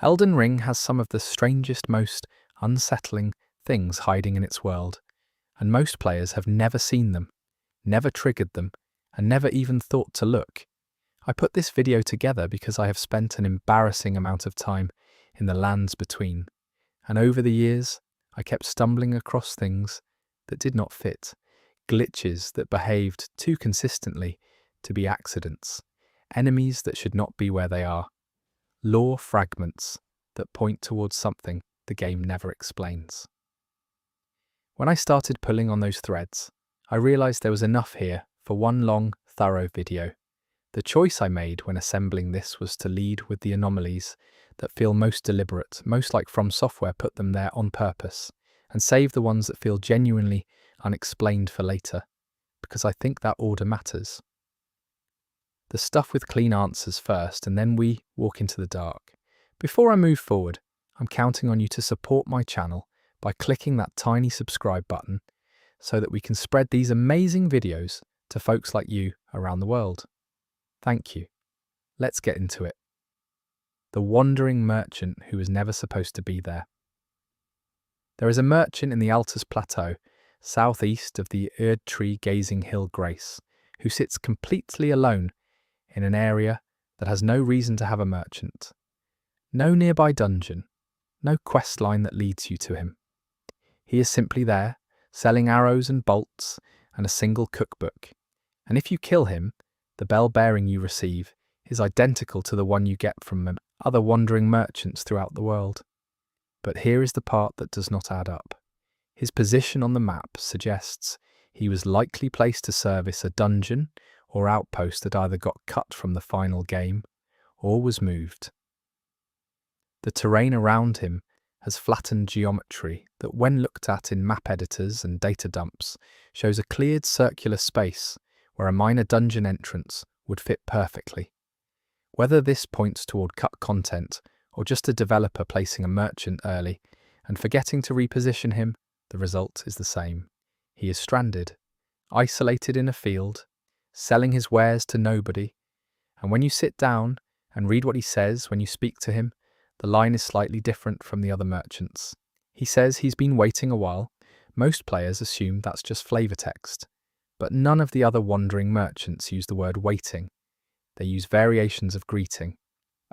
Elden Ring has some of the strangest, most unsettling things hiding in its world, and most players have never seen them, never triggered them, and never even thought to look. I put this video together because I have spent an embarrassing amount of time in the lands between, and over the years I kept stumbling across things that did not fit, glitches that behaved too consistently to be accidents, enemies that should not be where they are, lore fragments that point towards something the game never explains. When I started pulling on those threads, I realized there was enough here for one long, thorough video. The choice I made when assembling this was to lead with the anomalies that feel most deliberate, most like From Software put them there on purpose, and save the ones that feel genuinely unexplained for later, because I think that order matters. The stuff with clean answers first, and then we walk into the dark. Before I move forward, I'm counting on you to support my channel by clicking that tiny subscribe button so that we can spread these amazing videos to folks like you around the world. Thank you. Let's get into it. The wandering merchant who was never supposed to be there. There is a merchant in the Altus Plateau, southeast of the Erd Tree Gazing Hill Grace, who sits completely alone in an area that has no reason to have a merchant. No nearby dungeon, no quest line that leads you to him. He is simply there, selling arrows and bolts and a single cookbook. And if you kill him, the bell bearing you receive is identical to the one you get from other wandering merchants throughout the world. But here is the part that does not add up. His position on the map suggests he was likely placed to service a dungeon or outpost that either got cut from the final game or was moved. The terrain around him has flattened geometry that, when looked at in map editors and data dumps, shows a cleared circular space where a minor dungeon entrance would fit perfectly. Whether this points toward cut content or just a developer placing a merchant early and forgetting to reposition him, the result is the same. He is stranded, isolated in a field, selling his wares to nobody, and when you sit down and read what he says when you speak to him, the line is slightly different from the other merchants. He says he's been waiting a while. Most players assume that's just flavor text, but none of the other wandering merchants use the word waiting. They use variations of greeting.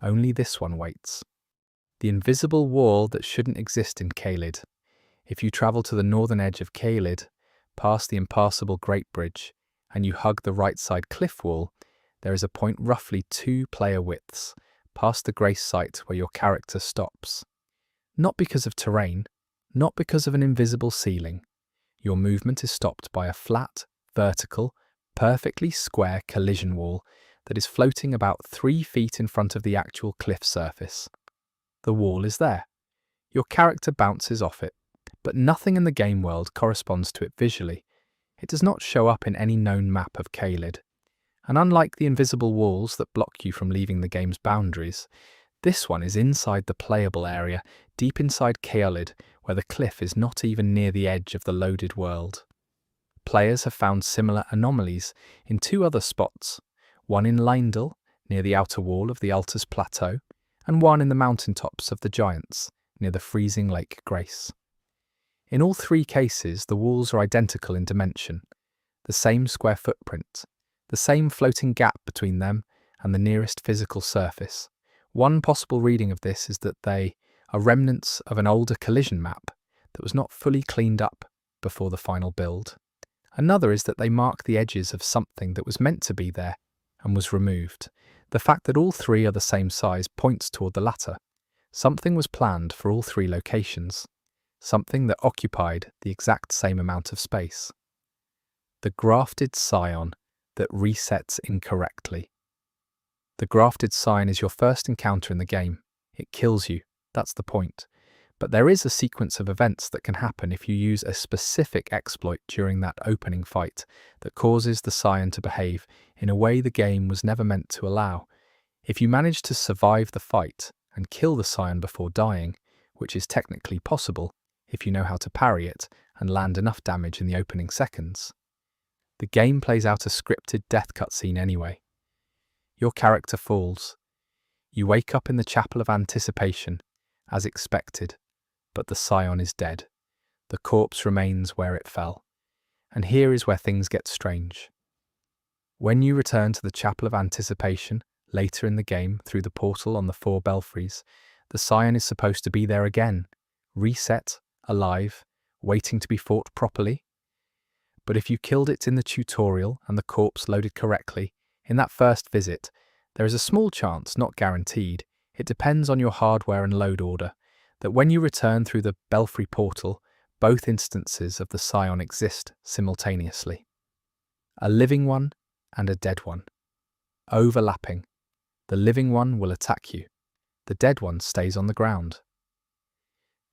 Only this one waits. The invisible wall that shouldn't exist in Caelid. If you travel to the northern edge of Caelid, past the impassable Great Bridge, and you hug the right side cliff wall, there is a point roughly 2 player widths past the grace site where your character stops. Not because of terrain, not because of an invisible ceiling. Your movement is stopped by a flat, vertical, perfectly square collision wall that is floating about 3 feet in front of the actual cliff surface. The wall is there. Your character bounces off it, but nothing in the game world corresponds to it visually. It does not show up in any known map of Caelid. And unlike the invisible walls that block you from leaving the game's boundaries, this one is inside the playable area, deep inside Caelid, where the cliff is not even near the edge of the loaded world. Players have found similar anomalies in 2 other spots, one in Lindel, near the outer wall of the Altus Plateau, and one in the mountaintops of the Giants, near the freezing Lake Grace. In all 3 cases, the walls are identical in dimension, the same square footprint, the same floating gap between them and the nearest physical surface. One possible reading of this is that they are remnants of an older collision map that was not fully cleaned up before the final build. Another is that they mark the edges of something that was meant to be there and was removed. The fact that all 3 are the same size points toward the latter. Something was planned for all 3 locations, something that occupied the exact same amount of space. The grafted scion that resets incorrectly. The grafted scion is your first encounter in the game. It kills you, that's the point. But there is a sequence of events that can happen if you use a specific exploit during that opening fight that causes the scion to behave in a way the game was never meant to allow. If you manage to survive the fight and kill the scion before dying, which is technically possible if you know how to parry it and land enough damage in the opening seconds, the game plays out a scripted death cutscene anyway. Your character falls. You wake up in the Chapel of Anticipation, as expected, but the scion is dead. The corpse remains where it fell. And here is where things get strange. When you return to the Chapel of Anticipation later in the game through the portal on the 4 belfries, the scion is supposed to be there again, reset, alive, waiting to be fought properly. But if you killed it in the tutorial and the corpse loaded correctly, in that first visit, there is a small chance, not guaranteed, it depends on your hardware and load order, that when you return through the belfry portal, both instances of the scion exist simultaneously. A living one and a dead one. Overlapping. The living one will attack you. The dead one stays on the ground.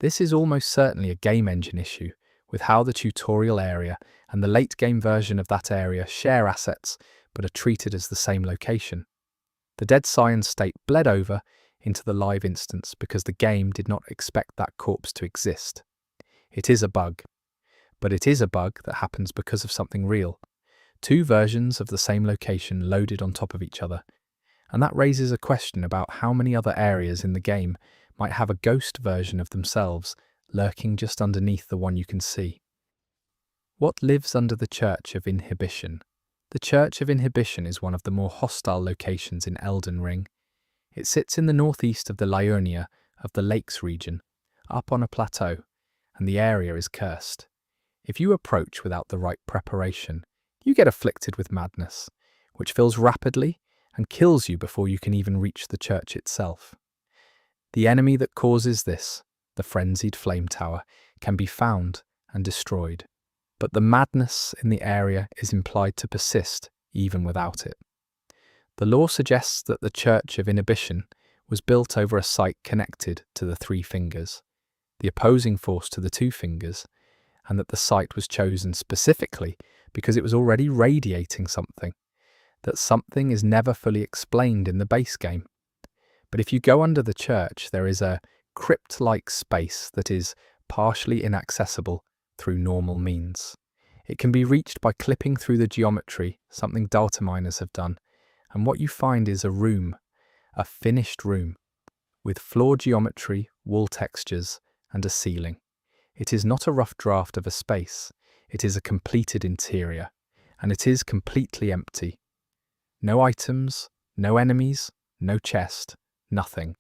This is almost certainly a game engine issue, with how the tutorial area and the late game version of that area share assets but are treated as the same location. The dead scion state bled over into the live instance because the game did not expect that corpse to exist. It is a bug, but it is a bug that happens because of something real. 2 versions of the same location loaded on top of each other, and that raises a question about how many other areas in the game might have a ghost version of themselves lurking just underneath the one you can see. What lives under the Church of Inhibition? The Church of Inhibition is one of the more hostile locations in Elden Ring. It sits in the northeast of the Liurnia of the Lakes region, up on a plateau, and the area is cursed. If you approach without the right preparation, you get afflicted with madness, which fills rapidly and kills you before you can even reach the church itself. The enemy that causes this, the frenzied flame tower, can be found and destroyed, but the madness in the area is implied to persist even without it. The lore suggests that the Church of Inhibition was built over a site connected to the 3 fingers, the opposing force to the 2 fingers, and that the site was chosen specifically because it was already radiating something. That something is never fully explained in the base game. But if you go under the church, there is a crypt-like space that is partially inaccessible through normal means. It can be reached by clipping through the geometry, something data miners have done, and what you find is a room, a finished room, with floor geometry, wall textures, and a ceiling. It is not a rough draft of a space, it is a completed interior, and it is completely empty. No items, no enemies, no chest, nothing.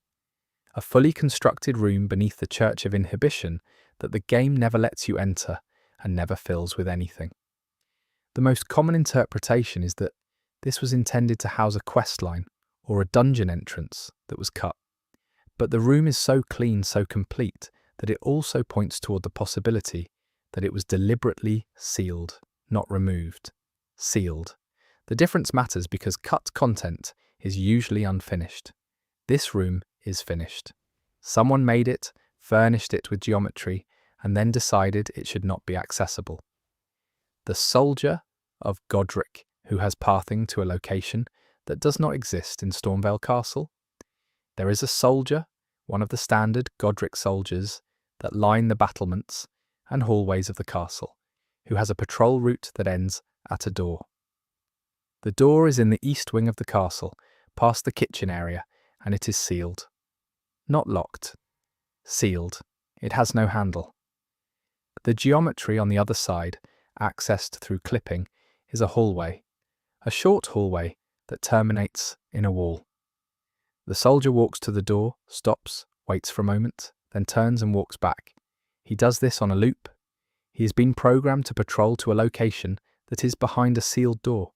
A fully constructed room beneath the Church of Inhibition that the game never lets you enter and never fills with anything. The most common interpretation is that this was intended to house a questline or a dungeon entrance that was cut. But the room is so clean, so complete, that it also points toward the possibility that it was deliberately sealed, not removed. Sealed. The difference matters because cut content is usually unfinished. This room is finished. Someone made it, furnished it with geometry, and then decided it should not be accessible. The soldier of Godric who has pathing to a location that does not exist in Stormvale Castle. There is a soldier, one of the standard Godric soldiers that line the battlements and hallways of the castle, who has a patrol route that ends at a door. The door is in the east wing of the castle, past the kitchen area, and it is sealed. Not locked. Sealed. It has no handle. The geometry on the other side, accessed through clipping, is a hallway. A short hallway that terminates in a wall. The soldier walks to the door, stops, waits for a moment, then turns and walks back. He does this on a loop. He has been programmed to patrol to a location that is behind a sealed door.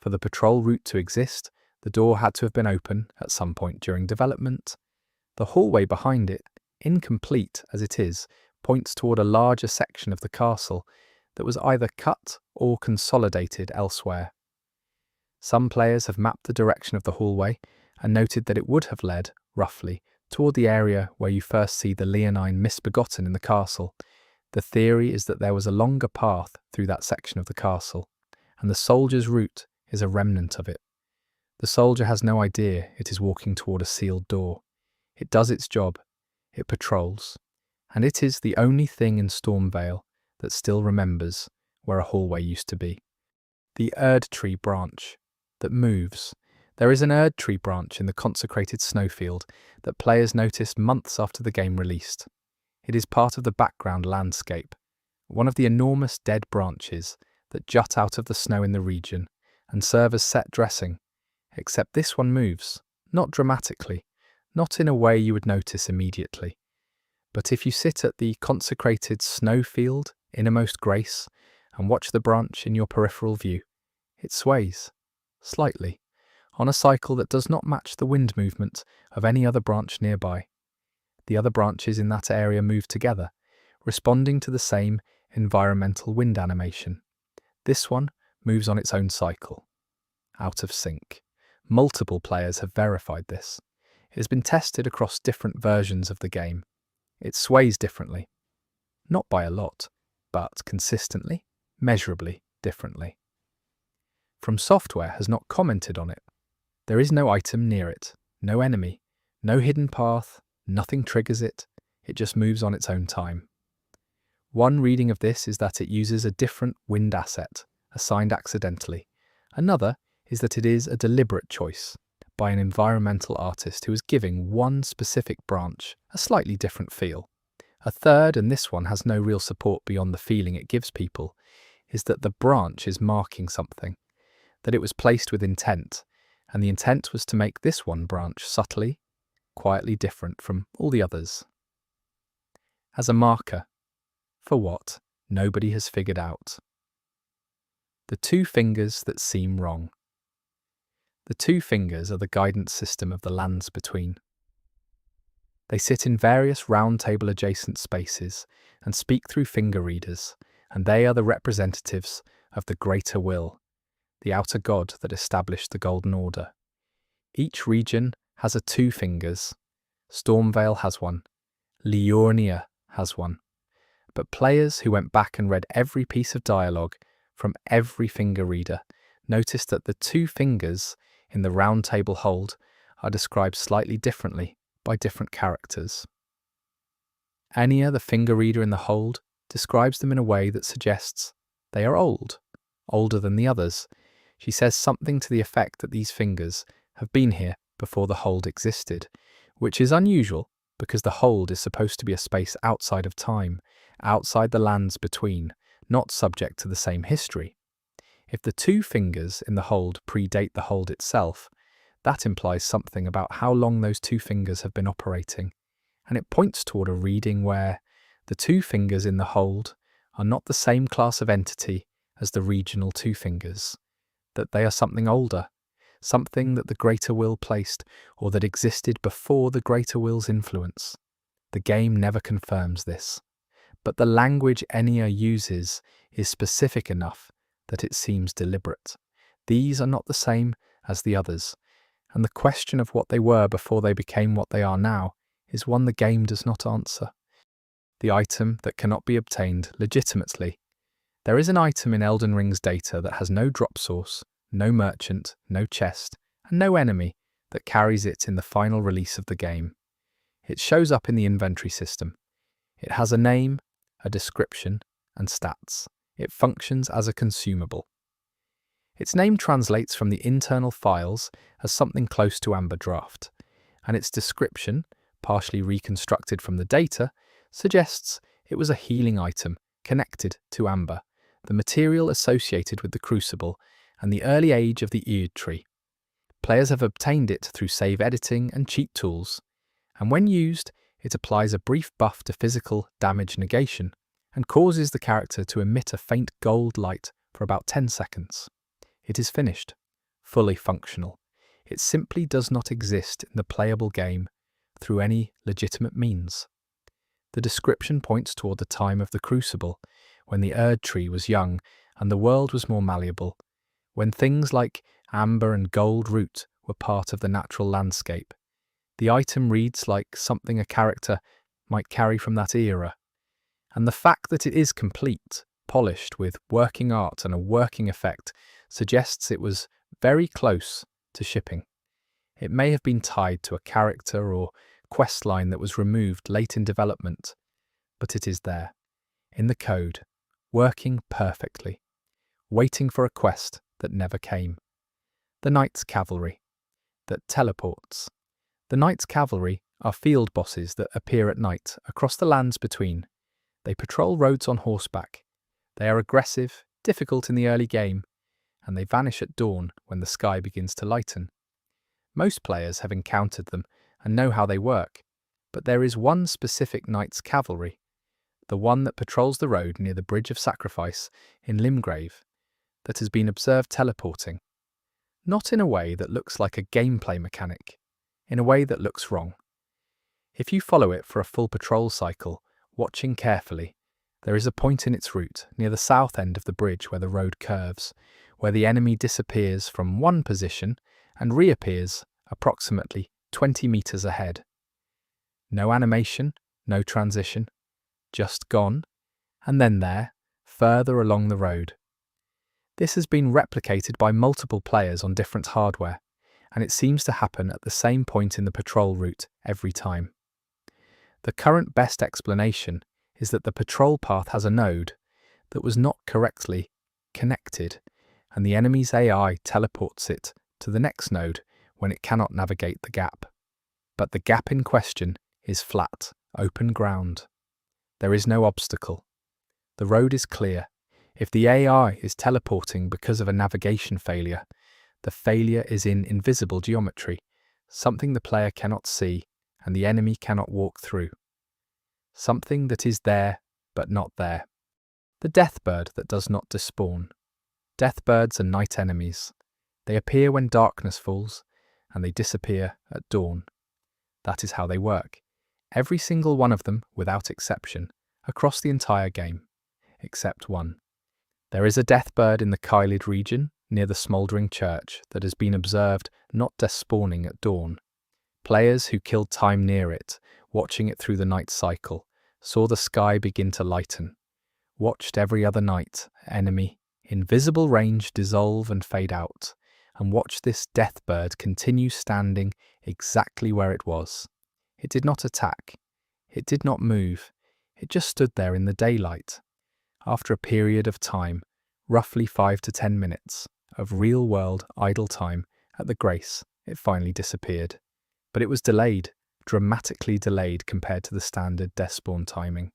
For the patrol route to exist, the door had to have been open at some point during development. The hallway behind it, incomplete as it is, points toward a larger section of the castle that was either cut or consolidated elsewhere. Some players have mapped the direction of the hallway and noted that it would have led, roughly, toward the area where you first see the Leonine misbegotten in the castle. The theory is that there was a longer path through that section of the castle, and the soldier's route is a remnant of it. The soldier has no idea it is walking toward a sealed door. It does its job, it patrols, and it is the only thing in Stormvale that still remembers where a hallway used to be. The Erd Tree branch that moves, There is an Erd tree branch in the consecrated snowfield that players noticed months after the game released. It is part of the background landscape, one of the enormous dead branches that jut out of the snow in the region and serve as set dressing, except this one moves, not dramatically, not in a way you would notice immediately. But if you sit at the consecrated snowfield innermost grace and watch the branch in your peripheral view, it sways, slightly, on a cycle that does not match the wind movement of any other branch nearby. The other branches in that area move together, responding to the same environmental wind animation. This one moves on its own cycle, out of sync. Multiple players have verified this. It has been tested across different versions of the game. It sways differently. Not by a lot, but consistently, measurably differently. From Software has not commented on it. There is no item near it, no enemy, no hidden path, nothing triggers it. It just moves on its own time. One reading of this is that it uses a different wind asset, assigned accidentally. Another is that it is a deliberate choice by an environmental artist who is giving one specific branch a slightly different feel. A third, and this one has no real support beyond the feeling it gives people, is that the branch is marking something, that it was placed with intent, and the intent was to make this one branch subtly, quietly different from all the others. As a marker. For what? Nobody has figured out. The two fingers that seem wrong. The two fingers are the guidance system of the lands between. They sit in various round table adjacent spaces and speak through finger readers, and they are the representatives of the greater will, the outer god that established the Golden Order. Each region has a two fingers. Stormvale has one. Liurnia has one. But players who went back and read every piece of dialogue from every finger reader noticed that the two fingers in the round table hold are described slightly differently by different characters. Anya, the finger reader in the hold, describes them in a way that suggests they are old, older than the others. She says something to the effect that these fingers have been here before the hold existed, which is unusual because the hold is supposed to be a space outside of time, outside the lands between, not subject to the same history. If the two fingers in the hold predate the hold itself, that implies something about how long those two fingers have been operating, and it points toward a reading where the two fingers in the hold are not the same class of entity as the regional two fingers, that they are something older, something that the greater will placed or that existed before the greater will's influence. The game never confirms this, but the language Enya uses is specific enough that it seems deliberate. These are not the same as the others, and the question of what they were before they became what they are now is one the game does not answer. The item that cannot be obtained legitimately. There is an item in Elden Ring's data that has no drop source, no merchant, no chest, and no enemy that carries it in the final release of the game. It shows up in the inventory system. It has a name, a description, and stats. It functions as a consumable. Its name translates from the internal files as something close to Amber Draft, and its description, partially reconstructed from the data, suggests it was a healing item connected to Amber, the material associated with the Crucible, and the early age of the Eerie tree. Players have obtained it through save editing and cheat tools, and when used, it applies a brief buff to physical damage negation and causes the character to emit a faint gold light for about 10 seconds. It is finished, fully functional. It simply does not exist in the playable game through any legitimate means. The description points toward the time of the Crucible, when the Erd tree was young and the world was more malleable, when things like amber and gold root were part of the natural landscape. The item reads like something a character might carry from that era, and the fact that it is complete, polished with working art and a working effect suggests it was very close to shipping. It may have been tied to a character or quest line that was removed late in development, but it is there, in the code, working perfectly, waiting for a quest that never came. The Knight's Cavalry. that teleports. The Knight's Cavalry are field bosses that appear at night across the lands between. They patrol roads on horseback. They are aggressive, difficult in the early game, and they vanish at dawn when the sky begins to lighten. Most players have encountered them and know how they work, but there is one specific Knight's Cavalry, the one that patrols the road near the Bridge of Sacrifice in Limgrave, that has been observed teleporting. Not in a way that looks like a gameplay mechanic, in a way that looks wrong. If you follow it for a full patrol cycle, watching carefully, there is a point in its route near the south end of the bridge where the road curves, where the enemy disappears from one position and reappears approximately 20 meters ahead. No animation, no transition, just gone, and then there, further along the road. This has been replicated by multiple players on different hardware, and it seems to happen at the same point in the patrol route every time. The current best explanation is that the patrol path has a node that was not correctly connected, and the enemy's AI teleports it to the next node when it cannot navigate the gap. But the gap in question is flat, open ground. There is no obstacle. The road is clear. If the AI is teleporting because of a navigation failure, the failure is in invisible geometry, something the player cannot see and the enemy cannot walk through. Something that is there, but not there. The deathbird that does not despawn. Deathbirds are night enemies. They appear when darkness falls, and they disappear at dawn. That is how they work. Every single one of them, without exception, across the entire game, except one. There is a deathbird in the Kylid region, near the smouldering church, that has been observed not despawning at dawn. Players who killed time near it, watching it through the night cycle, saw the sky begin to lighten, watched every other night enemy in visible range dissolve and fade out, and watched this deathbird continue standing exactly where it was. It did not attack. It did not move. It just stood there in the daylight. After a period of time, roughly 5 to 10 minutes, of real-world idle time at the Grace, it finally disappeared. But it was delayed, dramatically delayed compared to the standard despawn timing.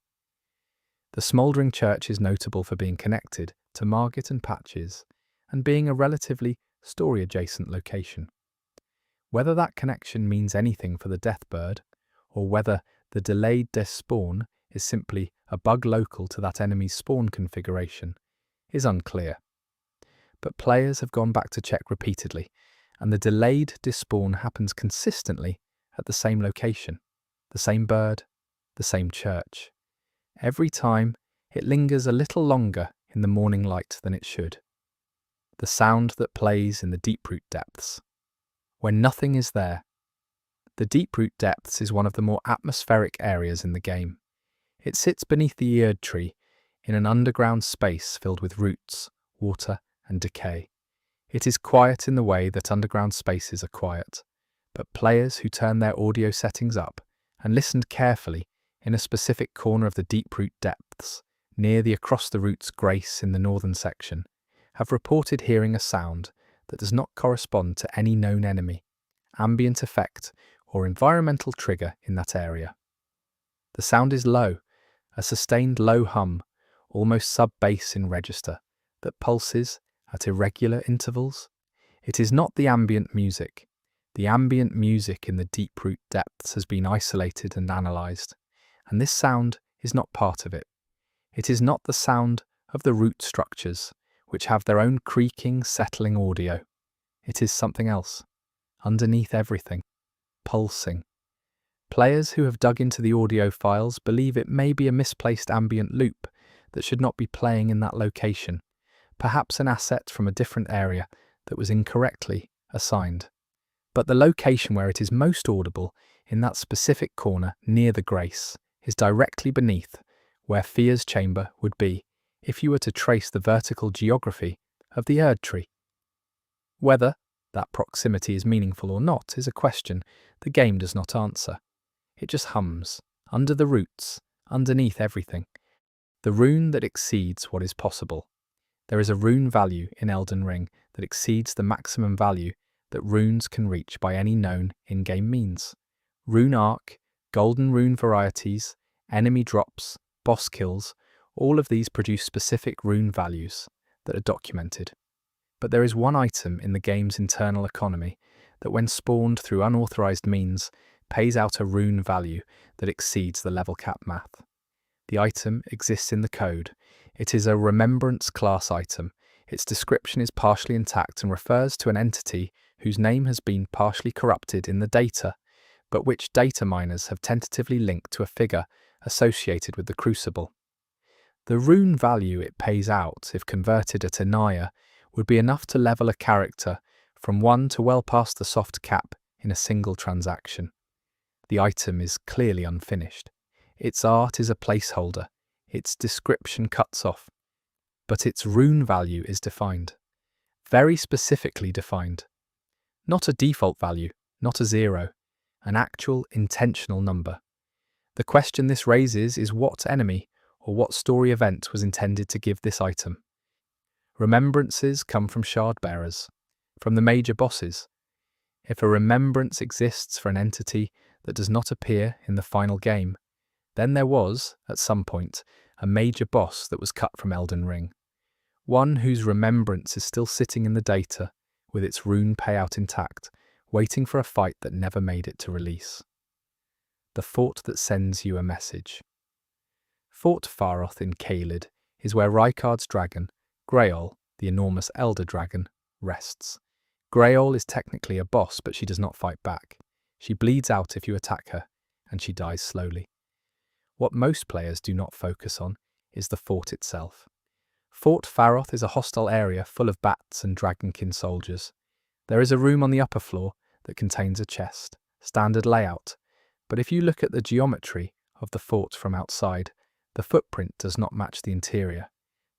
The smouldering church is notable for being connected to Margit and Patches, and being a relatively story-adjacent location. Whether that connection means anything for the deathbird, or whether the delayed despawn is simply a bug local to that enemy's spawn configuration, is unclear. But players have gone back to check repeatedly, and the delayed despawn happens consistently at the same location, the same bird, the same church. Every time, it lingers a little longer in the morning light than it should. The sound that plays in the deep-root depths. When nothing is there. The deep-root depths is one of the more atmospheric areas in the game. It sits beneath the Erd tree, in an underground space filled with roots, water, and decay. It is quiet in the way that underground spaces are quiet, but players who turn their audio settings up and listened carefully in a specific corner of the deep-root depths, near the Across the Roots Grace in the northern section, have reported hearing a sound that does not correspond to any known enemy, ambient effect, or environmental trigger in that area. The sound is low, a sustained low hum, almost sub-bass in register, that pulses at irregular intervals. It is not the ambient music. The ambient music in the deep-root depths has been isolated and analysed, and this sound is not part of it. It is not the sound of the root structures, which have their own creaking, settling audio. It is something else, underneath everything, pulsing. Players who have dug into the audio files believe it may be a misplaced ambient loop that should not be playing in that location, perhaps an asset from a different area that was incorrectly assigned. But the location where it is most audible, in that specific corner near the Grace, is directly beneath where Fear's chamber would be if you were to trace the vertical geography of the Erd tree. Whether that proximity is meaningful or not is a question the game does not answer. It just hums, under the roots, underneath everything. The rune that exceeds what is possible. There is a rune value in Elden Ring that exceeds the maximum value that runes can reach by any known in-game means. Rune arc, golden rune varieties, enemy drops, boss kills, all of these produce specific rune values that are documented. But there is one item in the game's internal economy that, when spawned through unauthorized means, pays out a rune value that exceeds the level cap math. The item exists in the code. It is a Remembrance class item. Its description is partially intact and refers to an entity whose name has been partially corrupted in the data, but which data miners have tentatively linked to a figure associated with the crucible. The rune value it pays out, if converted at Anaya, would be enough to level a character from 1 to well past the soft cap in a single transaction. The item is clearly unfinished. Its art is a placeholder, its description cuts off, but its rune value is defined. Very specifically defined. Not a default value, not a 0, an actual intentional number. The question this raises is what enemy or what story event was intended to give this item. Remembrances come from shard bearers, from the major bosses. If a remembrance exists for an entity that does not appear in the final game, then there was, at some point, a major boss that was cut from Elden Ring. One whose remembrance is still sitting in the data, with its rune payout intact, waiting for a fight that never made it to release. The fort that sends you a message. Fort Faroth in Caelid is where Rykard's dragon, Greol, the enormous elder dragon, rests. Greol is technically a boss, but she does not fight back. She bleeds out if you attack her, and she dies slowly. What most players do not focus on is the fort itself. Fort Faroth is a hostile area full of bats and dragonkin soldiers. There is a room on the upper floor that contains a chest, standard layout, but if you look at the geometry of the fort from outside, the footprint does not match the interior.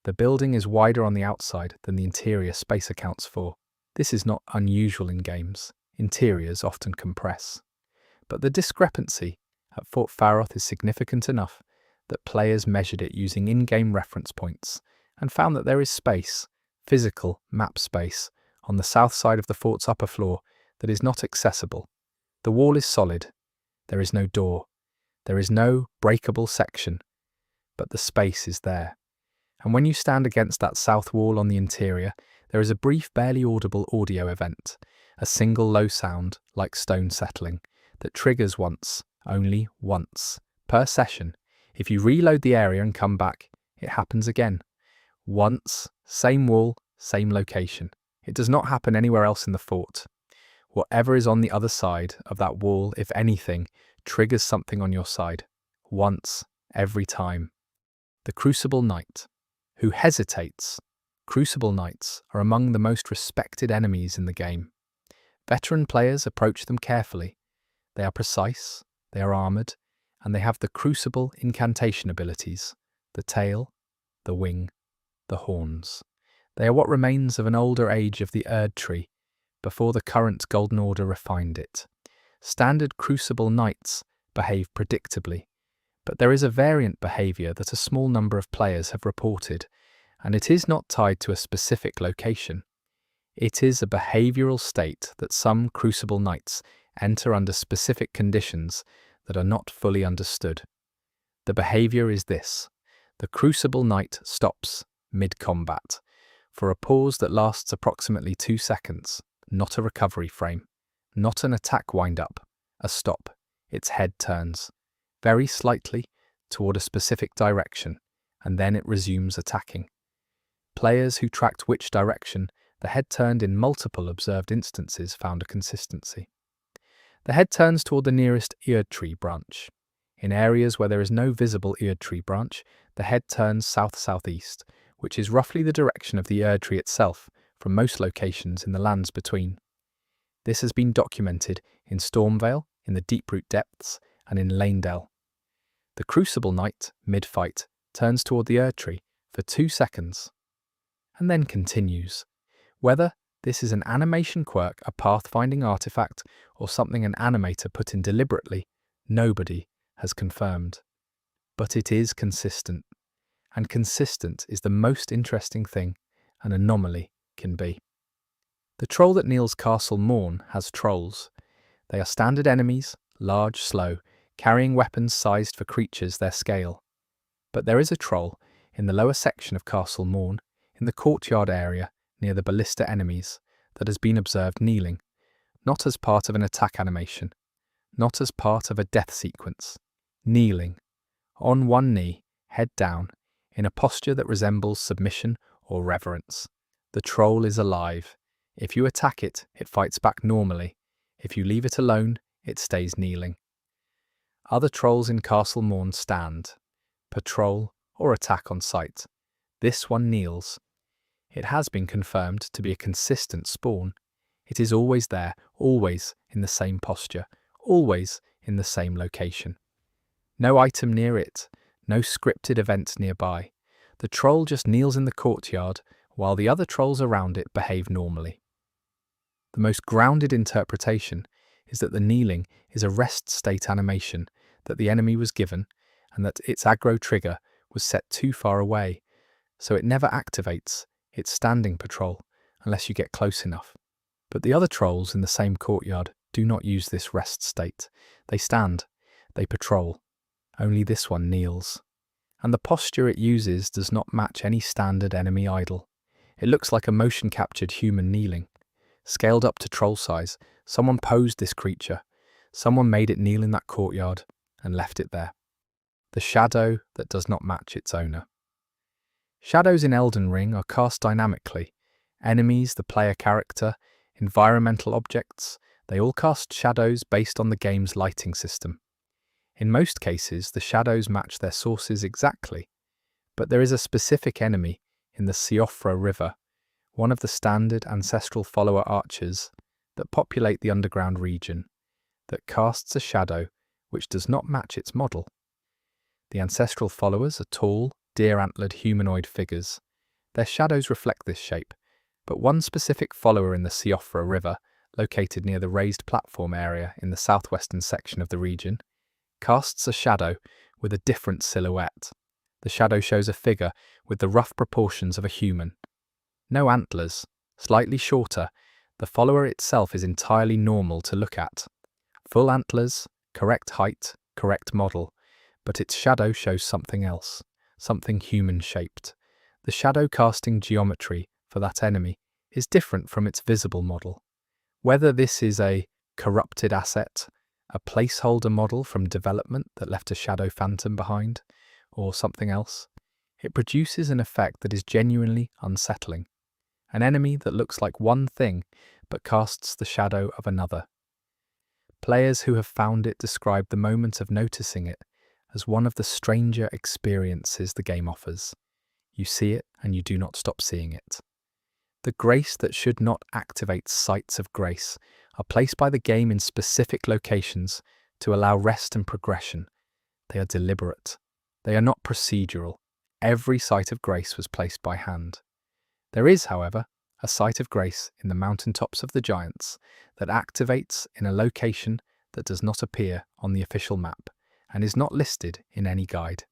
The building is wider on the outside than the interior space accounts for. This is not unusual in games. Interiors often compress. But the discrepancy at Fort Faroth is significant enough that players measured it using in-game reference points and found that there is space, physical map space, on the south side of the fort's upper floor that is not accessible. The wall is solid. There is no door. There is no breakable section. But the space is there. And when you stand against that south wall on the interior, there is a brief, barely audible audio event, a single low sound, like stone settling, that triggers once, only once, per session. If you reload the area and come back, it happens again. Once, same wall, same location. It does not happen anywhere else in the fort. Whatever is on the other side of that wall, if anything, triggers something on your side. Once, every time. The Crucible Knight. Who hesitates? Crucible Knights are among the most respected enemies in the game. Veteran players approach them carefully. They are precise, they are armoured, and they have the Crucible incantation abilities, the tail, the wing, the horns. They are what remains of an older age of the Erd tree, before the current Golden Order refined it. Standard Crucible Knights behave predictably, but there is a variant behaviour that a small number of players have reported, and it is not tied to a specific location. It is a behavioural state that some Crucible Knights enter under specific conditions that are not fully understood. The behaviour is this: the Crucible Knight stops mid-combat, for a pause that lasts approximately 2 seconds, not a recovery frame, not an attack wind-up, a stop. Its head turns, very slightly, toward a specific direction, and then it resumes attacking. Players who tracked which direction the head turned in multiple observed instances found a consistency. The head turns toward the nearest Erd tree branch. In areas where there is no visible Erd tree branch, the head turns south-southeast, which is roughly the direction of the Erd tree itself from most locations in the lands between. This has been documented in Stormvale, in the Deeproot Depths, and in Lanedale. The Crucible Knight, mid-fight, turns toward the Erd tree for 2 seconds, and then continues. Whether this is an animation quirk, a pathfinding artifact, or something an animator put in deliberately, nobody has confirmed. But it is consistent, and consistent is the most interesting thing an anomaly can be. The troll that kneels Castle Morn has trolls. They are standard enemies, large, slow, carrying weapons sized for creatures their scale. But there is a troll in the lower section of Castle Morn, in the courtyard area near the ballista enemies, that has been observed kneeling, not as part of an attack animation, not as part of a death sequence. Kneeling, on one knee, head down, in a posture that resembles submission or reverence. The troll is alive. If you attack it, it fights back normally. If you leave it alone, it stays kneeling. Other trolls in Castle Morn stand, patrol, or attack on sight. This one kneels. It has been confirmed to be a consistent spawn. It is always there, always in the same posture, always in the same location. No item near it, no scripted event nearby. The troll just kneels in the courtyard while the other trolls around it behave normally. The most grounded interpretation is that the kneeling is a rest state animation that the enemy was given, and that its aggro trigger was set too far away, so it never activates its standing patrol unless you get close enough. But the other trolls in the same courtyard do not use this rest state. They stand, they patrol. Only this one kneels. And the posture it uses does not match any standard enemy idol. It looks like a motion-captured human kneeling. Scaled up to troll size, someone posed this creature. Someone made it kneel in that courtyard and left it there. The shadow that does not match its owner. Shadows in Elden Ring are cast dynamically. Enemies, the player character, environmental objects, they all cast shadows based on the game's lighting system. In most cases, the shadows match their sources exactly, but there is a specific enemy in the Siofra River, one of the standard ancestral follower archers that populate the underground region, that casts a shadow which does not match its model. The ancestral followers are tall, deer-antlered humanoid figures. Their shadows reflect this shape, but one specific follower in the Siofra River, located near the raised platform area in the southwestern section of the region, casts a shadow with a different silhouette. The shadow shows a figure with the rough proportions of a human. No antlers, slightly shorter, the follower itself is entirely normal to look at. Full antlers, correct height, correct model, but its shadow shows something else, something human-shaped. The shadow casting geometry for that enemy is different from its visible model. Whether this is a corrupted asset, a placeholder model from development that left a shadow phantom behind, or something else, it produces an effect that is genuinely unsettling. An enemy that looks like one thing but casts the shadow of another. Players who have found it describe the moment of noticing it as one of the stranger experiences the game offers. You see it and you do not stop seeing it. The grace that should not activate sites of grace are placed by the game in specific locations to allow rest and progression. They are deliberate. They are not procedural. Every site of grace was placed by hand. There is, however, a site of grace in the mountaintops of the giants that activates in a location that does not appear on the official map and is not listed in any guide.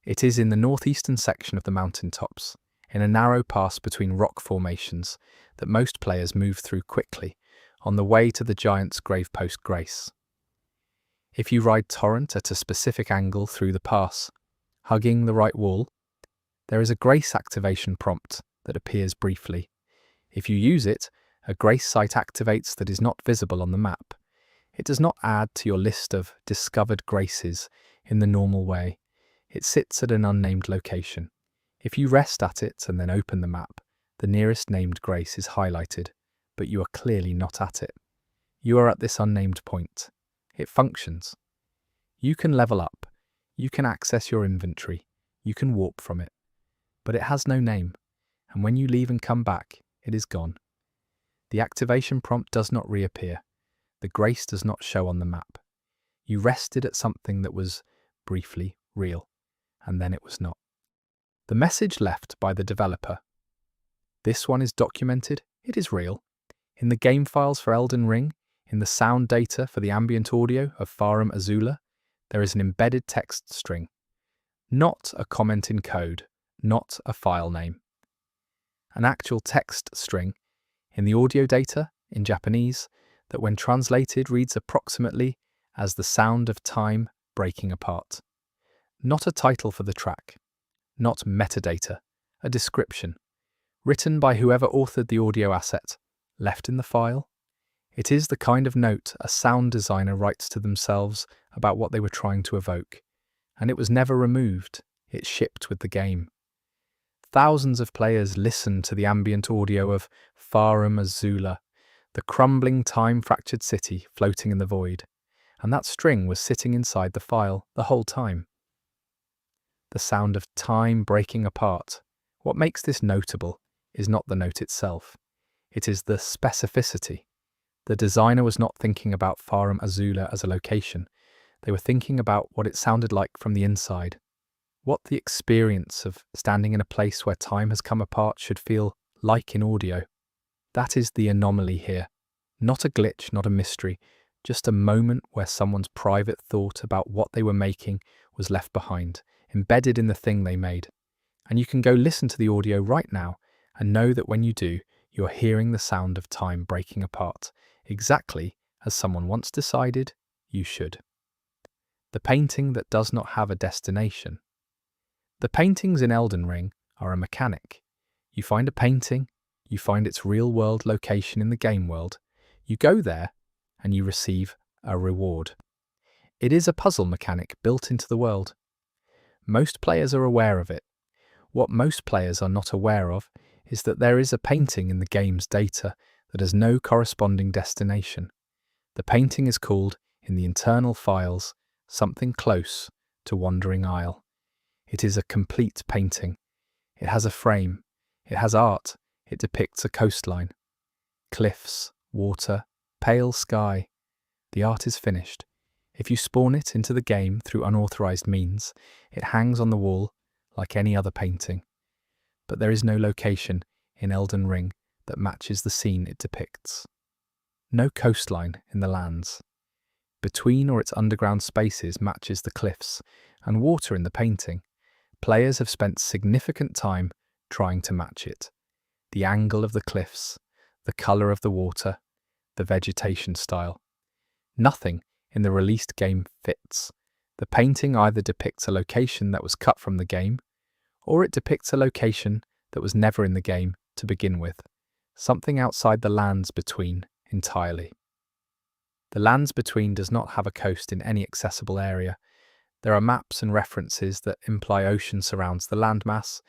It is in the northeastern section of the mountaintops, in a narrow pass between rock formations that most players move through quickly on the way to the giant's gravepost grace. If you ride Torrent at a specific angle through the pass, hugging the right wall, there is a grace activation prompt that appears briefly. If you use it, a grace site activates that is not visible on the map. It does not add to your list of discovered graces in the normal way. It sits at an unnamed location. If you rest at it and then open the map, the nearest named grace is highlighted, but you are clearly not at it. You are at this unnamed point. It functions. You can level up. You can access your inventory. You can warp from it. But it has no name, and when you leave and come back, it is gone. The activation prompt does not reappear. The grace does not show on the map. You rested at something that was, briefly, real, and then it was not. The message left by the developer. This one is documented, it is real. In the game files for Elden Ring, in the sound data for the ambient audio of Farum Azula, there is an embedded text string. Not a comment in code, not a file name. An actual text string in the audio data, in Japanese, that when translated reads approximately as the sound of time breaking apart. Not a title for the track, not metadata, a description, written by whoever authored the audio asset, left in the file. It is the kind of note a sound designer writes to themselves about what they were trying to evoke, and it was never removed, it shipped with the game. Thousands of players listened to the ambient audio of Farum Azula, the crumbling time-fractured city floating in the void, and that string was sitting inside the file the whole time. The sound of time breaking apart. What makes this notable is not the note itself. It is the specificity. The designer was not thinking about Farum Azula as a location. They were thinking about what it sounded like from the inside. What the experience of standing in a place where time has come apart should feel like in audio. That is the anomaly here. Not a glitch, not a mystery, just a moment where someone's private thought about what they were making was left behind, embedded in the thing they made. And you can go listen to the audio right now and know that when you do, you're hearing the sound of time breaking apart, exactly as someone once decided you should. The painting that does not have a destination. The paintings in Elden Ring are a mechanic. You find a painting, you find its real-world location in the game world, you go there, and you receive a reward. It is a puzzle mechanic built into the world. Most players are aware of it. What most players are not aware of is that there is a painting in the game's data that has no corresponding destination. The painting is called, in the internal files, something close to Wandering Isle. It is a complete painting. It has a frame. It has art. It depicts a coastline. Cliffs, water, pale sky. The art is finished. If you spawn it into the game through unauthorized means, it hangs on the wall like any other painting. But there is no location in Elden Ring that matches the scene it depicts. No coastline in the lands. Between or its underground spaces matches the cliffs, and water in the painting. Players have spent significant time trying to match it. The angle of the cliffs, the colour of the water, the vegetation style. Nothing in the released game fits. The painting either depicts a location that was cut from the game, or it depicts a location that was never in the game to begin with, something outside the lands between entirely. The lands between does not have a coast in any accessible area. There are maps and references that imply ocean surrounds the landmass,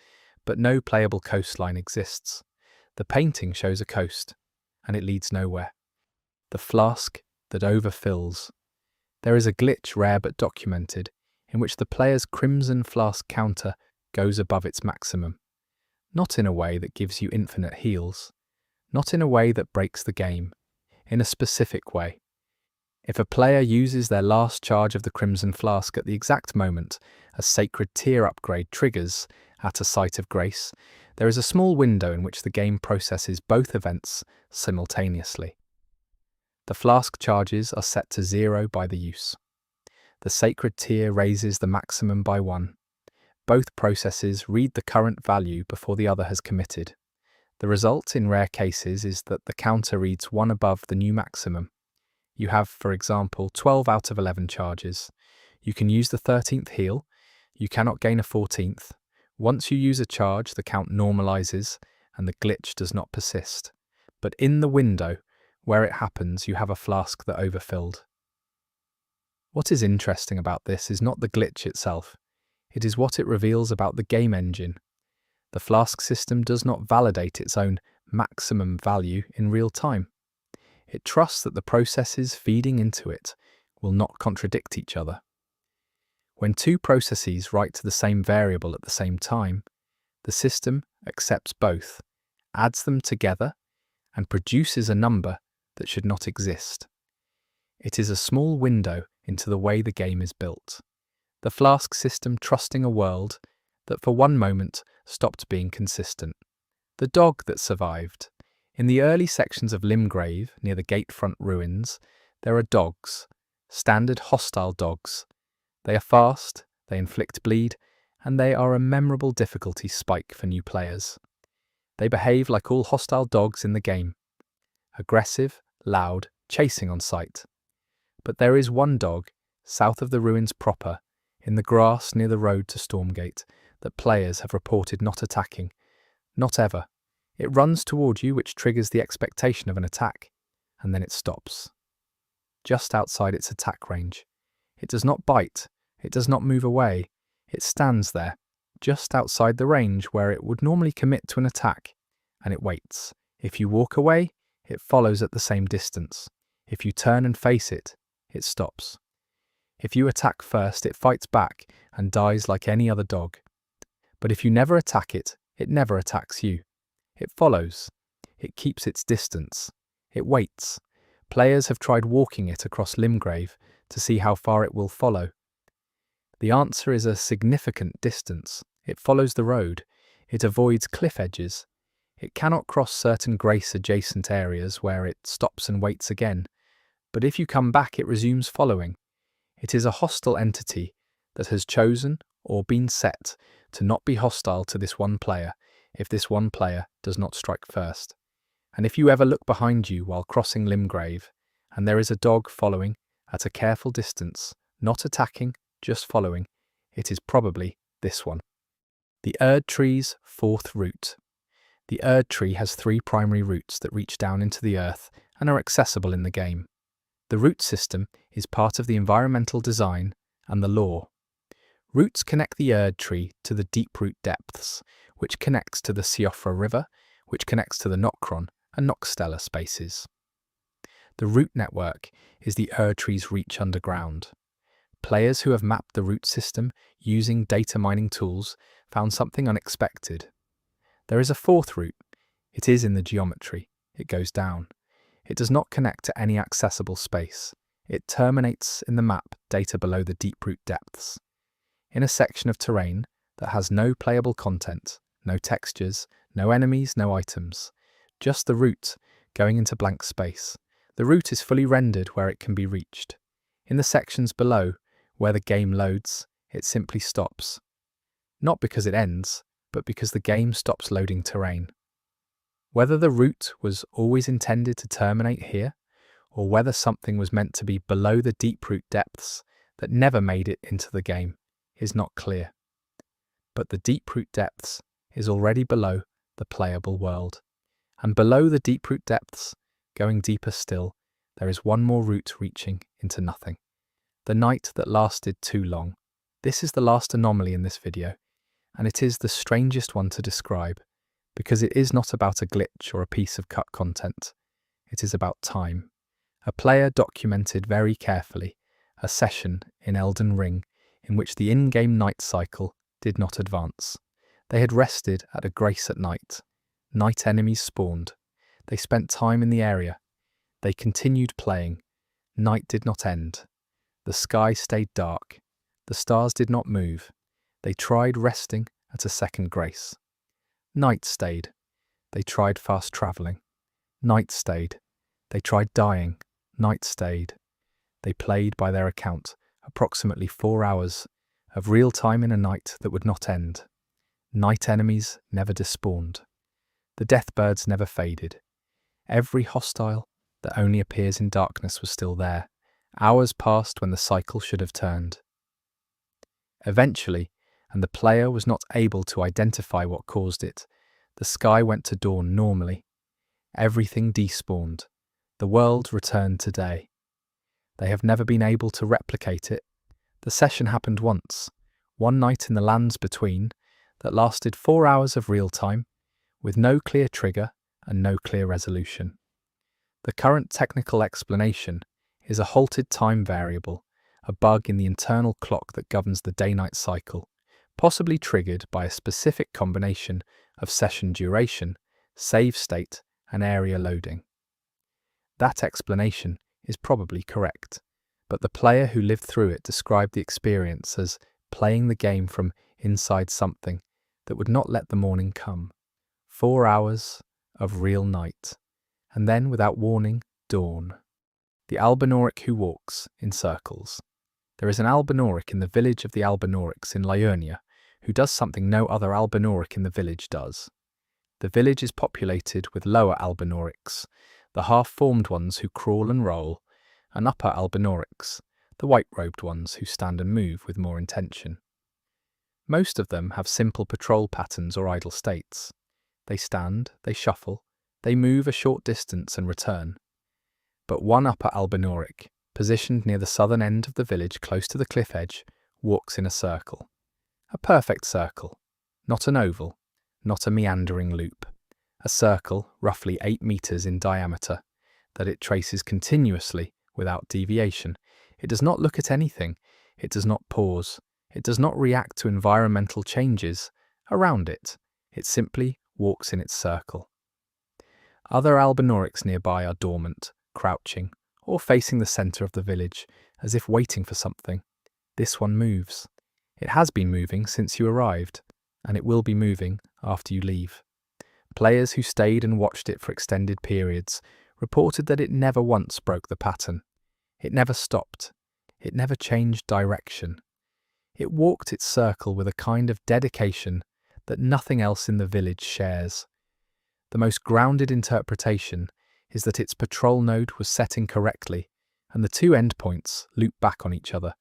but no playable coastline exists. The painting shows a coast, and it leads nowhere. The flask that overfills. There is a glitch, rare but documented, in which the player's crimson flask counter goes above its maximum. Not in a way that gives you infinite heals. Not in a way that breaks the game. In a specific way. If a player uses their last charge of the Crimson Flask at the exact moment a sacred tier upgrade triggers at a site of grace, there is a small window in which the game processes both events simultaneously. The flask charges are set to 0 by the use. The sacred tier raises the maximum by 1. Both processes read the current value before the other has committed. The result in rare cases is that the counter reads 1 above the new maximum. You have, for example, 12 out of 11 charges. You can use the 13th heal. You cannot gain a 14th. Once you use a charge, the count normalizes and the glitch does not persist. But in the window where it happens, you have a flask that overfilled. What is interesting about this is not the glitch itself. It is what it reveals about the game engine. The flask system does not validate its own maximum value in real time. It trusts that the processes feeding into it will not contradict each other. When two processes write to the same variable at the same time, the system accepts both, adds them together, and produces a number that should not exist. It is a small window into the way the game is built. The flask system trusting a world that for one moment stopped being consistent. The dog that survived. In the early sections of Limgrave, near the gatefront ruins, there are dogs, standard hostile dogs. They are fast, they inflict bleed, and they are a memorable difficulty spike for new players. They behave like all hostile dogs in the game. aggressive, loud, chasing on sight. But there is one dog, south of the ruins proper, in the grass near the road to Stormgate, that players have reported not attacking. Not ever. It runs toward you, which triggers the expectation of an attack, and then it stops. Just outside its attack range. It does not bite, it does not move away, it stands there, just outside the range where it would normally commit to an attack, and it waits. If you walk away, it follows at the same distance. If you turn and face it, it stops. If you attack first, it fights back and dies like any other dog. But if you never attack it, it never attacks you. It follows. It keeps its distance. It waits. Players have tried walking it across Limgrave to see how far it will follow. The answer is a significant distance. It follows the road. It avoids cliff edges. It cannot cross certain grace-adjacent areas where it stops and waits again. But if you come back, it resumes following. It is a hostile entity that has chosen or been set to not be hostile to this one player if this one player does not strike first. And if you ever look behind you while crossing Limgrave, and there is a dog following at a careful distance, not attacking, just following, it is probably this one. The Erd Tree's fourth root. The Erd Tree has 3 primary roots that reach down into the earth and are accessible in the game. The root system is part of the environmental design and the lore. Roots connect the Erd Tree to the deep root depths, which connects to the Siofra River, which connects to the Nokron and Nokstella spaces. The root network is the Erd Tree's reach underground. Players who have mapped the root system using data mining tools found something unexpected. There is a 4th root. It is in the geometry. It goes down. It does not connect to any accessible space. It terminates in the map data below the deep root depths. In a section of terrain that has no playable content, no textures, no enemies, no items, just the root going into blank space. The root is fully rendered where it can be reached. In the sections below, where the game loads, it simply stops. Not because it ends, but because the game stops loading terrain. Whether the root was always intended to terminate here, or whether something was meant to be below the deep root depths that never made it into the game, is not clear. But the deep root depths is already below the playable world. And below the deep root depths, going deeper still, there is one more route reaching into nothing. The night that lasted too long. This is the last anomaly in this video, and it is the strangest one to describe, because it is not about a glitch or a piece of cut content. It is about time. A player documented very carefully a session in Elden Ring in which the in-game night cycle did not advance. They had rested at a grace at night. Night enemies spawned. They spent time in the area. They continued playing. Night did not end. The sky stayed dark. The stars did not move. They tried resting at a second grace. Night stayed. They tried fast travelling. Night stayed. They tried dying. Night stayed. They played, by their account, approximately 4 hours of real time in a night that would not end. Night enemies never despawned. The deathbirds never faded. Every hostile that only appears in darkness was still there. Hours passed when the cycle should have turned. Eventually, and the player was not able to identify what caused it, the sky went to dawn normally. Everything despawned. The world returned to day. They have never been able to replicate it. The session happened once, one night in the lands between, that lasted 4 hours of real time, with no clear trigger and no clear resolution. The current technical explanation is a halted time variable, a bug in the internal clock that governs the day-night cycle, possibly triggered by a specific combination of session duration, save state, and area loading. That explanation is probably correct, but the player who lived through it described the experience as playing the game from inside something that would not let the morning come. 4 hours of real night, and then, without warning, dawn. The Albinauric who walks in circles. There is an Albinauric in the village of the Albinaurics in Liurnia who does something no other Albinauric in the village does. The village is populated with lower Albinaurics the half-formed ones who crawl and roll, and upper albinorics, the white-robed ones who stand and move with more intention. Most of them have simple patrol patterns or idle states. They stand, they shuffle, they move a short distance and return. But one upper albinoric, positioned near the southern end of the village close to the cliff edge, walks in a circle. A perfect circle, not an oval, not a meandering loop. A circle, roughly 8 meters in diameter, that it traces continuously without deviation. It does not look at anything, it does not pause, it does not react to environmental changes around it. It simply walks in its circle. Other albinorics nearby are dormant, crouching, or facing the center of the village, as if waiting for something. This one moves. It has been moving since you arrived, and it will be moving after you leave. Players who stayed and watched it for extended periods reported that it never once broke the pattern. It never stopped. It never changed direction. It walked its circle with a kind of dedication that nothing else in the village shares. The most grounded interpretation is that its patrol node was setting correctly, and the two endpoints loop back on each other,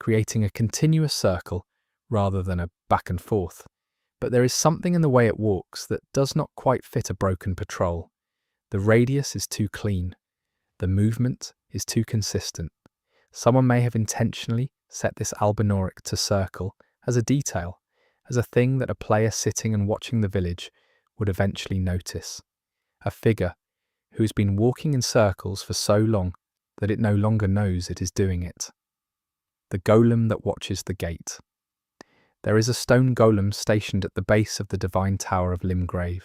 creating a continuous circle rather than a back and forth. But there is something in the way it walks that does not quite fit a broken patrol. The radius is too clean. The movement is too consistent. Someone may have intentionally set this albinoric to circle as a detail, as a thing that a player sitting and watching the village would eventually notice. A figure who has been walking in circles for so long that it no longer knows it is doing it. The golem that watches the gate. There is a stone golem stationed at the base of the divine tower of Limgrave,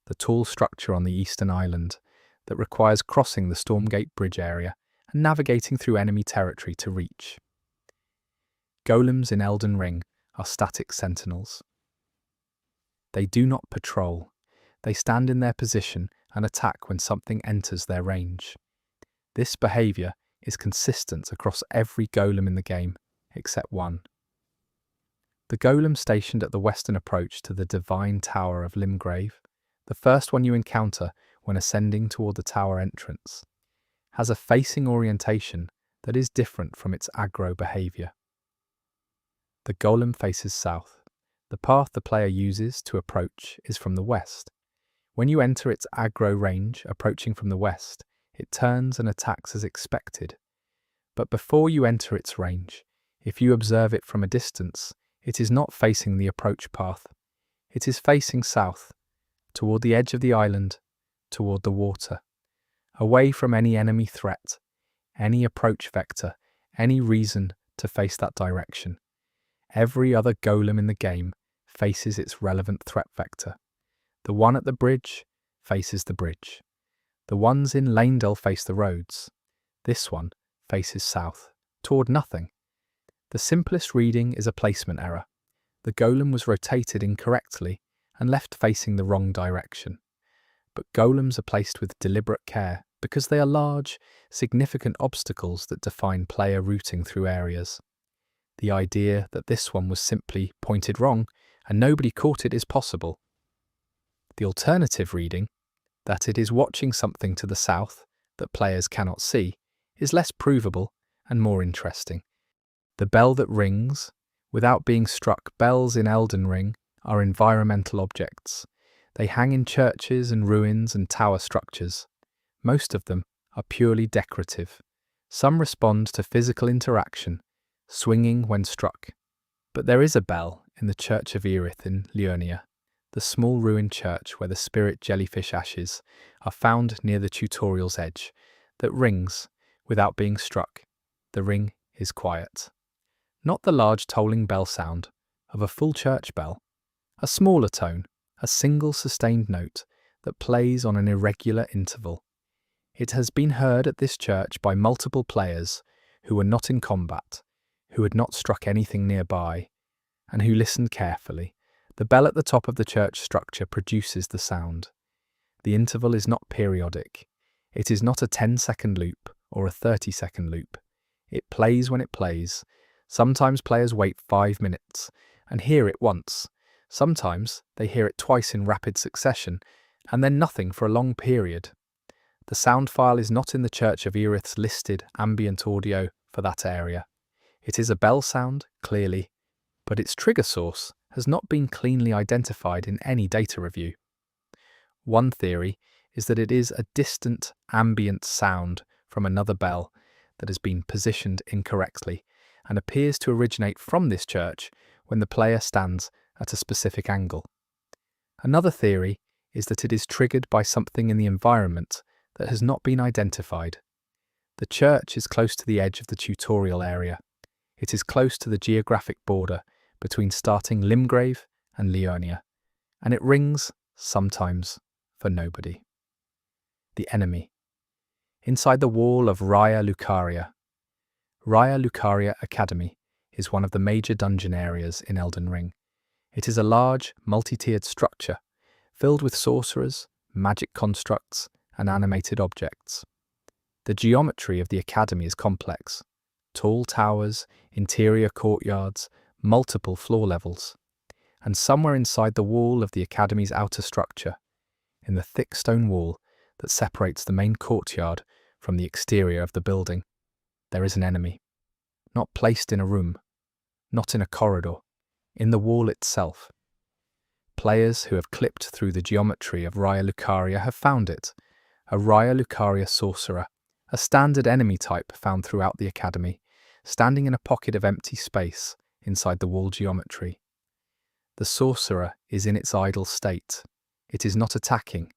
the tall structure on the eastern island that requires crossing the Stormgate Bridge area and navigating through enemy territory to reach. Golems in Elden Ring are static sentinels. They do not patrol. They stand in their position and attack when something enters their range. This behaviour is consistent across every golem in the game, except one. The golem stationed at the western approach to the Divine Tower of Limgrave, the first one you encounter when ascending toward the tower entrance, has a facing orientation that is different from its aggro behaviour. The golem faces south. The path the player uses to approach is from the west. When you enter its aggro range, approaching from the west, it turns and attacks as expected. But before you enter its range, if you observe it from a distance, it is not facing the approach path. It is facing south, toward the edge of the island, toward the water, away from any enemy threat, any approach vector, any reason to face that direction. Every other golem in the game faces its relevant threat vector. The one at the bridge faces the bridge. The ones in Lanedale face the roads. This one faces south, toward nothing. The simplest reading is a placement error. The golem was rotated incorrectly and left facing the wrong direction. But golems are placed with deliberate care because they are large, significant obstacles that define player routing through areas. The idea that this one was simply pointed wrong and nobody caught it is possible. The alternative reading, that it is watching something to the south that players cannot see, is less provable and more interesting. The bell that rings, without being struck. Bells in Elden Ring are environmental objects. They hang in churches and ruins and tower structures. Most of them are purely decorative. Some respond to physical interaction, swinging when struck. But there is a bell in the Church of Eerie in Liurnia, the small ruined church where the spirit jellyfish ashes are found near the tutorial's edge, that rings without being struck. The ring is quiet. Not the large tolling bell sound of a full church bell, a smaller tone, a single sustained note that plays on an irregular interval. It has been heard at this church by multiple players who were not in combat, who had not struck anything nearby, and who listened carefully. The bell at the top of the church structure produces the sound. The interval is not periodic. It is not a 10-second loop or a 30-second loop. It plays when it plays. Sometimes players wait 5 minutes and hear it once. Sometimes they hear it twice in rapid succession, and then nothing for a long period. The sound file is not in the Church of Erith's listed ambient audio for that area. It is a bell sound, clearly, but its trigger source has not been cleanly identified in any data review. One theory is that it is a distant ambient sound from another bell that has been positioned incorrectly and appears to originate from this church when the player stands at a specific angle. Another theory is that it is triggered by something in the environment that has not been identified. The church is close to the edge of the tutorial area. It is close to the geographic border between starting Limgrave and Leonia, and it rings, sometimes, for nobody. The enemy. Inside the wall of Raya Lucaria. Raya Lucaria Academy is one of the major dungeon areas in Elden Ring. It is a large, multi-tiered structure filled with sorcerers, magic constructs, and animated objects. The geometry of the academy is complex. Tall towers, interior courtyards, multiple floor levels. And somewhere inside the wall of the academy's outer structure, in the thick stone wall that separates the main courtyard from the exterior of the building, there is an enemy. Not placed in a room, not in a corridor, in the wall itself. Players who have clipped through the geometry of Raya Lucaria have found it, a Raya Lucaria sorcerer, a standard enemy type found throughout the academy, standing in a pocket of empty space inside the wall geometry. The sorcerer is in its idle state. It is not attacking.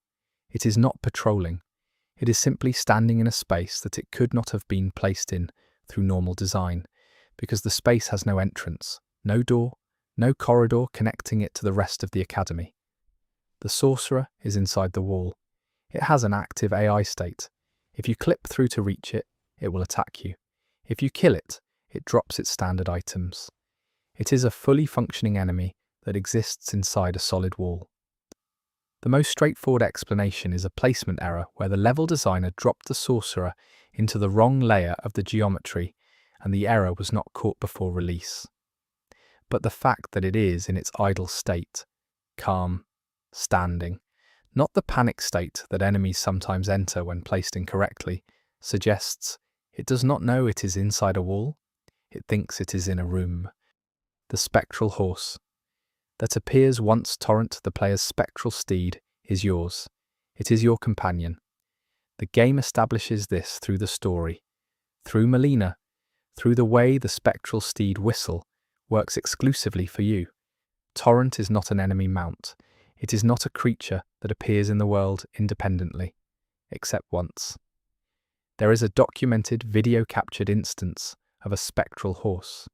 It is not patrolling. It is simply standing in a space that it could not have been placed in through normal design, because the space has no entrance, no door, no corridor connecting it to the rest of the academy. The sorcerer is inside the wall. It has an active AI state. If you clip through to reach it, it will attack you. If you kill it, it drops its standard items. It is a fully functioning enemy that exists inside a solid wall. The most straightforward explanation is a placement error where the level designer dropped the sorcerer into the wrong layer of the geometry and the error was not caught before release. But the fact that it is in its idle state, calm, standing, not the panic state that enemies sometimes enter when placed incorrectly, suggests it does not know it is inside a wall, it thinks it is in a room. The spectral horse. That appears once Torrent, the player's spectral steed, is yours. It is your companion. The game establishes this through the story, through Melina, through the way the spectral steed whistle works exclusively for you. Torrent is not an enemy mount. It is not a creature that appears in the world independently, except once. There is a documented, video-captured instance of a spectral horse,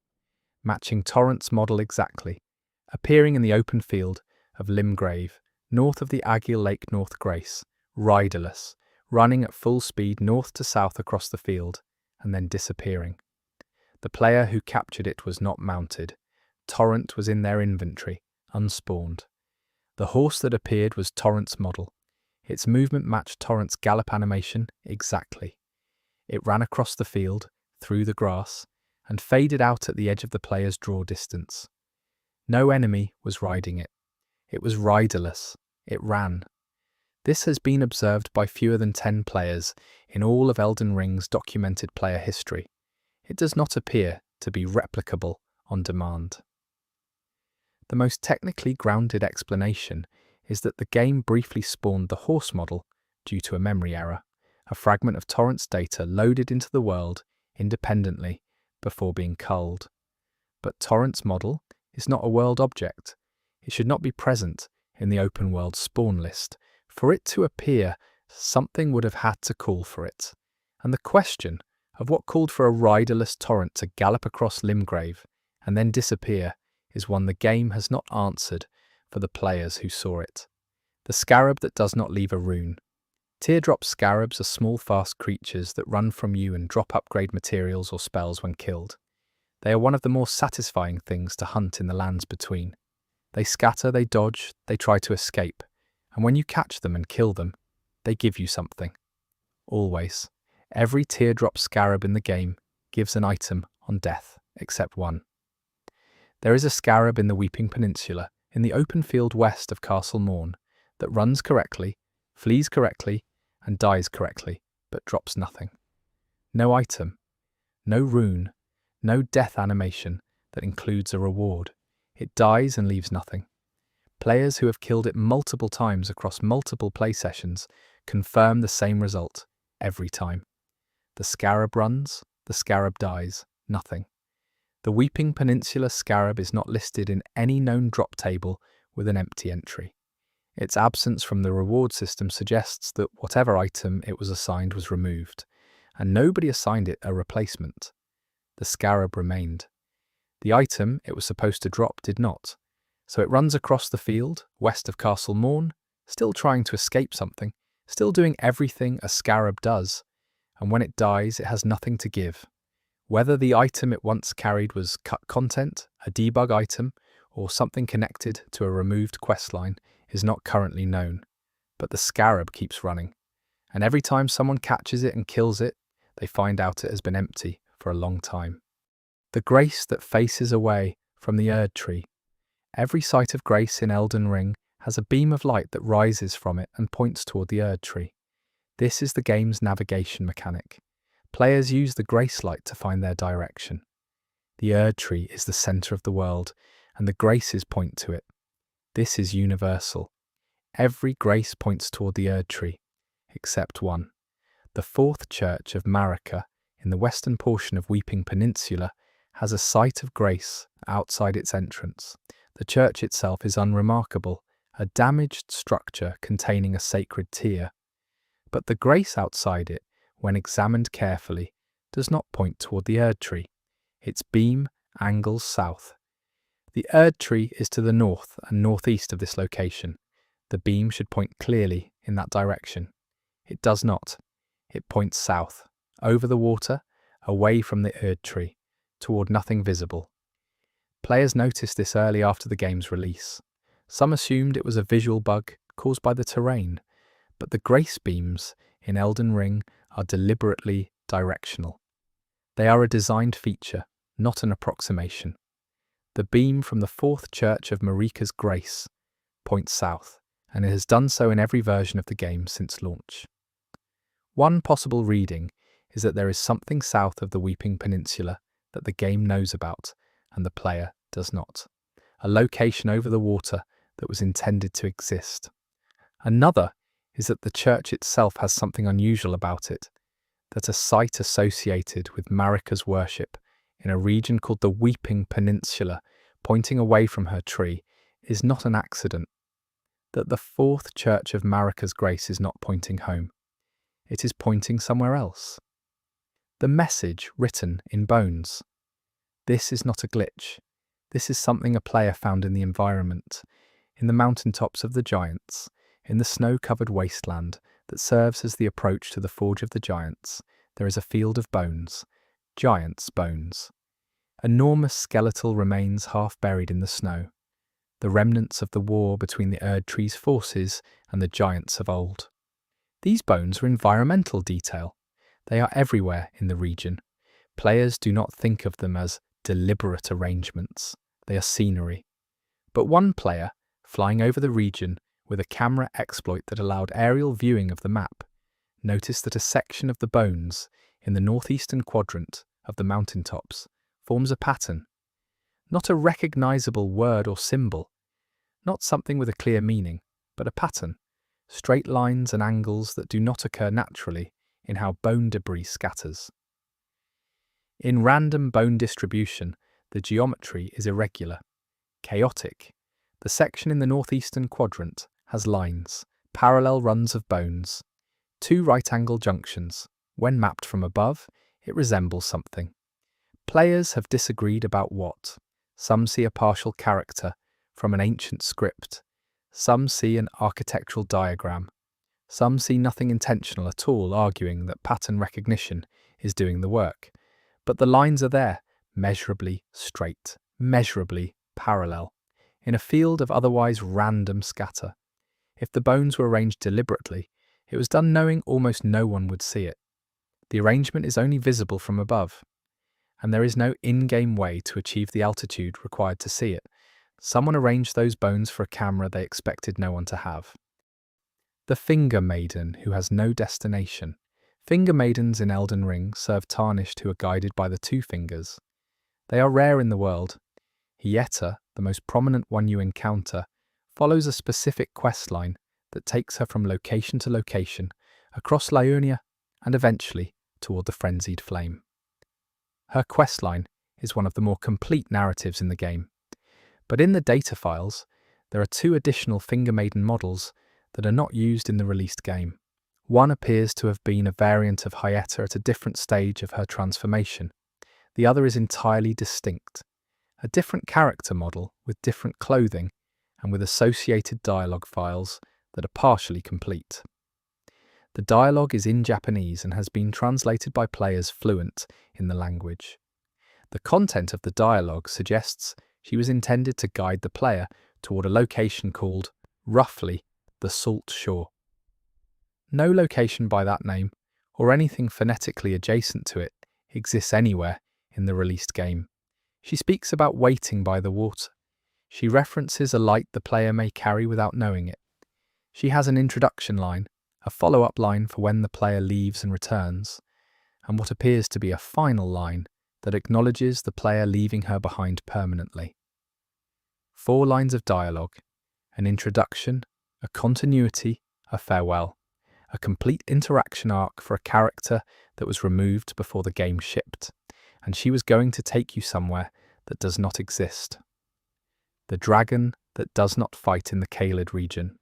matching Torrent's model exactly, appearing in the open field of Limgrave, north of the Aghil Lake North Grace, riderless, running at full speed north to south across the field, and then disappearing. The player who captured it was not mounted. Torrent was in their inventory, unspawned. The horse that appeared was Torrent's model. Its movement matched Torrent's gallop animation exactly. It ran across the field, through the grass, and faded out at the edge of the player's draw distance. No enemy was riding it. It was riderless. It ran. This has been observed by fewer than 10 players in all of Elden Ring's documented player history. It does not appear to be replicable on demand. The most technically grounded explanation is that the game briefly spawned the horse model due to a memory error, a fragment of Torrent's data loaded into the world independently before being culled. But Torrent's model is not a world object. It should not be present in the open world spawn list. For it to appear, something would have had to call for it. And the question of what called for a riderless Torrent to gallop across Limgrave and then disappear is one the game has not answered for the players who saw it. The scarab that does not leave a rune. Teardrop scarabs are small fast creatures that run from you and drop upgrade materials or spells when killed. They are one of the more satisfying things to hunt in the lands between. They scatter, they dodge, they try to escape, and when you catch them and kill them, they give you something. Always. Every teardrop scarab in the game gives an item on death, except one. There is a scarab in the Weeping Peninsula, in the open field west of Castle Morn, that runs correctly, flees correctly, and dies correctly, but drops nothing. No item, no rune, no death animation that includes a reward. It dies and leaves nothing. Players who have killed it multiple times across multiple play sessions confirm the same result every time. The scarab runs, the scarab dies, nothing. The Weeping Peninsula scarab is not listed in any known drop table with an empty entry. Its absence from the reward system suggests that whatever item it was assigned was removed, and nobody assigned it a replacement. The scarab remained. The item it was supposed to drop did not, so it runs across the field, west of Castle Morn, still trying to escape something, still doing everything a scarab does, and when it dies it has nothing to give. Whether the item it once carried was cut content, a debug item, or something connected to a removed questline is not currently known, but the scarab keeps running, and every time someone catches it and kills it, they find out it has been empty for a long time. The grace that faces away from the Erd tree. Every site of grace in Elden Ring has a beam of light that rises from it and points toward the Erd tree. This is the game's navigation mechanic. Players use the grace light to find their direction. The Erd tree is the centre of the world, and the graces point to it. This is universal. Every grace points toward the Erd tree, except one. The fourth church of Marika, in the western portion of Weeping Peninsula, has a site of grace outside its entrance. The church itself is unremarkable, a damaged structure containing a sacred tear. But the grace outside it, when examined carefully, does not point toward the Erd tree. Its beam angles south. The Erd tree is to the north and northeast of this location. The beam should point clearly in that direction. It does not. It points south, over the water, away from the Erd tree, toward nothing visible. Players noticed this early after the game's release. Some assumed it was a visual bug caused by the terrain, but the grace beams in Elden Ring are deliberately directional. They are a designed feature, not an approximation. The beam from the fourth church of Marika's grace points south, and it has done so in every version of the game since launch. One possible reading is that there is something south of the Weeping Peninsula that the game knows about and the player does not. A location over the water that was intended to exist. Another is that the church itself has something unusual about it, that a site associated with Marika's worship in a region called the Weeping Peninsula, pointing away from her tree, is not an accident, that the fourth church of Marika's grace is not pointing home. It is pointing somewhere else. The message written in bones. This is not a glitch. This is something a player found in the environment, in the mountaintops of the giants, in the snow-covered wasteland that serves as the approach to the Forge of the Giants. There is a field of bones, giants' bones. Enormous skeletal remains half buried in the snow, the remnants of the war between the Erd tree's forces and the giants of old. These bones are environmental detail. They are everywhere in the region. Players do not think of them as deliberate arrangements. They are scenery. But one player, flying over the region with a camera exploit that allowed aerial viewing of the map, noticed that a section of the bones in the northeastern quadrant of the mountaintops forms a pattern. Not a recognizable word or symbol, not something with a clear meaning, but a pattern. Straight lines and angles that do not occur naturally in how bone debris scatters. In random bone distribution, the geometry is irregular, chaotic. The section in the northeastern quadrant has lines, parallel runs of bones, two right-angle junctions. When mapped from above, it resembles something. Players have disagreed about what. Some see a partial character from an ancient script. Some see an architectural diagram. Some see nothing intentional at all, arguing that pattern recognition is doing the work. But the lines are there, measurably straight, measurably parallel, in a field of otherwise random scatter. If the bones were arranged deliberately, it was done knowing almost no one would see it. The arrangement is only visible from above, and there is no in-game way to achieve the altitude required to see it. Someone arranged those bones for a camera they expected no one to have. The Finger Maiden who has no destination. Finger Maidens in Elden Ring serve Tarnished who are guided by the two fingers. They are rare in the world. Hieta, the most prominent one you encounter, follows a specific questline that takes her from location to location, across Liurnia, and eventually toward the Frenzied Flame. Her questline is one of the more complete narratives in the game. But in the data files, there are two additional Finger Maiden models that are not used in the released game. One appears to have been a variant of Hieta at a different stage of her transformation. The other is entirely distinct. A different character model with different clothing and with associated dialogue files that are partially complete. The dialogue is in Japanese and has been translated by players fluent in the language. The content of the dialogue suggests she was intended to guide the player toward a location called, roughly, the Salt Shore. No location by that name, or anything phonetically adjacent to it, exists anywhere in the released game. She speaks about waiting by the water. She references a light the player may carry without knowing it. She has an introduction line, a follow-up line for when the player leaves and returns, and what appears to be a final line that acknowledges the player leaving her behind permanently. 4 lines of dialogue, an introduction, a continuity, a farewell, a complete interaction arc for a character that was removed before the game shipped, and she was going to take you somewhere that does not exist. The dragon that does not fight in the Caelid region.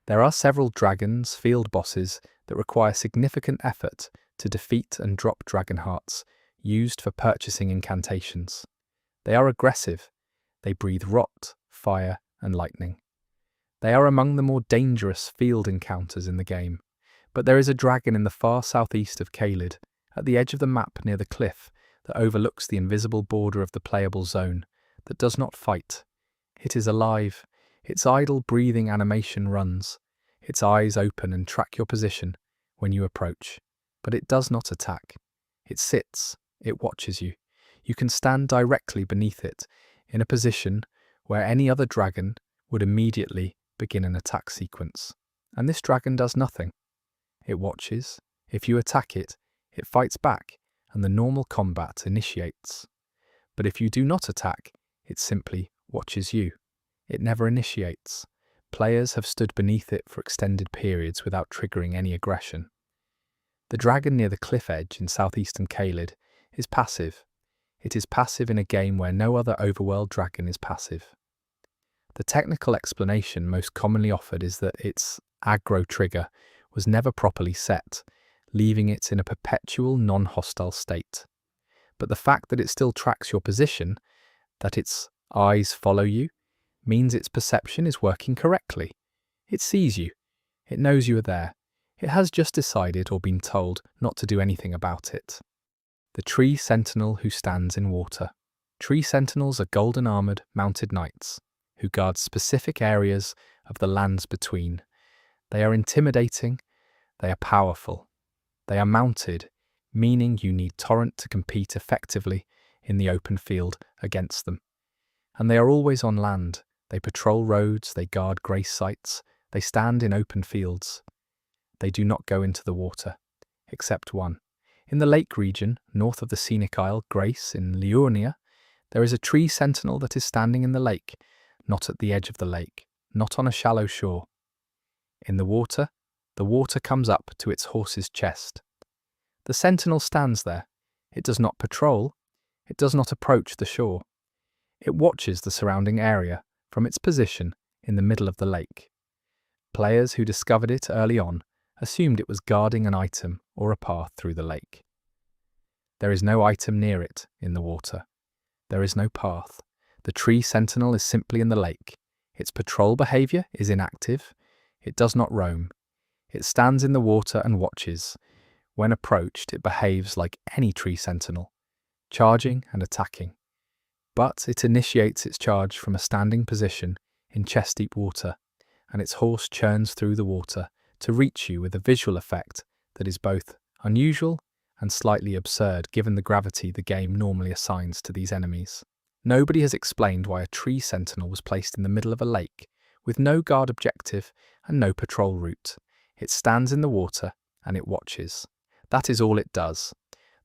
There are several dragons, field bosses, that require significant effort to defeat and drop dragon hearts, used for purchasing incantations. They are aggressive. They breathe rot, fire, and lightning. They are among the more dangerous field encounters in the game, but there is a dragon in the far southeast of Caelid, at the edge of the map near the cliff that overlooks the invisible border of the playable zone, that does not fight. It is alive. Its idle breathing animation runs. Its eyes open and track your position when you approach, but it does not attack. It sits. It watches you. You can stand directly beneath it, in a position where any other dragon would immediately begin an attack sequence. And this dragon does nothing. It watches. If you attack it, it fights back, and the normal combat initiates. But if you do not attack, it simply watches you. It never initiates. Players have stood beneath it for extended periods without triggering any aggression. The dragon near the cliff edge in southeastern Caelid is passive. It is passive in a game where no other overworld dragon is passive. The technical explanation most commonly offered is that its aggro trigger was never properly set, leaving it in a perpetual non-hostile state. But the fact that it still tracks your position, that its eyes follow you, means its perception is working correctly. It sees you. It knows you are there. It has just decided or been told not to do anything about it. The Tree Sentinel who stands in water. Tree Sentinels are golden-armoured, mounted knights, who guard specific areas of the lands between. They are intimidating. They are powerful. They are mounted, meaning you need Torrent to compete effectively in the open field against them. And they are always on land. They patrol roads, they guard grace sites, they stand in open fields. They do not go into the water, except one. In the lake region, north of the scenic isle Grace in Liurnia, there is a tree sentinel that is standing in the lake, not at the edge of the lake, not on a shallow shore. In the water comes up to its horse's chest. The sentinel stands there. It does not patrol. It does not approach the shore. It watches the surrounding area from its position in the middle of the lake. Players who discovered it early on assumed it was guarding an item or a path through the lake. There is no item near it in the water. There is no path. The tree sentinel is simply in the lake. Its patrol behaviour is inactive. It does not roam. It stands in the water and watches. When approached, it behaves like any tree sentinel, charging and attacking. But it initiates its charge from a standing position in chest-deep water, and its horse churns through the water to reach you with a visual effect that is both unusual and slightly absurd given the gravity the game normally assigns to these enemies. Nobody has explained why a tree sentinel was placed in the middle of a lake with no guard objective and no patrol route. It stands in the water and it watches. That is all it does.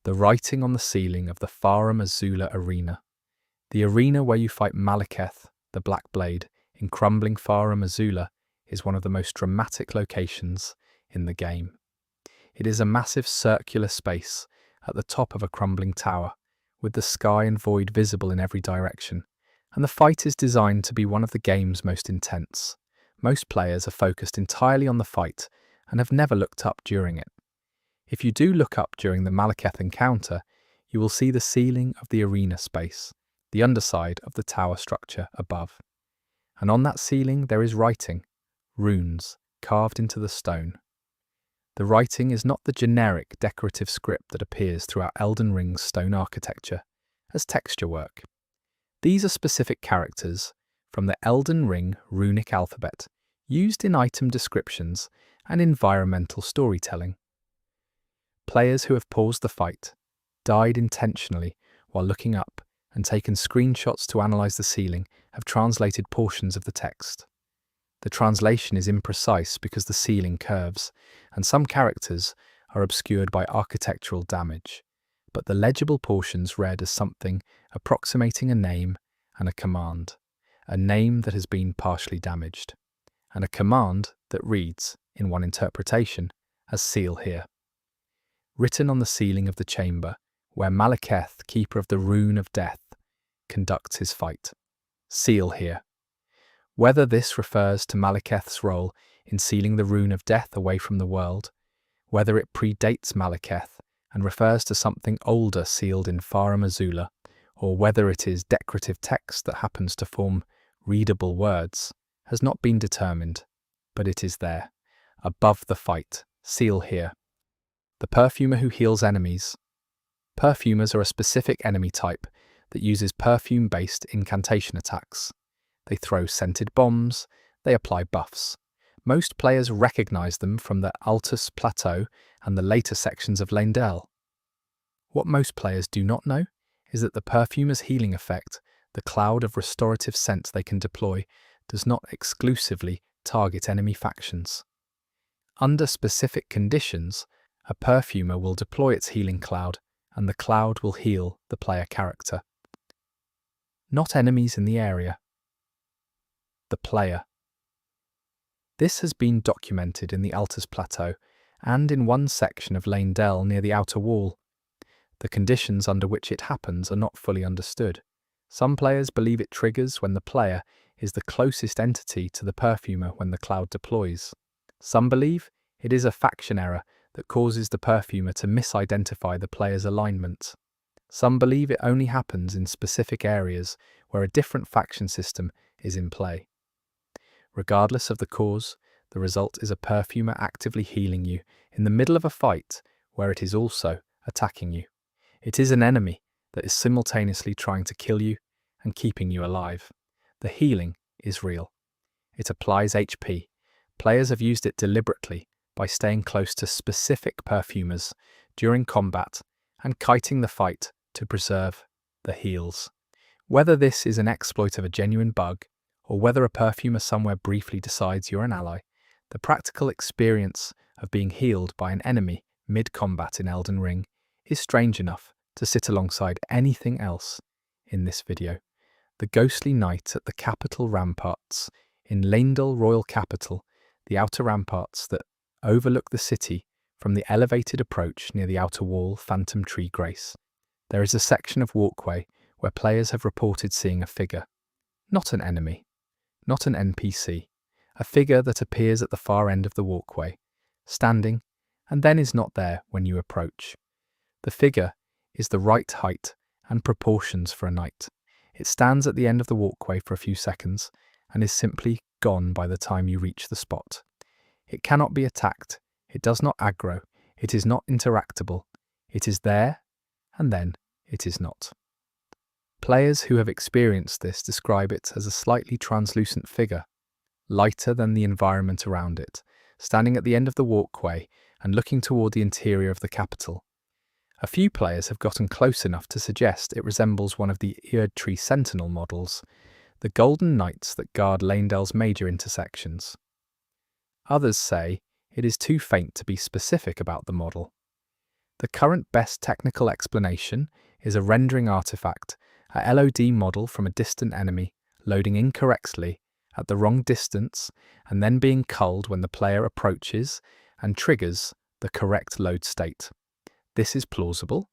The writing on the ceiling of the Farum Azula arena. The arena where you fight Malekith, the Black Blade, in crumbling Farum Azula is one of the most dramatic locations in the game. It is a massive circular space at the top of a crumbling tower, with the sky and void visible in every direction, and the fight is designed to be one of the game's most intense. Most players are focused entirely on the fight and have never looked up during it. If you do look up during the Malekith encounter, you will see the ceiling of the arena space, the underside of the tower structure above. And on that ceiling there is writing, runes, carved into the stone. The writing is not the generic decorative script that appears throughout Elden Ring's stone architecture as texture work. These are specific characters from the Elden Ring runic alphabet, used in item descriptions and environmental storytelling. Players who have paused the fight, died intentionally while looking up, and taken screenshots to analyze the ceiling have translated portions of the text. The translation is imprecise because the ceiling curves, and some characters are obscured by architectural damage, but the legible portions read as something approximating a name and a command, a name that has been partially damaged, and a command that reads, in one interpretation, as "seal here." Written on the ceiling of the chamber, where Malekith, keeper of the Rune of Death, conducts his fight. Seal here. Whether this refers to Malekith's role in sealing the Rune of Death away from the world, whether it predates Malekith and refers to something older sealed in Farum Azula, or whether it is decorative text that happens to form readable words, has not been determined, but it is there, above the fight, seal here. The perfumer who heals enemies. Perfumers are a specific enemy type that uses perfume-based incantation attacks. They throw scented bombs, they apply buffs. Most players recognize them from the Altus Plateau and the later sections of Leyndell. What most players do not know is that the perfumer's healing effect, the cloud of restorative scent they can deploy, does not exclusively target enemy factions. Under specific conditions, a perfumer will deploy its healing cloud, and the cloud will heal the player character. Not enemies in the area. The player. This has been documented in the Altus Plateau and in one section of Leyndell near the outer wall. The conditions under which it happens are not fully understood. Some players believe it triggers when the player is the closest entity to the perfumer when the cloud deploys. Some believe it is a faction error that causes the perfumer to misidentify the player's alignment. Some believe it only happens in specific areas where a different faction system is in play. Regardless of the cause, the result is a perfumer actively healing you in the middle of a fight where it is also attacking you. It is an enemy that is simultaneously trying to kill you and keeping you alive. The healing is real. It applies HP. Players have used it deliberately by staying close to specific perfumers during combat and kiting the fight to preserve the heals. Whether this is an exploit of a genuine bug, or whether a perfumer somewhere briefly decides you're an ally, the practical experience of being healed by an enemy mid-combat in Elden Ring is strange enough to sit alongside anything else in this video. The ghostly night at the capital ramparts in Leyndell Royal Capital, the outer ramparts that overlook the city from the elevated approach near the outer wall Phantom Tree Grace. There is a section of walkway where players have reported seeing a figure. Not an enemy, not an NPC, a figure that appears at the far end of the walkway, standing, and then is not there when you approach. The figure is the right height and proportions for a knight. It stands at the end of the walkway for a few seconds and is simply gone by the time you reach the spot. It cannot be attacked, it does not aggro, it is not interactable, it is there, and then it is not. Players who have experienced this describe it as a slightly translucent figure, lighter than the environment around it, standing at the end of the walkway and looking toward the interior of the capital. A few players have gotten close enough to suggest it resembles one of the Erdtree Sentinel models the golden knights that guard Lanedel's major intersections. Others say it is too faint to be specific about the model. The current best technical explanation is a rendering artifact, a LOD model from a distant enemy, loading incorrectly at the wrong distance and then being culled when the player approaches and triggers the correct load state. This is plausible.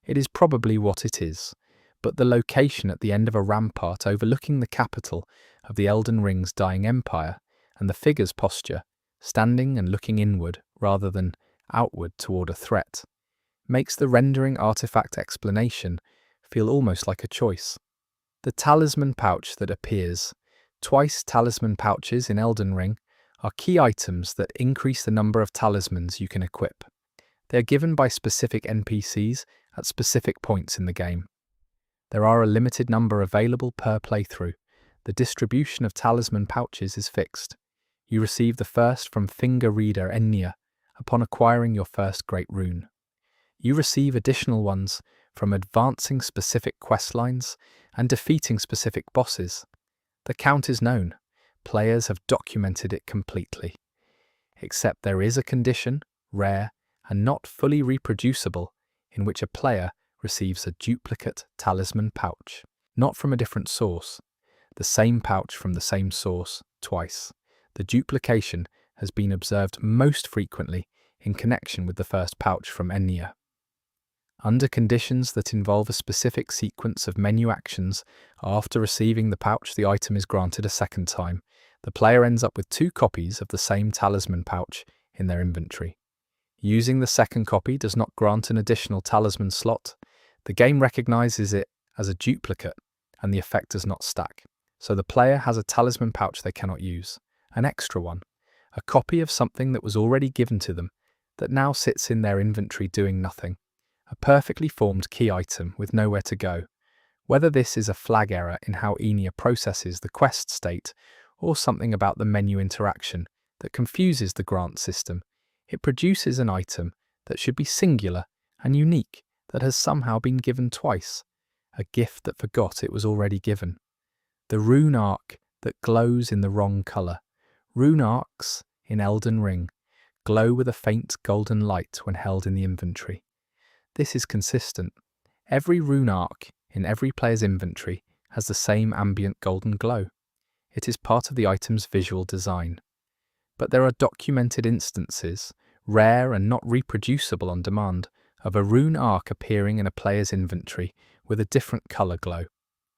It is probably what it is, but the location at the end of a rampart overlooking the capital of the Elden Ring's dying empire and the figure's posture, standing and looking inward rather than outward toward a threat, makes the rendering artifact explanation feel almost like a choice. The talisman pouch that appears. Twice talisman pouches in Elden Ring are key items that increase the number of talismans you can equip. They are given by specific NPCs at specific points in the game. There are a limited number available per playthrough. The distribution of talisman pouches is fixed. You receive the first from finger reader Enya upon acquiring your first great rune. You receive additional ones from advancing specific questlines and defeating specific bosses. The count is known. Players have documented it completely. Except there is a condition, rare and not fully reproducible, in which a player receives a duplicate talisman pouch, not from a different source, the same pouch from the same source twice. The duplication has been observed most frequently in connection with the first pouch from Enya. Under conditions that involve a specific sequence of menu actions, after receiving the pouch, the item is granted a second time. The player ends up with 2 copies of the same talisman pouch in their inventory. Using the second copy does not grant an additional talisman slot. The game recognizes it as a duplicate, and the effect does not stack. So the player has a talisman pouch they cannot use, an extra one, a copy of something that was already given to them, that now sits in their inventory doing nothing. A perfectly formed key item with nowhere to go. Whether this is a flag error in how Enya processes the quest state, or something about the menu interaction that confuses the grant system, it produces an item that should be singular and unique that has somehow been given twice, a gift that forgot it was already given. The rune arc that glows in the wrong colour. Rune arcs in Elden Ring glow with a faint golden light when held in the inventory. This is consistent. Every rune arc in every player's inventory has the same ambient golden glow. It is part of the item's visual design. But there are documented instances, rare and not reproducible on demand, of a rune arc appearing in a player's inventory with a different colour glow.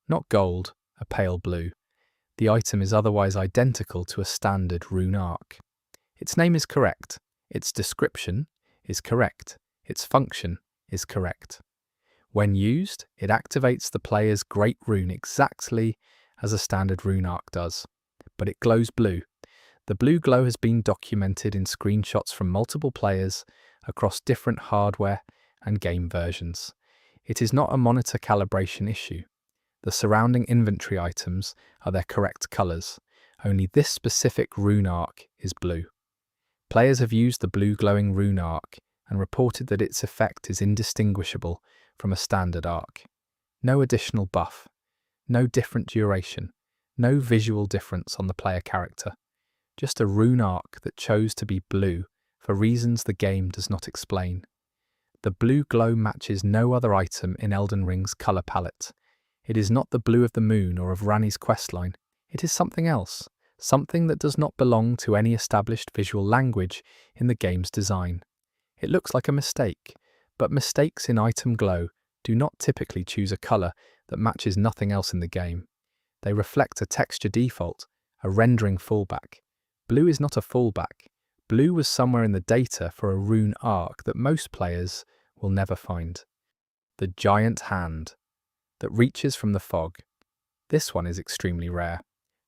Not gold, a pale blue. The item is otherwise identical to a standard rune arc. Its name is correct. Its description is correct. Its function is correct. When used, it activates the player's great rune exactly as a standard rune arc does, but it glows blue. The blue glow has been documented in screenshots from multiple players across different hardware and game versions. It is not a monitor calibration issue. The surrounding inventory items are their correct colours. Only this specific rune arc is blue. Players have used the blue glowing rune arc and reported that its effect is indistinguishable from a standard arc. No additional buff, no different duration, no visual difference on the player character. Just a rune arc that chose to be blue for reasons the game does not explain. The blue glow matches no other item in Elden Ring's colour palette. It is not the blue of the moon or of Ranni's questline. It is something else, something that does not belong to any established visual language in the game's design. It looks like a mistake, but mistakes in item glow do not typically choose a colour that matches nothing else in the game. They reflect a texture default, a rendering fallback. Blue is not a fallback. Blue was somewhere in the data for a rune arc that most players will never find. The giant hand that reaches from the fog. This one is extremely rare.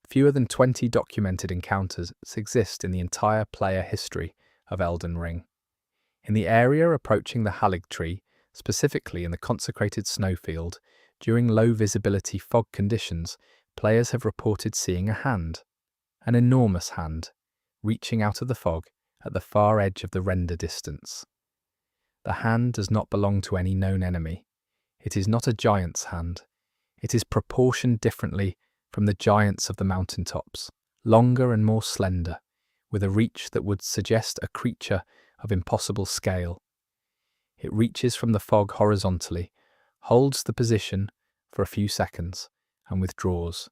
Fewer than 20 documented encounters exist in the entire player history of Elden Ring. In the area approaching the Halig tree, specifically in the consecrated snowfield, during low visibility fog conditions, players have reported seeing a hand, an enormous hand, reaching out of the fog at the far edge of the render distance. The hand does not belong to any known enemy. It is not a giant's hand. It is proportioned differently from the giants of the mountaintops, longer and more slender, with a reach that would suggest a creature of impossible scale. It reaches from the fog horizontally, holds the position for a few seconds, and withdraws.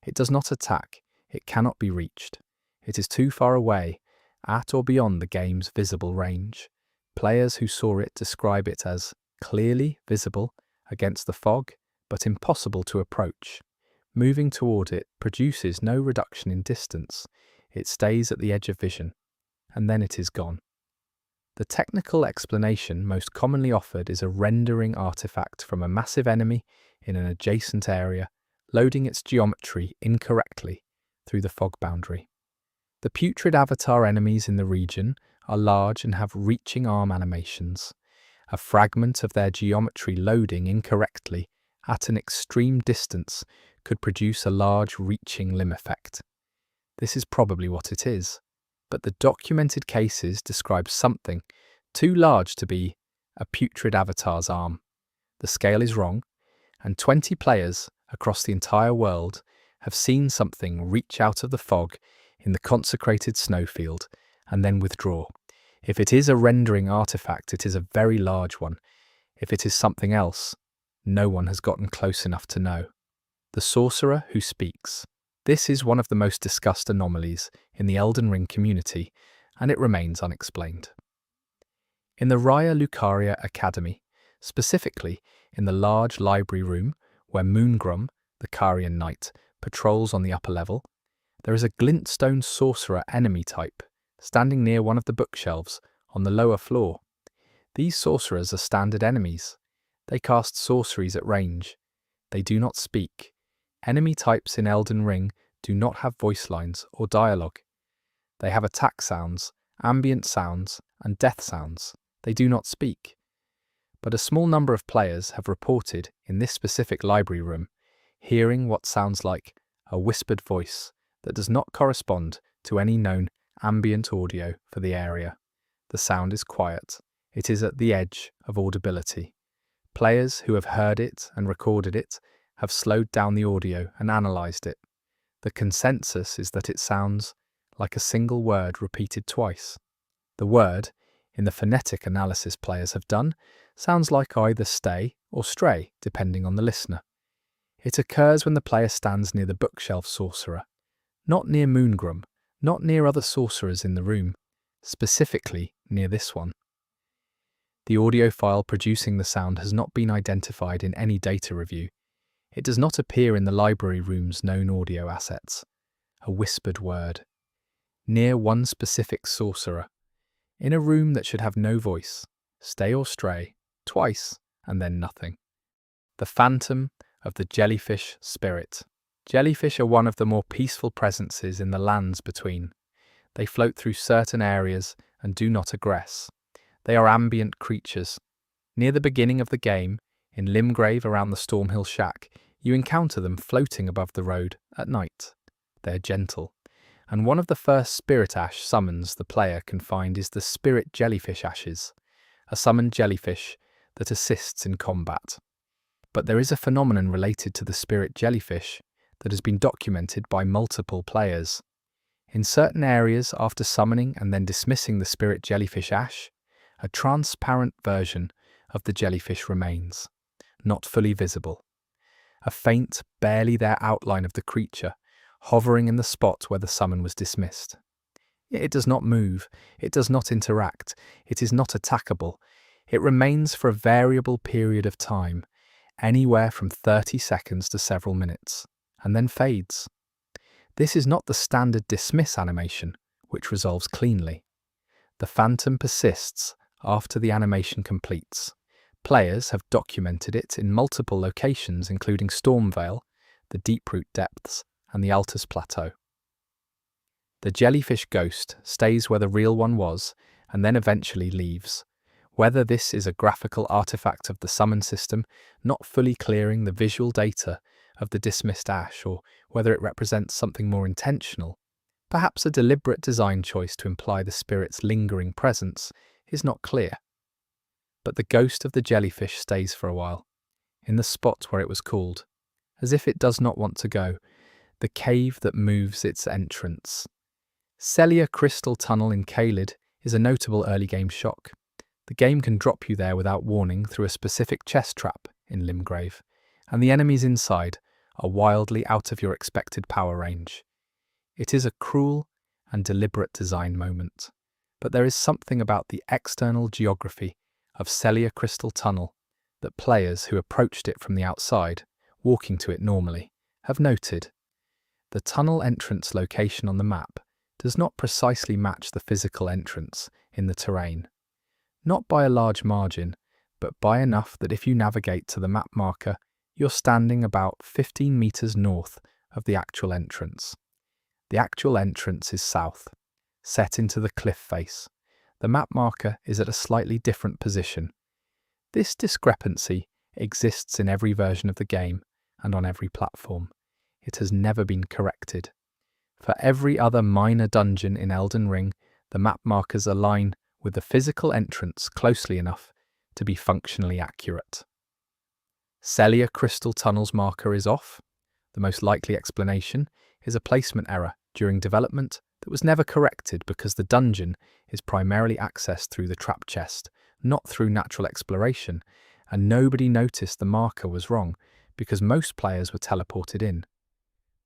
It does not attack. It cannot be reached. It is too far away, at or beyond the game's visible range. Players who saw it describe it as clearly visible against the fog, but impossible to approach. Moving toward it produces no reduction in distance. It stays at the edge of vision, and then it is gone. The technical explanation most commonly offered is a rendering artifact from a massive enemy in an adjacent area, loading its geometry incorrectly through the fog boundary. The putrid avatar enemies in the region are large and have reaching arm animations. A fragment of their geometry loading incorrectly at an extreme distance could produce a large reaching limb effect. This is probably what it is, but the documented cases describe something too large to be a putrid avatar's arm. The scale is wrong, and 20 players across the entire world have seen something reach out of the fog in the consecrated snowfield and then withdraw. If it is a rendering artifact, it is a very large one. If it is something else, no one has gotten close enough to know. The sorcerer who speaks. This is one of the most discussed anomalies in the Elden Ring community, and it remains unexplained. In the Raya Lucaria Academy, specifically in the large library room where Moongrum, the Carian knight, patrols on the upper level, there is a glintstone sorcerer enemy type standing near one of the bookshelves on the lower floor. These sorcerers are standard enemies. They cast sorceries at range. They do not speak. Enemy types in Elden Ring do not have voice lines or dialogue. They have attack sounds, ambient sounds, and death sounds. They do not speak. But a small number of players have reported in this specific library room hearing what sounds like a whispered voice that does not correspond to any known ambient audio for the area. The sound is quiet. It is at the edge of audibility. Players who have heard it and recorded it have slowed down the audio and analysed it. The consensus is that it sounds like a single word repeated twice. The word, in the phonetic analysis players have done, sounds like either stay or stray, depending on the listener. It occurs when the player stands near the bookshelf sorcerer, not near Moongrum, not near other sorcerers in the room, specifically near this one. The audio file producing the sound has not been identified in any data review. It does not appear in the library room's known audio assets. A whispered word. Near one specific sorcerer. In a room that should have no voice. Stay or stray. Twice, and then nothing. The phantom of the jellyfish spirit. Jellyfish are one of the more peaceful presences in the lands between. They float through certain areas and do not aggress. They are ambient creatures. Near the beginning of the game, in Limgrave around the Stormhill Shack, you encounter them floating above the road at night. They are gentle, and one of the first spirit ash summons the player can find is the spirit jellyfish ashes, a summoned jellyfish that assists in combat. But there is a phenomenon related to the spirit jellyfish that has been documented by multiple players. In certain areas, after summoning and then dismissing the spirit jellyfish ash, a transparent version of the jellyfish remains, not fully visible. A faint, barely there outline of the creature, hovering in the spot where the summon was dismissed. It does not move, it does not interact, it is not attackable. It remains for a variable period of time, anywhere from 30 seconds to several minutes, and then fades. This is not the standard dismiss animation, which resolves cleanly. The phantom persists after the animation completes. Players have documented it in multiple locations including Stormvale, the Deeproot Depths, and the Altus Plateau. The jellyfish ghost stays where the real one was and then eventually leaves. Whether this is a graphical artifact of the summon system, not fully clearing the visual data of the dismissed ash, or whether it represents something more intentional, perhaps a deliberate design choice to imply the spirit's lingering presence, is not clear. But the ghost of the jellyfish stays for a while, in the spot where it was called, as if it does not want to go, the cave that moves its entrance. Celia Crystal Tunnel in Caelid is a notable early game shock. The game can drop you there without warning through a specific chest trap in Limgrave, and the enemies inside are wildly out of your expected power range. It is a cruel and deliberate design moment, but there is something about the external geography of Celia Crystal Tunnel that players who approached it from the outside, walking to it normally, have noted. The tunnel entrance location on the map does not precisely match the physical entrance in the terrain. Not by a large margin, but by enough that if you navigate to the map marker, you're standing about 15 meters north of the actual entrance. The actual entrance is south, set into the cliff face. The map marker is at a slightly different position. This discrepancy exists in every version of the game and on every platform. It has never been corrected. For every other minor dungeon in Elden Ring, the map markers align with the physical entrance closely enough to be functionally accurate. Celia Crystal Tunnel's marker is off. The most likely explanation is a placement error during development that was never corrected because the dungeon is primarily accessed through the trap chest, not through natural exploration, and nobody noticed the marker was wrong because most players were teleported in.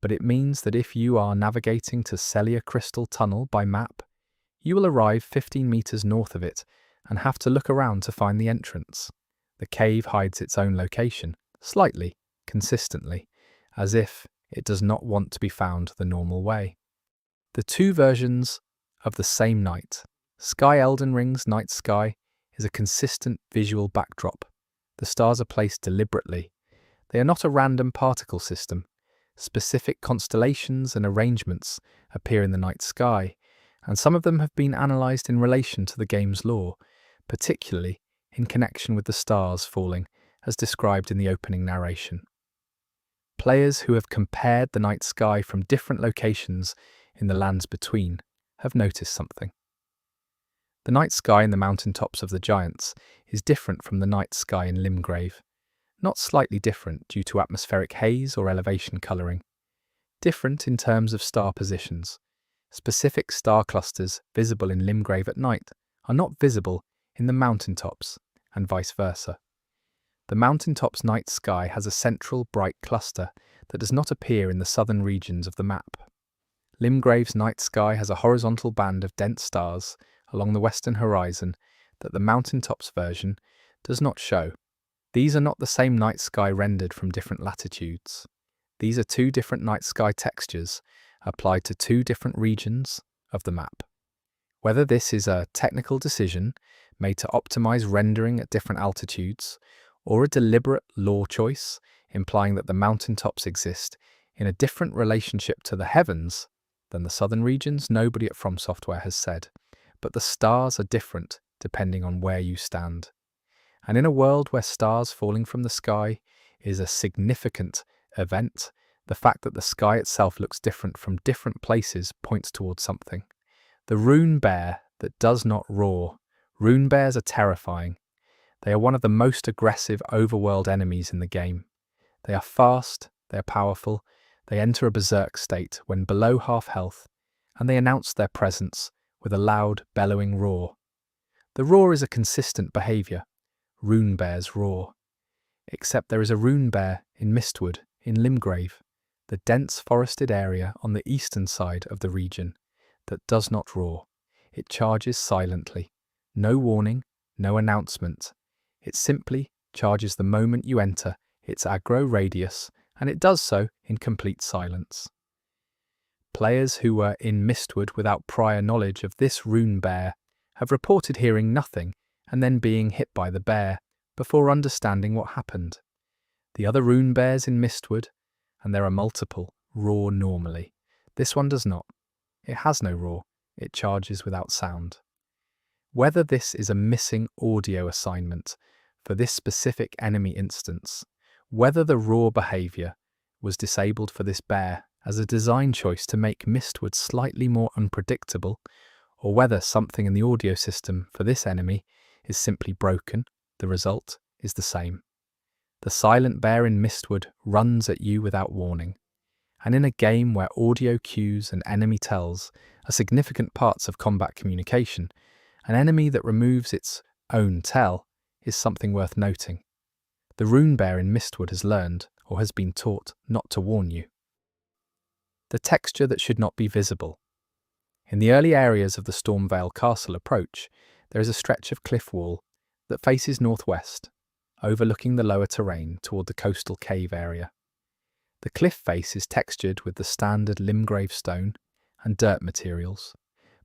But it means that if you are navigating to Celia Crystal Tunnel by map, you will arrive 15 meters north of it and have to look around to find the entrance. The cave hides its own location, slightly, consistently, as if it does not want to be found the normal way. The two versions of the same night, Elden Ring's night sky, is a consistent visual backdrop. The stars are placed deliberately. They are not a random particle system. Specific constellations and arrangements appear in the night sky, and some of them have been analysed in relation to the game's lore, particularly in connection with the stars falling, as described in the opening narration. Players who have compared the night sky from different locations in the lands between have noticed something. The night sky in the mountaintops of the Giants is different from the night sky in Limgrave. Not slightly different due to atmospheric haze or elevation colouring. Different in terms of star positions. Specific star clusters visible in Limgrave at night are not visible in the mountaintops, and vice versa. The mountaintop's night sky has a central bright cluster that does not appear in the southern regions of the map. Limgrave's night sky has a horizontal band of dense stars along the western horizon that the mountaintop's version does not show. These are not the same night sky rendered from different latitudes. These are two different night sky textures applied to two different regions of the map. Whether this is a technical decision made to optimize rendering at different altitudes, or a deliberate lore choice implying that the mountaintops exist in a different relationship to the heavens than the southern regions, nobody at From Software has said. But the stars are different depending on where you stand. And in a world where stars falling from the sky is a significant event, the fact that the sky itself looks different from different places points towards something. The rune bear that does not roar. Rune bears are terrifying. They are one of the most aggressive overworld enemies in the game. They are fast, they are powerful, they enter a berserk state when below half health, and they announce their presence with a loud, bellowing roar. The roar is a consistent behaviour. Rune bears roar. Except there is a rune bear in Mistwood, in Limgrave, the dense forested area on the eastern side of the region, that does not roar. It charges silently. No warning, no announcement. It simply charges the moment you enter its aggro radius, and it does so in complete silence. Players who were in Mistwood without prior knowledge of this rune bear have reported hearing nothing and then being hit by the bear before understanding what happened. The other rune bears in Mistwood, and there are multiple, roar normally. This one does not. It has no roar. It charges without sound. Whether this is a missing audio assignment for this specific enemy instance, whether the roar behaviour was disabled for this bear as a design choice to make Mistwood slightly more unpredictable, or whether something in the audio system for this enemy is simply broken, the result is the same. The silent bear in Mistwood runs at you without warning, And in a game where audio cues and enemy tells are significant parts of combat communication, an enemy that removes its own tell is something worth noting. The rune bear in Mistwood has learned, or has been taught, not to warn you. The texture that should not be visible. In the early areas of the Stormvale Castle approach, there is a stretch of cliff wall that faces northwest, overlooking the lower terrain toward the coastal cave area. The cliff face is textured with the standard limgrave stone and dirt materials,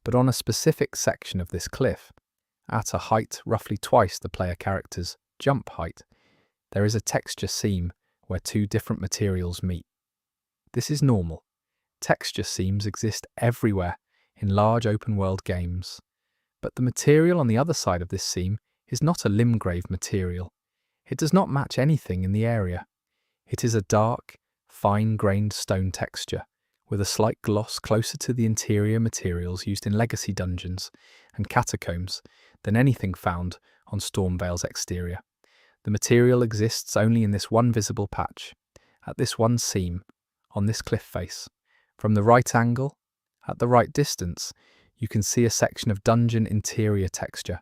but on a specific section of this cliff, at a height roughly twice the player character's jump height, there is a texture seam where two different materials meet. This is normal. Texture seams exist everywhere in large open-world games, but the material on the other side of this seam is not a limgrave material. It does not match anything in the area. It is a dark, fine-grained stone texture, with a slight gloss closer to the interior materials used in legacy dungeons and catacombs than anything found on Stormvale's exterior. The material exists only in this one visible patch, at this one seam, on this cliff face. From the right angle, at the right distance, you can see a section of dungeon interior texture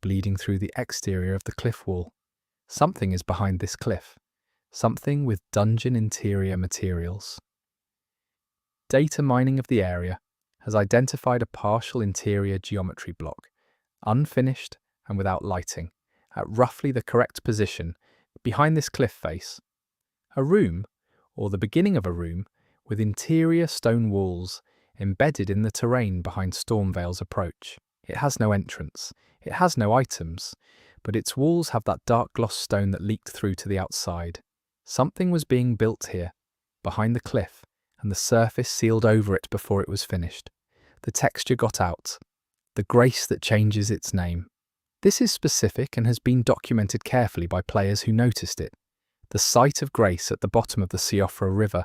bleeding through the exterior of the cliff wall. Something is behind this cliff. Something with dungeon interior materials. Data mining of the area has identified a partial interior geometry block, unfinished and without lighting, at roughly the correct position behind this cliff face. A room, or the beginning of a room, with interior stone walls embedded in the terrain behind Stormvale's approach. It has no entrance, it has no items, but its walls have that dark gloss stone that leaked through to the outside. Something was being built here, behind the cliff, and the surface sealed over it before it was finished. The texture got out, the grace that changes its name. This is specific and has been documented carefully by players who noticed it. The site of grace at the bottom of the Siofra River,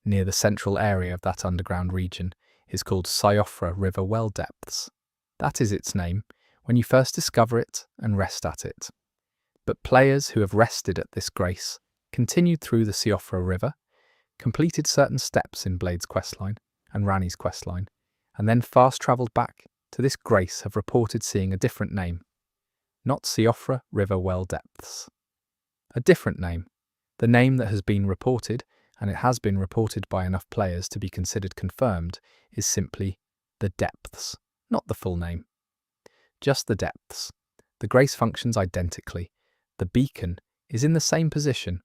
near the central area of that underground region, is called Siofra River Well Depths. That is its name when you first discover it and rest at it. But players who have rested at this grace continued through the Siofra River, completed certain steps in Blade's questline and Rani's questline, and then fast-travelled back to this grace have reported seeing a different name. Not Siofra River Well Depths. A different name. The name that has been reported, and it has been reported by enough players to be considered confirmed, is simply the Depths, not the full name. Just the Depths. The grace functions identically. The beacon is in the same position,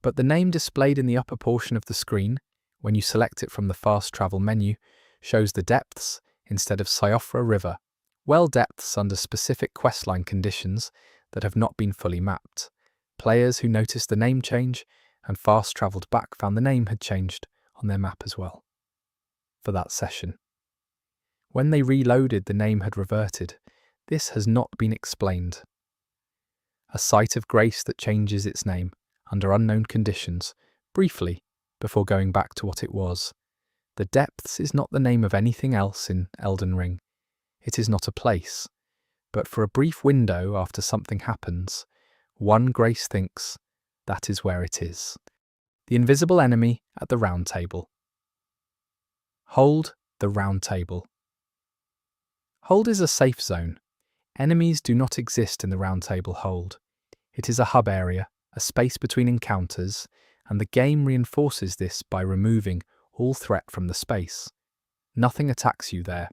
but the name displayed in the upper portion of the screen, when you select it from the fast travel menu, shows the Depths instead of Siofra River. Well depths under specific questline conditions that have not been fully mapped. Players who noticed the name change and fast-travelled back found the name had changed on their map as well. For that session. When they reloaded, the name had reverted. This has not been explained. A site of grace that changes its name under unknown conditions, briefly, before going back to what it was. The Depths is not the name of anything else in Elden Ring. It is not a place, but for a brief window after something happens, one grace thinks that is where it is. The invisible enemy at the round table. Hold the round table. Hold is a safe zone. Enemies do not exist in the round table hold. It is a hub area, a space between encounters, and the game reinforces this by removing all threat from the space. Nothing attacks you there,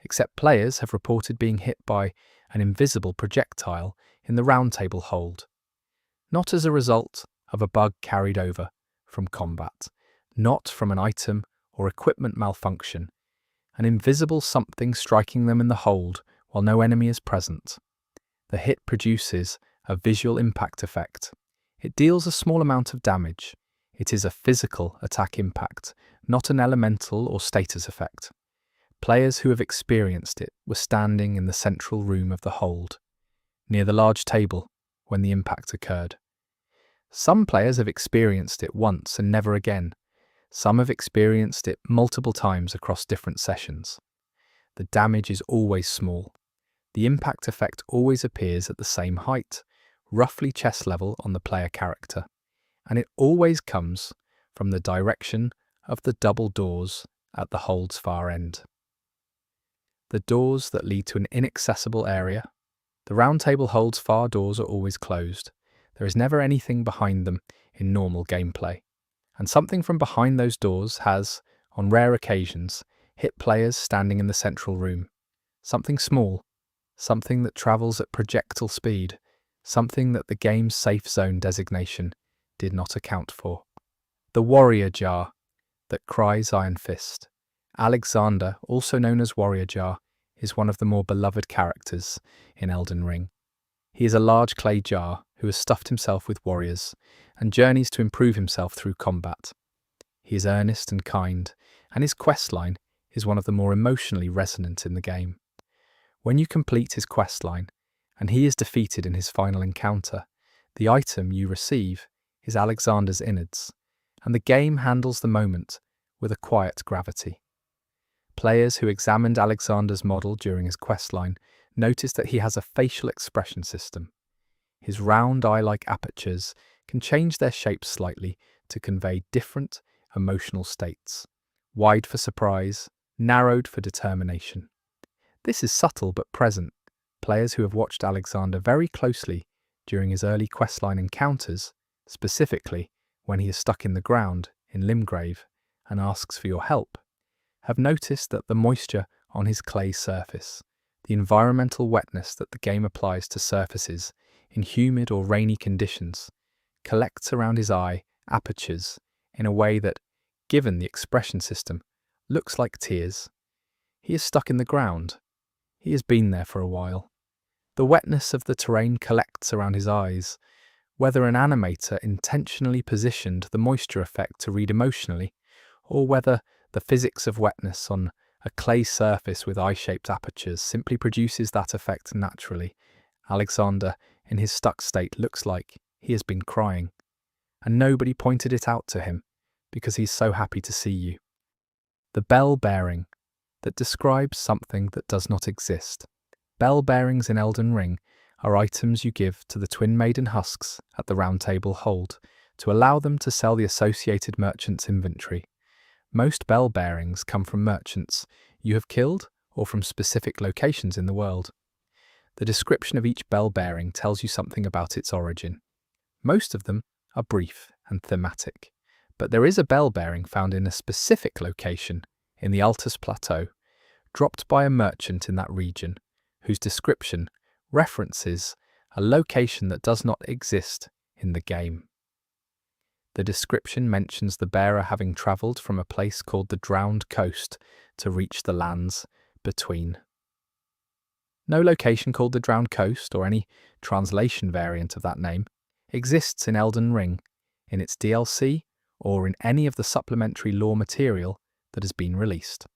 except players have reported being hit by an invisible projectile in the round table hold. Not as a result of a bug carried over from combat, not from an item or equipment malfunction, an invisible something striking them in the hold while no enemy is present. The hit produces a visual impact effect. It deals a small amount of damage. It is a physical attack impact, not an elemental or status effect. Players who have experienced it were standing in the central room of the hold, near the large table, when the impact occurred. Some players have experienced it once and never again. Some have experienced it multiple times across different sessions. The damage is always small. The impact effect always appears at the same height, roughly chest level on the player character, and it always comes from the direction of the double doors at the hold's far end. The doors that lead to an inaccessible area. The round table hold's far doors are always closed. There is never anything behind them in normal gameplay. And something from behind those doors has, on rare occasions, hit players standing in the central room. Something small, something that travels at projectile speed, something that the game's safe zone designation did not account for. The warrior jar that cries Iron Fist. Alexander, also known as Warrior Jar, is one of the more beloved characters in Elden Ring. He is a large clay jar who has stuffed himself with warriors and journeys to improve himself through combat. He is earnest and kind, and his questline is one of the more emotionally resonant in the game. When you complete his questline, and he is defeated in his final encounter, the item you receive is Alexander's innards, and the game handles the moment with a quiet gravity. Players who examined Alexander's model during his questline noticed that he has a facial expression system. His round eye-like apertures can change their shape slightly to convey different emotional states, wide for surprise, narrowed for determination. This is subtle but present. Players who have watched Alexander very closely during his early questline encounters, specifically when he is stuck in the ground in Limgrave and asks for your help, have noticed that the moisture on his clay surface, the environmental wetness that the game applies to surfaces in humid or rainy conditions, collects around his eye apertures in a way that, given the expression system, looks like tears. He is stuck in the ground. He has been there for a while. The wetness of the terrain collects around his eyes. Whether an animator intentionally positioned the moisture effect to read emotionally, or whether the physics of wetness on a clay surface with eye-shaped apertures simply produces that effect naturally, Alexander, in his stuck state, looks like he has been crying, and nobody pointed it out to him because he's so happy to see you. The bell bearing that describes something that does not exist. Bell bearings in Elden Ring are items you give to the Twin Maiden husks at the Round Table Hold to allow them to sell the associated merchant's inventory. Most bell bearings come from merchants you have killed or from specific locations in the world. The description of each bell bearing tells you something about its origin. Most of them are brief and thematic, but there is a bell bearing found in a specific location in the Altus Plateau, dropped by a merchant in that region, whose description references a location that does not exist in the game. The description mentions the bearer having travelled from a place called the Drowned Coast to reach the lands between. No location called the Drowned Coast, or any translation variant of that name, exists in Elden Ring, in its DLC, or in any of the supplementary lore material that has been released.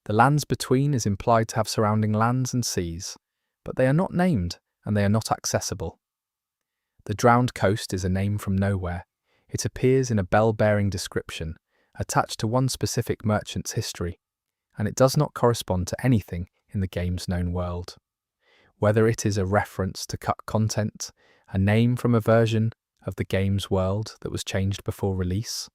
The lands between is implied to have surrounding lands and seas, but they are not named and they are not accessible. The Drowned Coast is a name from nowhere. It appears in a bell-bearing description attached to one specific merchant's history, and it does not correspond to anything in the game's known world. Whether it is a reference to cut content, a name from a version of the game's world that was changed before release,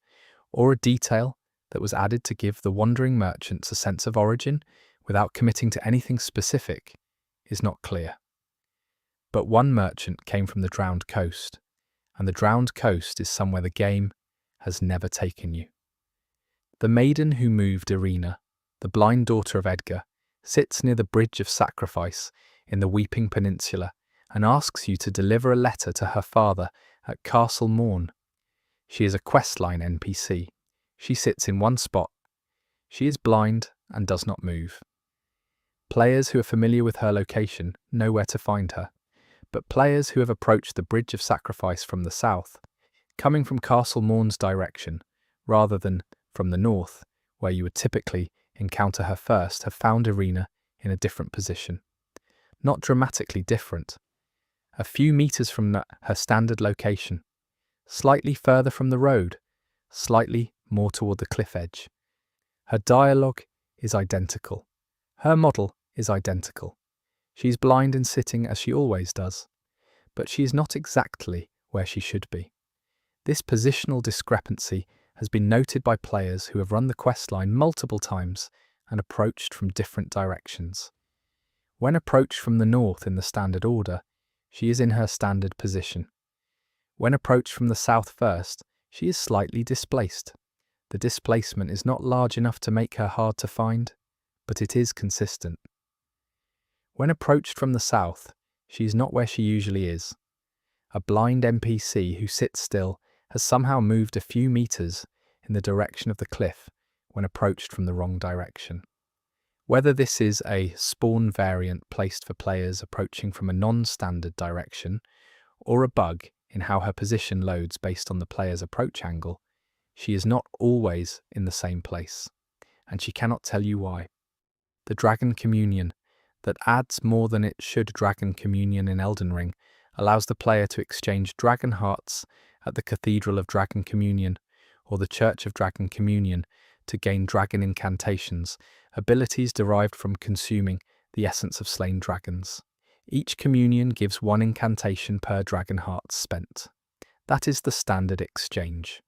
or a detail that was added to give the wandering merchants a sense of origin without committing to anything specific, is not clear. But one merchant came from the Drowned Coast, and the Drowned Coast is somewhere the game has never taken you. The maiden who moved Irina, the blind daughter of Edgar, sits near the Bridge of Sacrifice in the Weeping Peninsula and asks you to deliver a letter to her father at Castle Morn. She is a questline NPC. She sits in one spot. She is blind and does not move. Players who are familiar with her location know where to find her, but players who have approached the Bridge of Sacrifice from the south, coming from Castle Morn's direction, rather than from the north, where you would typically encounter her first, have found Irina in a different position. Not dramatically different. A few meters from her standard location. Slightly further from the road. Slightly more toward the cliff edge. Her dialogue is identical. Her model is identical. She's blind and sitting as she always does, but she is not exactly where she should be. This positional discrepancy has been noted by players who have run the questline multiple times and approached from different directions. When approached from the north in the standard order, she is in her standard position. When approached from the south first, she is slightly displaced. The displacement is not large enough to make her hard to find, but it is consistent. When approached from the south, she is not where she usually is. A blind NPC who sits still has somehow moved a few meters in the direction of the cliff when approached from the wrong direction. Whether this is a spawn variant placed for players approaching from a non-standard direction, or a bug in how her position loads based on the player's approach angle, she is not always in the same place, and she cannot tell you why. The Dragon Communion, that adds more than it should Dragon Communion in Elden Ring, allows the player to exchange dragon hearts at the Cathedral of Dragon Communion or the Church of Dragon Communion to gain dragon incantations, abilities derived from consuming the essence of slain dragons. Each communion gives one incantation per dragon heart spent. That is the standard exchange.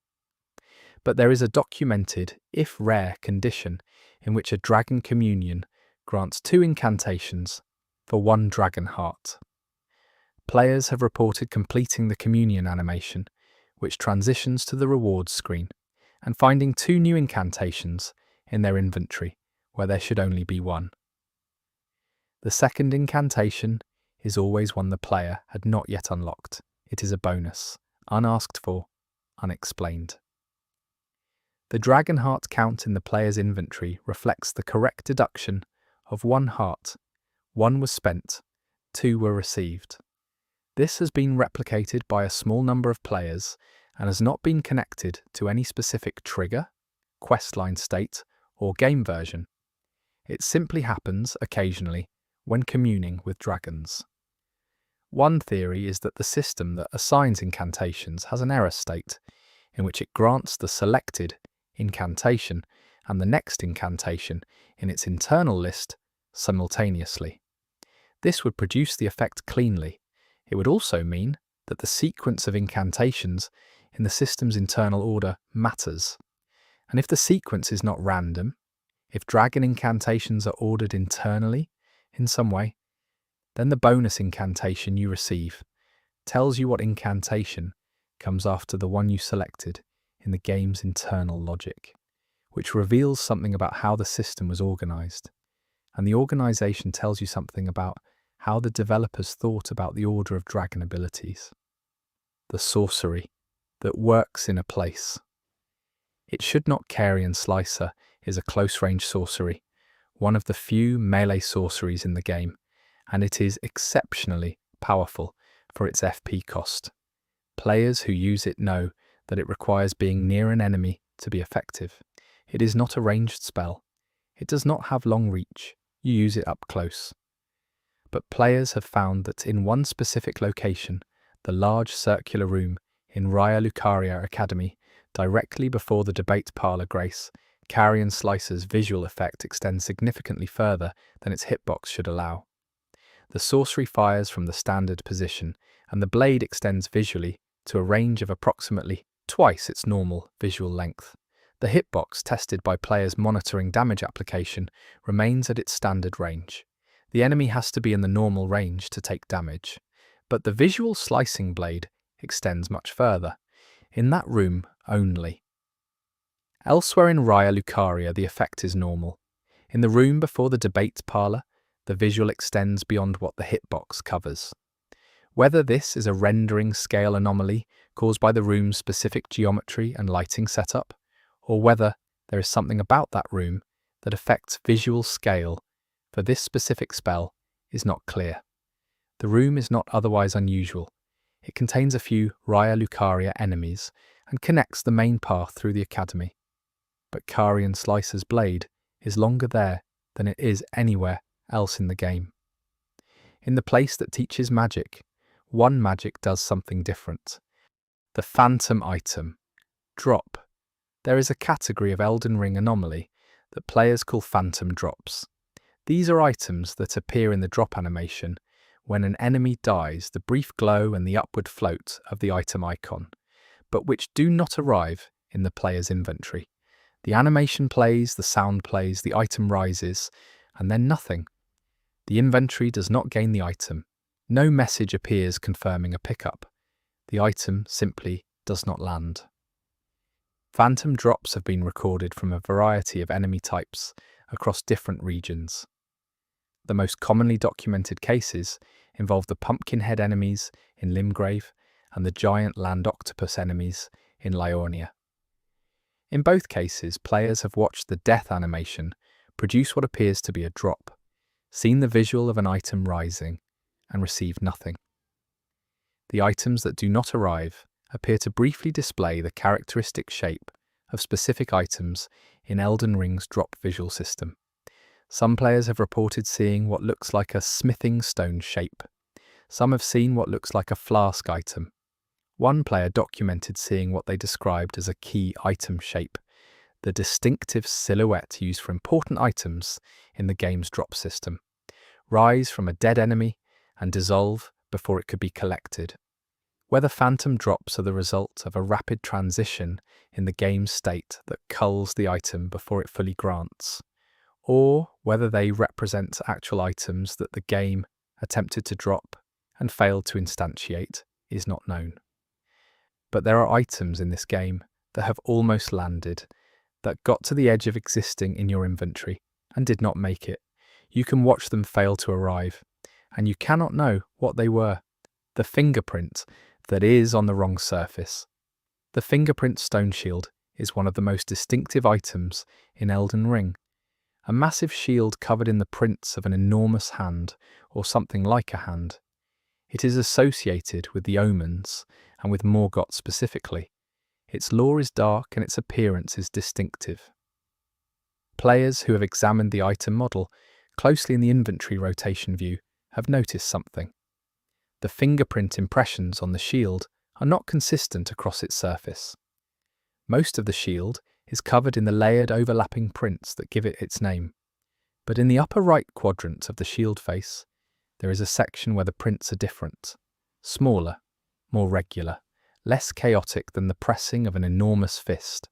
But there is a documented, if rare, condition in which a dragon communion grants 2 incantations for 1 dragon heart. Players have reported completing the communion animation, which transitions to the rewards screen, and finding 2 new incantations in their inventory, where there should only be 1. The second incantation is always one the player had not yet unlocked. It is a bonus, unasked for, unexplained. The dragon heart count in the player's inventory reflects the correct deduction of 1 heart. 1 was spent, 2 were received. This has been replicated by a small number of players and has not been connected to any specific trigger, questline state, or game version. It simply happens occasionally when communing with dragons. One theory is that the system that assigns incantations has an error state, in which it grants the selected incantation and the next incantation in its internal list simultaneously. This would produce the effect cleanly. It would also mean that the sequence of incantations in the system's internal order matters. And if the sequence is not random, if dragon incantations are ordered internally in some way, then the bonus incantation you receive tells you what incantation comes after the one you selected in the game's internal logic, which reveals something about how the system was organized. And the organization tells you something about how the developers thought about the order of dragon abilities. The sorcery that works in a place. It Should Not Carrion Slicer is a close-range sorcery, one of the few melee sorceries in the game, and it is exceptionally powerful for its FP cost. Players who use it know that it requires being near an enemy to be effective. It is not a ranged spell. It does not have long reach. You use it up close. But players have found that in one specific location, the large circular room in Raya Lucaria Academy, directly before the debate parlour Grace, Carrion Slicer's visual effect extends significantly further than its hitbox should allow. The sorcery fires from the standard position, and the blade extends visually to a range of approximately twice its normal visual length. The hitbox, tested by players monitoring damage application, remains at its standard range. The enemy has to be in the normal range to take damage, but the visual slicing blade extends much further, in that room only. Elsewhere in Raya Lucaria, the effect is normal. In the room before the debate parlour, the visual extends beyond what the hitbox covers. Whether this is a rendering scale anomaly caused by the room's specific geometry and lighting setup, or whether there is something about that room that affects visual scale for this specific spell, is not clear. The room is not otherwise unusual. It contains a few Raya Lucaria enemies and connects the main path through the academy. But Carrion Slicer's blade is longer there than it is anywhere else in the game. In the place that teaches magic, one magic does something different. The phantom item. Drop. There is a category of Elden Ring anomaly that players call phantom drops. These are items that appear in the drop animation when an enemy dies, the brief glow and the upward float of the item icon, but which do not arrive in the player's inventory. The animation plays, the sound plays, the item rises, and then nothing. The inventory does not gain the item. No message appears confirming a pickup. The item simply does not land. Phantom drops have been recorded from a variety of enemy types across different regions. The most commonly documented cases involve the pumpkinhead enemies in Limgrave and the giant land octopus enemies in Liurnia. In both cases, players have watched the death animation produce what appears to be a drop, seen the visual of an item rising, and received nothing. The items that do not arrive appear to briefly display the characteristic shape of specific items in Elden Ring's drop visual system. Some players have reported seeing what looks like a smithing stone shape. Some have seen what looks like a flask item. One player documented seeing what they described as a key item shape, the distinctive silhouette used for important items in the game's drop system, rise from a dead enemy and dissolve before it could be collected. Whether phantom drops are the result of a rapid transition in the game's state that culls the item before it fully grants, or whether they represent actual items that the game attempted to drop and failed to instantiate, is not known. But there are items in this game that have almost landed, that got to the edge of existing in your inventory and did not make it. You can watch them fail to arrive, and you cannot know what they were. The fingerprint that is on the wrong surface. The fingerprint stone shield is one of the most distinctive items in Elden Ring. A massive shield covered in the prints of an enormous hand, or something like a hand. It is associated with the omens, and with Morgoth specifically. Its lore is dark and its appearance is distinctive. Players who have examined the item model closely in the inventory rotation view have noticed something. The fingerprint impressions on the shield are not consistent across its surface. Most of the shield is covered in the layered overlapping prints that give it its name. But in the upper right quadrant of the shield face, there is a section where the prints are different, smaller, more regular, less chaotic than the pressing of an enormous fist.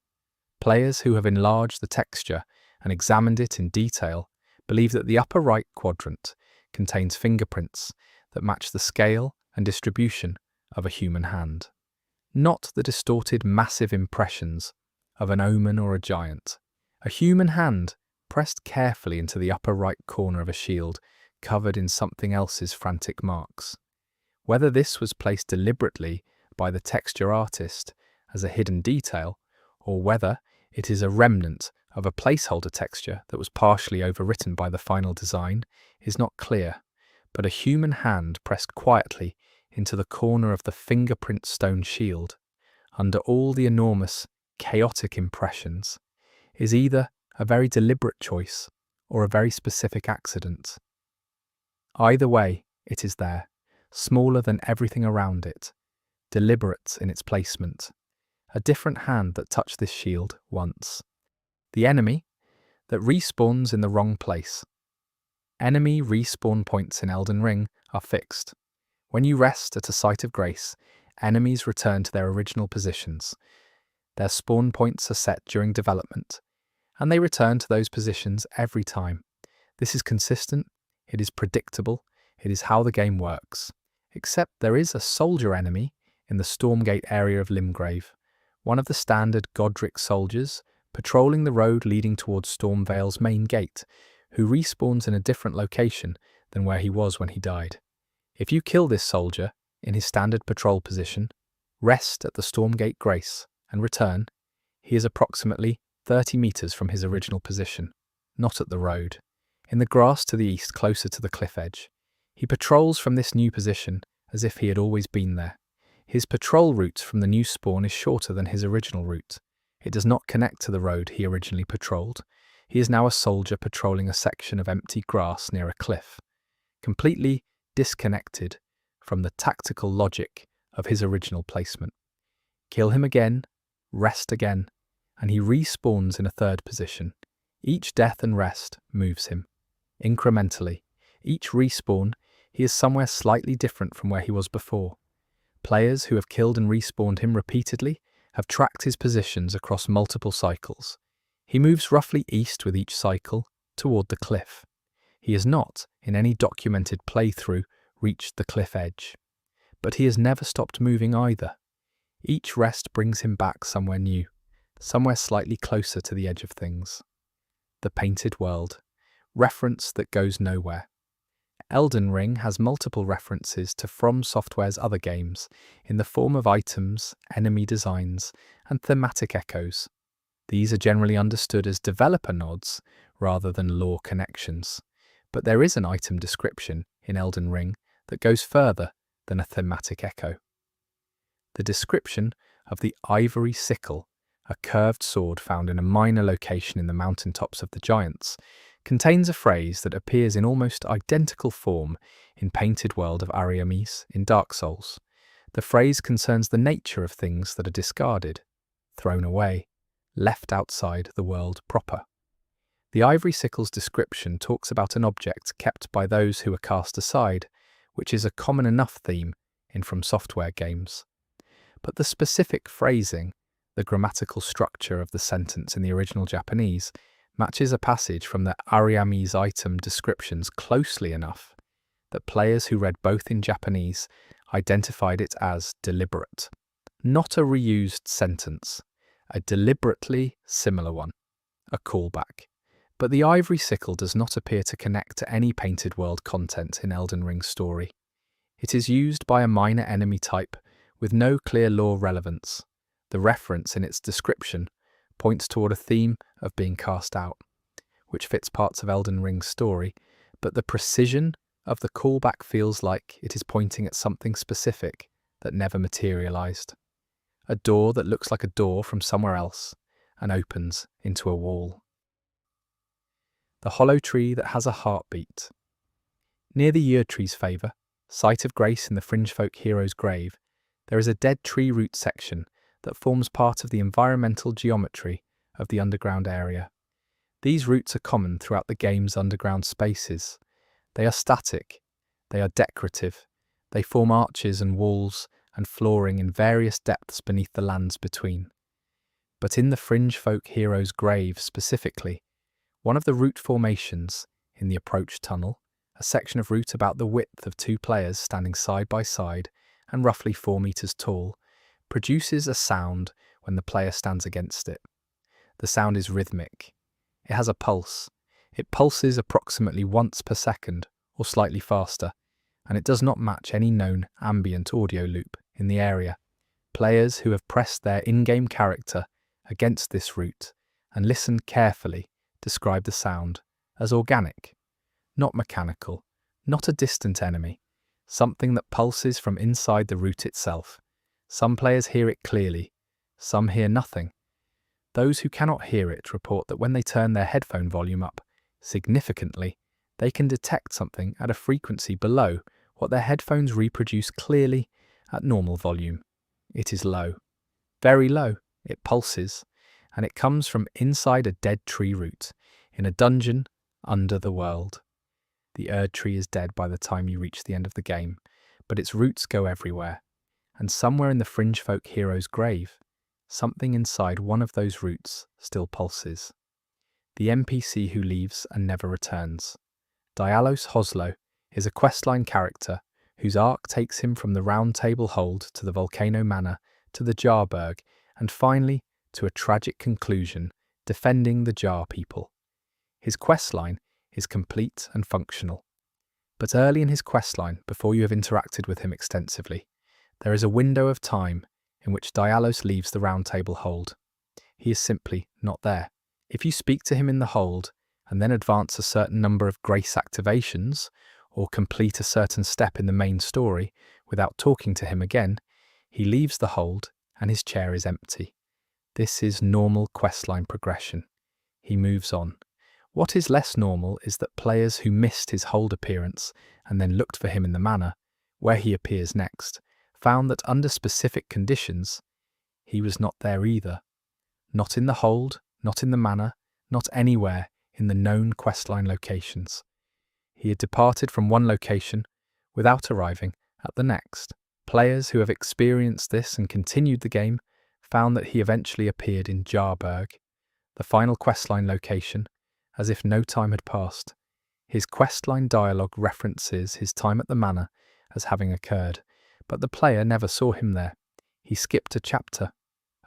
Players who have enlarged the texture and examined it in detail believe that the upper right quadrant contains fingerprints that match the scale and distribution of a human hand, not the distorted massive impressions of an omen or a giant. A human hand pressed carefully into the upper right corner of a shield covered in something else's frantic marks. Whether this was placed deliberately by the texture artist as a hidden detail, or whether it is a remnant of a placeholder texture that was partially overwritten by the final design, is not clear. But a human hand pressed quietly into the corner of the fingerprint stone shield, under all the enormous, chaotic impressions, is either a very deliberate choice or a very specific accident. Either way, it is there, smaller than everything around it, deliberate in its placement. A different hand that touched this shield once. The enemy that respawns in the wrong place. Enemy respawn points in Elden Ring are fixed. When you rest at a site of grace, enemies return to their original positions. Their spawn points are set during development, and they return to those positions every time. This is consistent, it is predictable, it is how the game works. Except there is a soldier enemy in the Stormgate area of Limgrave, one of the standard Godric soldiers patrolling the road leading towards Stormvale's main gate, who respawns in a different location than where he was when he died. If you kill this soldier in his standard patrol position, rest at the Stormgate Grace, and return, he is approximately 30 meters from his original position, not at the road, in the grass to the east closer to the cliff edge. He patrols from this new position as if he had always been there. His patrol route from the new spawn is shorter than his original route. It does not connect to the road he originally patrolled. He is now a soldier patrolling a section of empty grass near a cliff, completely disconnected from the tactical logic of his original placement. Kill him again, rest again, and he respawns in a third position. Each death and rest moves him. Incrementally, each respawn, he is somewhere slightly different from where he was before. Players who have killed and respawned him repeatedly have tracked his positions across multiple cycles. He moves roughly east with each cycle, toward the cliff. He has not, in any documented playthrough, reached the cliff edge. But he has never stopped moving either. Each rest brings him back somewhere new, somewhere slightly closer to the edge of things. The Painted World. Reference that goes nowhere. Elden Ring has multiple references to From Software's other games, in the form of items, enemy designs, and thematic echoes. These are generally understood as developer nods rather than lore connections, but there is an item description in Elden Ring that goes further than a thematic echo. The description of the ivory sickle, a curved sword found in a minor location in the mountaintops of the Giants, contains a phrase that appears in almost identical form in Painted World of Anomalies in Dark Souls. The phrase concerns the nature of things that are discarded, thrown away, left outside the world proper. The ivory sickle's description talks about an object kept by those who are cast aside, which is a common enough theme in From Software games. But the specific phrasing, the grammatical structure of the sentence in the original Japanese, matches a passage from the Ariami's item descriptions closely enough that players who read both in Japanese identified it as deliberate. Not a reused sentence, a deliberately similar one, a callback. But the ivory sickle does not appear to connect to any Painted World content in Elden Ring's story. It is used by a minor enemy type with no clear lore relevance. The reference in its description points toward a theme of being cast out, which fits parts of Elden Ring's story, but the precision of the callback feels like it is pointing at something specific that never materialized. A door that looks like a door from somewhere else and opens into a wall. The hollow tree that has a heartbeat. Near the yew tree's favour, site of grace in the fringefolk hero's grave, there is a dead tree root section that forms part of the environmental geometry of the underground area. These roots are common throughout the game's underground spaces. They are static, they are decorative, they form arches and walls and flooring in various depths beneath the lands between. But in the fringefolk hero's grave specifically, one of the root formations in the approach tunnel, a section of root about the width of two players standing side by side and roughly 4 meters tall, produces a sound when the player stands against it. The sound is rhythmic. It has a pulse. It pulses approximately once per second, or slightly faster, and it does not match any known ambient audio loop in the area. Players who have pressed their in-game character against this root and listened carefully describe the sound as organic, not mechanical, not a distant enemy, something that pulses from inside the root itself. Some players hear it clearly, some hear nothing. Those who cannot hear it report that when they turn their headphone volume up significantly, they can detect something at a frequency below what their headphones reproduce clearly at normal volume. It is low, very low, it pulses, and it comes from inside a dead tree root, in a dungeon under the world. The Erd tree is dead by the time you reach the end of the game, but its roots go everywhere. And somewhere in the fringefolk hero's grave, something inside one of those roots still pulses. The NPC who leaves and never returns. Dialos Hoslo is a questline character whose arc takes him from the Round Table Hold to the Volcano Manor to the Jarberg and finally to a tragic conclusion defending the Jar people. His questline is complete and functional. But early in his questline, before you have interacted with him extensively, there is a window of time in which Dialos leaves the Round Table Hold. He is simply not there. If you speak to him in the hold and then advance a certain number of grace activations or complete a certain step in the main story without talking to him again, he leaves the hold and his chair is empty. This is normal questline progression. He moves on. What is less normal is that players who missed his hold appearance and then looked for him in the manor, where he appears next, found that under specific conditions, he was not there either. Not in the hold, not in the manor, not anywhere in the known questline locations. He had departed from one location without arriving at the next. Players who have experienced this and continued the game found that he eventually appeared in Jarberg, the final questline location, as if no time had passed. His questline dialogue references his time at the manor as having occurred, but the player never saw him there. He skipped a chapter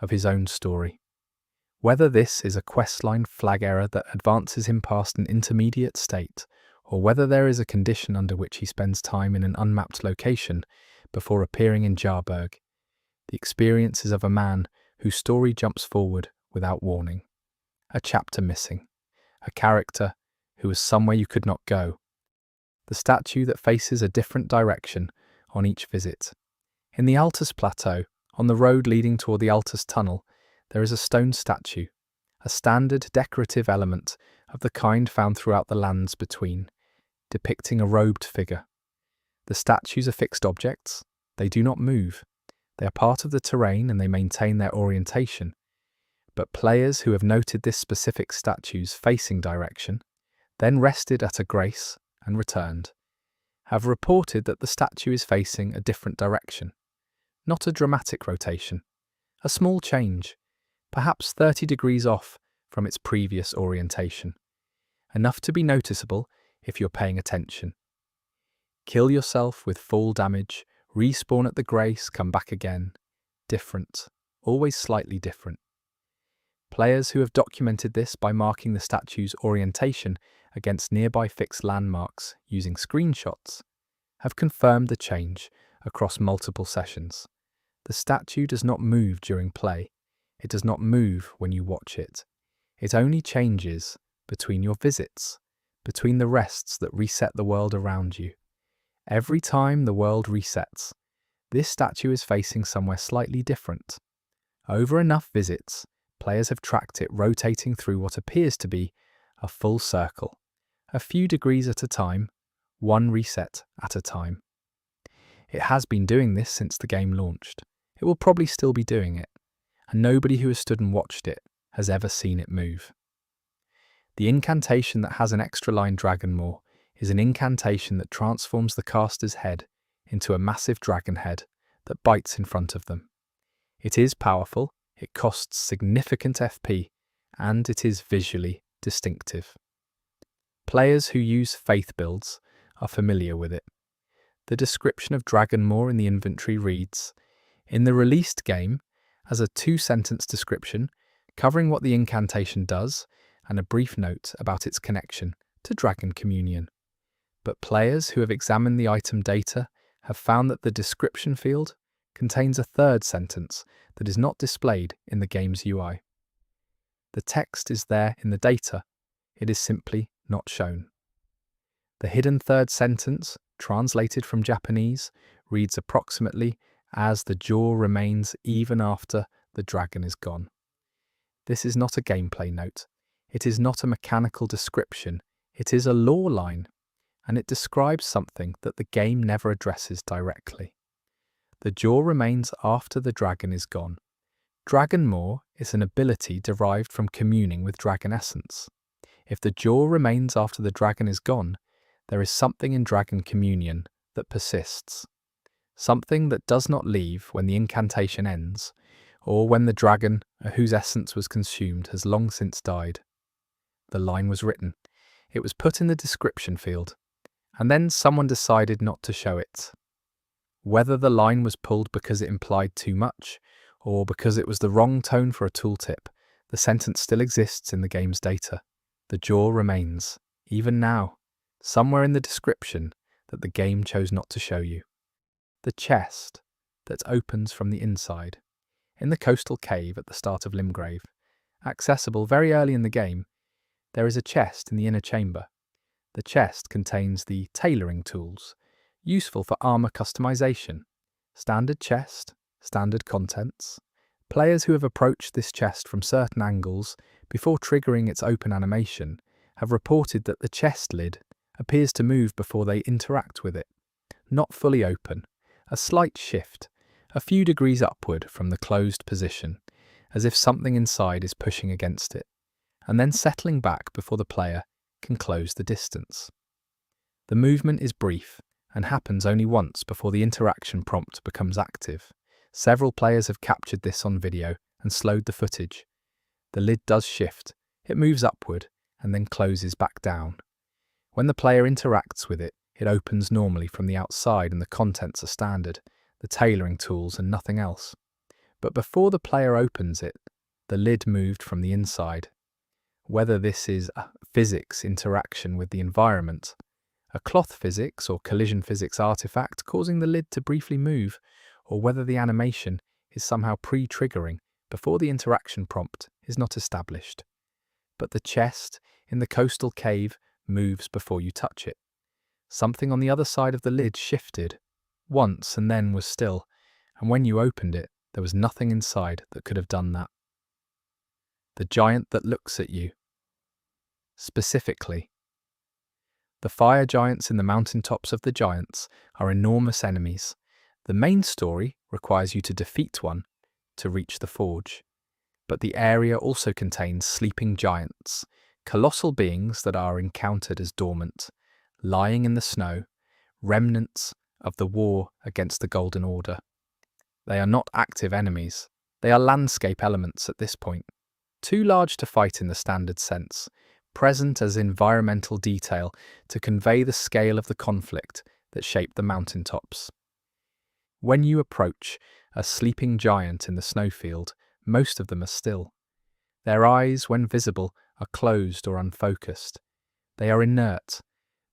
of his own story. Whether this is a questline flag error that advances him past an intermediate state, or whether there is a condition under which he spends time in an unmapped location before appearing in Jarberg, the experience is of a man whose story jumps forward without warning. A chapter missing. A character who was somewhere you could not go. The statue that faces a different direction on each visit. In the Altus Plateau, on the road leading toward the Altus Tunnel, there is a stone statue, a standard decorative element of the kind found throughout the lands between, depicting a robed figure. The statues are fixed objects. They do not move. They are part of the terrain and they maintain their orientation. But players who have noted this specific statue's facing direction, then rested at a grace and returned, have reported that the statue is facing a different direction. Not a dramatic rotation, a small change, perhaps 30 degrees off from its previous orientation. Enough to be noticeable if you're paying attention. Kill yourself with full damage, respawn at the grace, come back again. Different, always slightly different. Players who have documented this by marking the statue's orientation against nearby fixed landmarks using screenshots have confirmed the change across multiple sessions. The statue does not move during play. It does not move when you watch it. It only changes between your visits, between the rests that reset the world around you. Every time the world resets, this statue is facing somewhere slightly different. Over enough visits, players have tracked it rotating through what appears to be a full circle, a few degrees at a time, one reset at a time. It has been doing this since the game launched. It will probably still be doing it, and nobody who has stood and watched it has ever seen it move. The incantation that has an extra line dragon maw is an incantation that transforms the caster's head into a massive dragon head that bites in front of them. It is powerful, it costs significant FP, and it is visually distinctive. Players who use faith builds are familiar with it. The description of dragon maw in the inventory reads, in the released game, as a 2-sentence description covering what the incantation does and a brief note about its connection to Dragon Communion. But players who have examined the item data have found that the description field contains a 3rd sentence that is not displayed in the game's UI. The text is there in the data, it is simply not shown. The hidden 3rd sentence, translated from Japanese, reads approximately as the jaw remains even after the dragon is gone. This is not a gameplay note. It is not a mechanical description. It is a lore line, and it describes something that the game never addresses directly. The jaw remains after the dragon is gone. Dragon maw is an ability derived from communing with dragon essence. If the jaw remains after the dragon is gone, there is something in Dragon Communion that persists. Something that does not leave when the incantation ends, or when the dragon whose essence was consumed has long since died. The line was written. It was put in the description field, and then someone decided not to show it. Whether the line was pulled because it implied too much, or because it was the wrong tone for a tooltip, the sentence still exists in the game's data. The jaw remains, even now, somewhere in the description that the game chose not to show you. The chest that opens from the inside. In the coastal cave at the start of Limgrave, accessible very early in the game, there is a chest in the inner chamber. The chest contains the tailoring tools, useful for armor customization. Standard chest, standard contents. Players who have approached this chest from certain angles before triggering its open animation have reported that the chest lid appears to move before they interact with it. Not fully open, a slight shift, a few degrees upward from the closed position, as if something inside is pushing against it, and then settling back before the player can close the distance. The movement is brief and happens only once before the interaction prompt becomes active. Several players have captured this on video and slowed the footage. The lid does shift. It moves upward and then closes back down. When the player interacts with it, it opens normally from the outside and the contents are standard, the tailoring tools and nothing else. But before the player opens it, the lid moved from the inside. Whether this is a physics interaction with the environment, a cloth physics or collision physics artifact causing the lid to briefly move, or whether the animation is somehow pre-triggering before the interaction prompt is not established. But the chest in the coastal cave moves before you touch it. Something on the other side of the lid shifted once and then was still, and when you opened it, there was nothing inside that could have done that. The giant that looks at you. Specifically, the fire giants in the mountaintops of the giants are enormous enemies. The main story requires you to defeat one to reach the forge. But the area also contains sleeping giants, colossal beings that are encountered as dormant, lying in the snow, remnants of the war against the Golden Order. They are not active enemies. They are landscape elements at this point, too large to fight in the standard sense, present as environmental detail to convey the scale of the conflict that shaped the mountaintops. When you approach a sleeping giant in the snowfield, most of them are still. Their eyes, when visible, are closed or unfocused. They are inert,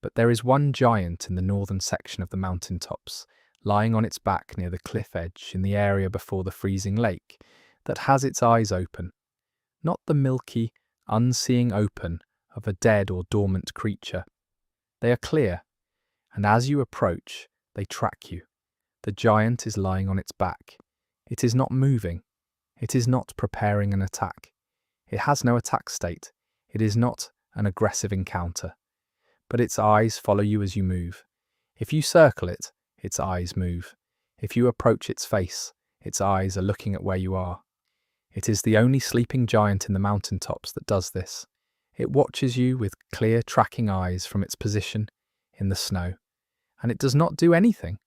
but there is one giant in the northern section of the mountaintops, lying on its back near the cliff edge in the area before the freezing lake, that has its eyes open. Not the milky, unseeing open of a dead or dormant creature. They are clear, and as you approach, they track you. The giant is lying on its back. It is not moving. It is not preparing an attack. It has no attack state. It is not an aggressive encounter. But its eyes follow you as you move. If you circle it, its eyes move. If you approach its face, its eyes are looking at where you are. It is the only sleeping giant in the mountaintops that does this. It watches you with clear tracking eyes from its position in the snow. And it does not do anything.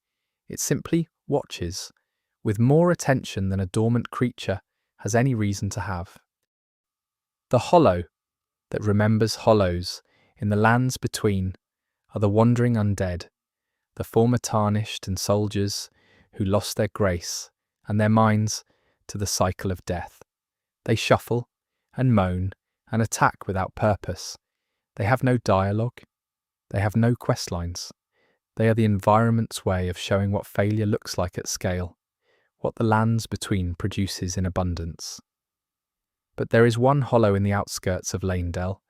It simply watches, with more attention than a dormant creature has any reason to have. The hollow that remembers hollows in the lands between are the wandering undead, the former tarnished and soldiers who lost their grace and their minds to the cycle of death. They shuffle and moan and attack without purpose. They have no dialogue. They have no questlines. They are the environment's way of showing what failure looks like at scale, what the lands between produces in abundance. But there is one hollow in the outskirts of Lanedell,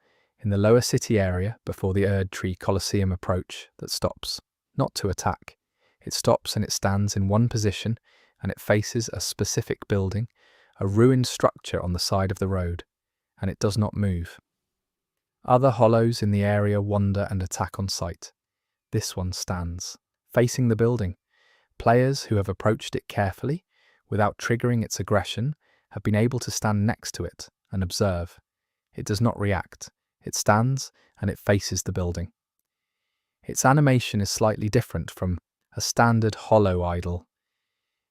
in the lower city area before the Erdtree Colosseum approach, that stops, not to attack. It stops and it stands in one position, and it faces a specific building, a ruined structure on the side of the road, and it does not move. Other hollows in the area wander and attack on sight. This one stands, facing the building. Players who have approached it carefully, without triggering its aggression, have been able to stand next to it and observe. It does not react. It stands and it faces the building. Its animation is slightly different from a standard hollow idol.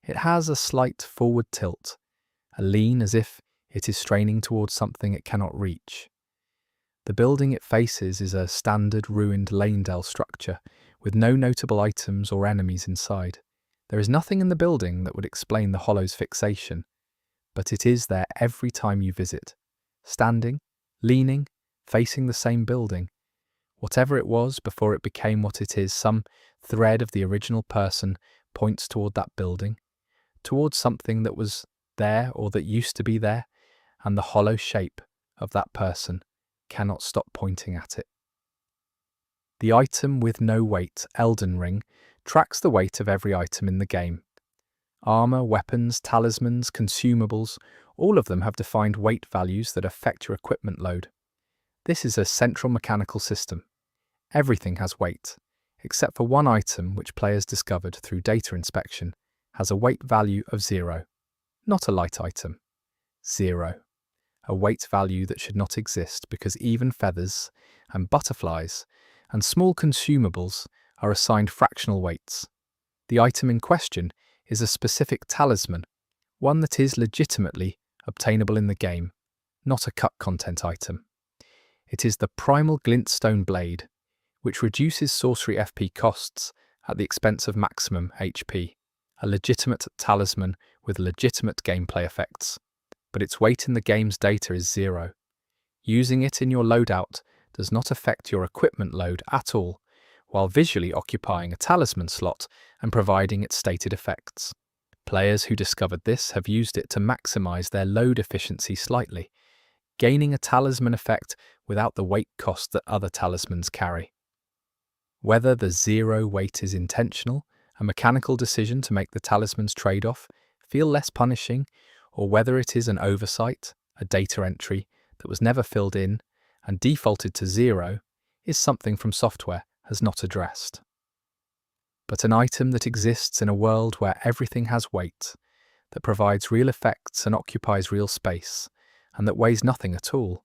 It has a slight forward tilt, a lean as if it is straining towards something it cannot reach. The building it faces is a standard ruined Lanedell structure, with no notable items or enemies inside. There is nothing in the building that would explain the hollow's fixation, but it is there every time you visit, standing, leaning, facing the same building. Whatever it was before it became what it is, some thread of the original person points toward that building, towards something that was there or that used to be there, and the hollow shape of that person cannot stop pointing at it. The item with no weight, Elden Ring, tracks the weight of every item in the game. Armor, weapons, talismans, consumables, all of them have defined weight values that affect your equipment load. This is a central mechanical system. Everything has weight, except for one item which players discovered through data inspection has a weight value of 0. Not a light item. 0. A weight value that should not exist because even feathers and butterflies and small consumables are assigned fractional weights. The item in question is a specific talisman, one that is legitimately obtainable in the game, not a cut content item. It is the primal glintstone blade, which reduces sorcery FP costs at the expense of maximum HP, a legitimate talisman with legitimate gameplay effects, but its weight in the game's data is 0. Using it in your loadout does not affect your equipment load at all, while visually occupying a talisman slot and providing its stated effects. Players who discovered this have used it to maximize their load efficiency slightly, gaining a talisman effect without the weight cost that other talismans carry. Whether the 0 weight is intentional, a mechanical decision to make the talisman's trade-off feel less punishing, or whether it is an oversight, a data entry that was never filled in and defaulted to 0, is something From Software has not addressed. But an item that exists in a world where everything has weight, that provides real effects and occupies real space, and that weighs nothing at all,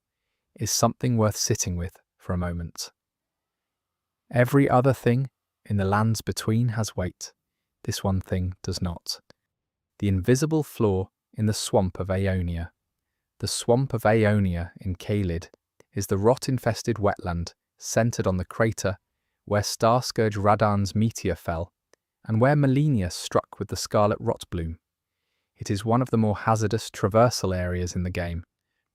is something worth sitting with for a moment. Every other thing in the lands between has weight. This one thing does not. The invisible floor in the Swamp of Aeonia. The Swamp of Aeonia in Caelid is the rot-infested wetland centered on the crater where Starscourge Radan's meteor fell, and where Melania struck with the scarlet rot bloom. It is one of the more hazardous traversal areas in the game,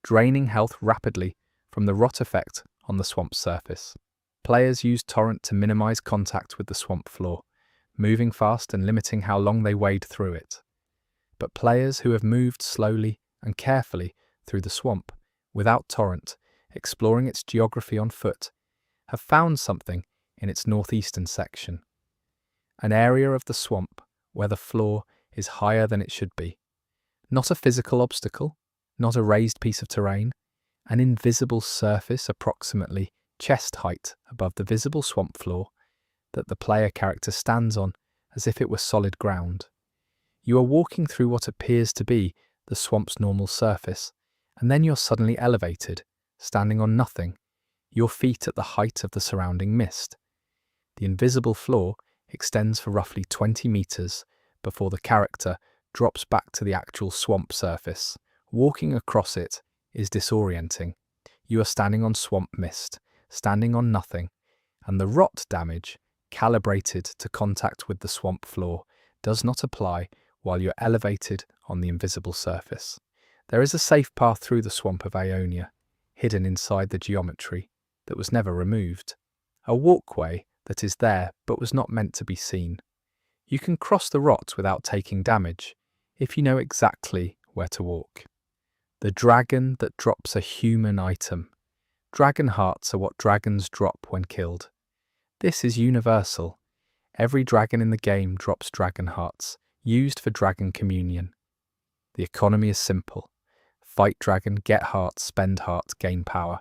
draining health rapidly from the rot effect on the swamp's surface. Players use Torrent to minimize contact with the swamp floor, moving fast and limiting how long they wade through it. But players who have moved slowly and carefully through the swamp, without Torrent, exploring its geography on foot, have found something in its northeastern section. An area of the swamp where the floor is higher than it should be. Not a physical obstacle, not a raised piece of terrain, an invisible surface approximately chest height above the visible swamp floor that the player character stands on as if it were solid ground. You are walking through what appears to be the swamp's normal surface, and then you're suddenly elevated, standing on nothing, your feet at the height of the surrounding mist. The invisible floor extends for roughly 20 meters before the character drops back to the actual swamp surface. Walking across it is disorienting. You are standing on swamp mist, standing on nothing, and the rot damage, calibrated to contact with the swamp floor, does not apply while you're elevated on the invisible surface. There is a safe path through the Swamp of Aeonia, hidden inside the geometry, that was never removed. A walkway that is there but was not meant to be seen. You can cross the rot without taking damage, if you know exactly where to walk. The dragon that drops a human item. Dragon hearts are what dragons drop when killed. This is universal. Every dragon in the game drops dragon hearts, used for dragon communion. The economy is simple. Fight dragon, get hearts, spend hearts, gain power.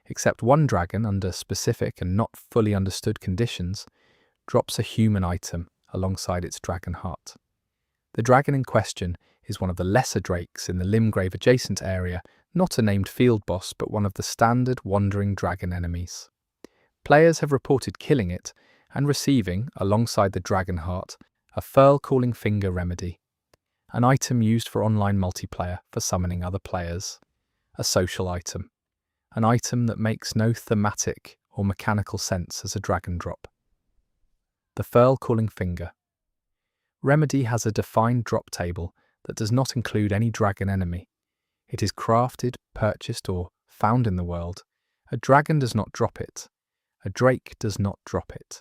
Except one dragon, under specific and not fully understood conditions, drops a human item alongside its dragon heart. The dragon in question is one of the lesser drakes in the Limgrave adjacent area, not a named field boss but one of the standard wandering dragon enemies. Players have reported killing it and receiving, alongside the dragon heart, a furl-calling finger remedy, an item used for online multiplayer for summoning other players, a social item, an item that makes no thematic or mechanical sense as a dragon drop. The furl-calling finger. Remedy has a defined drop table that does not include any dragon enemy. It is crafted, purchased, or found in the world. A dragon does not drop it. A drake does not drop it.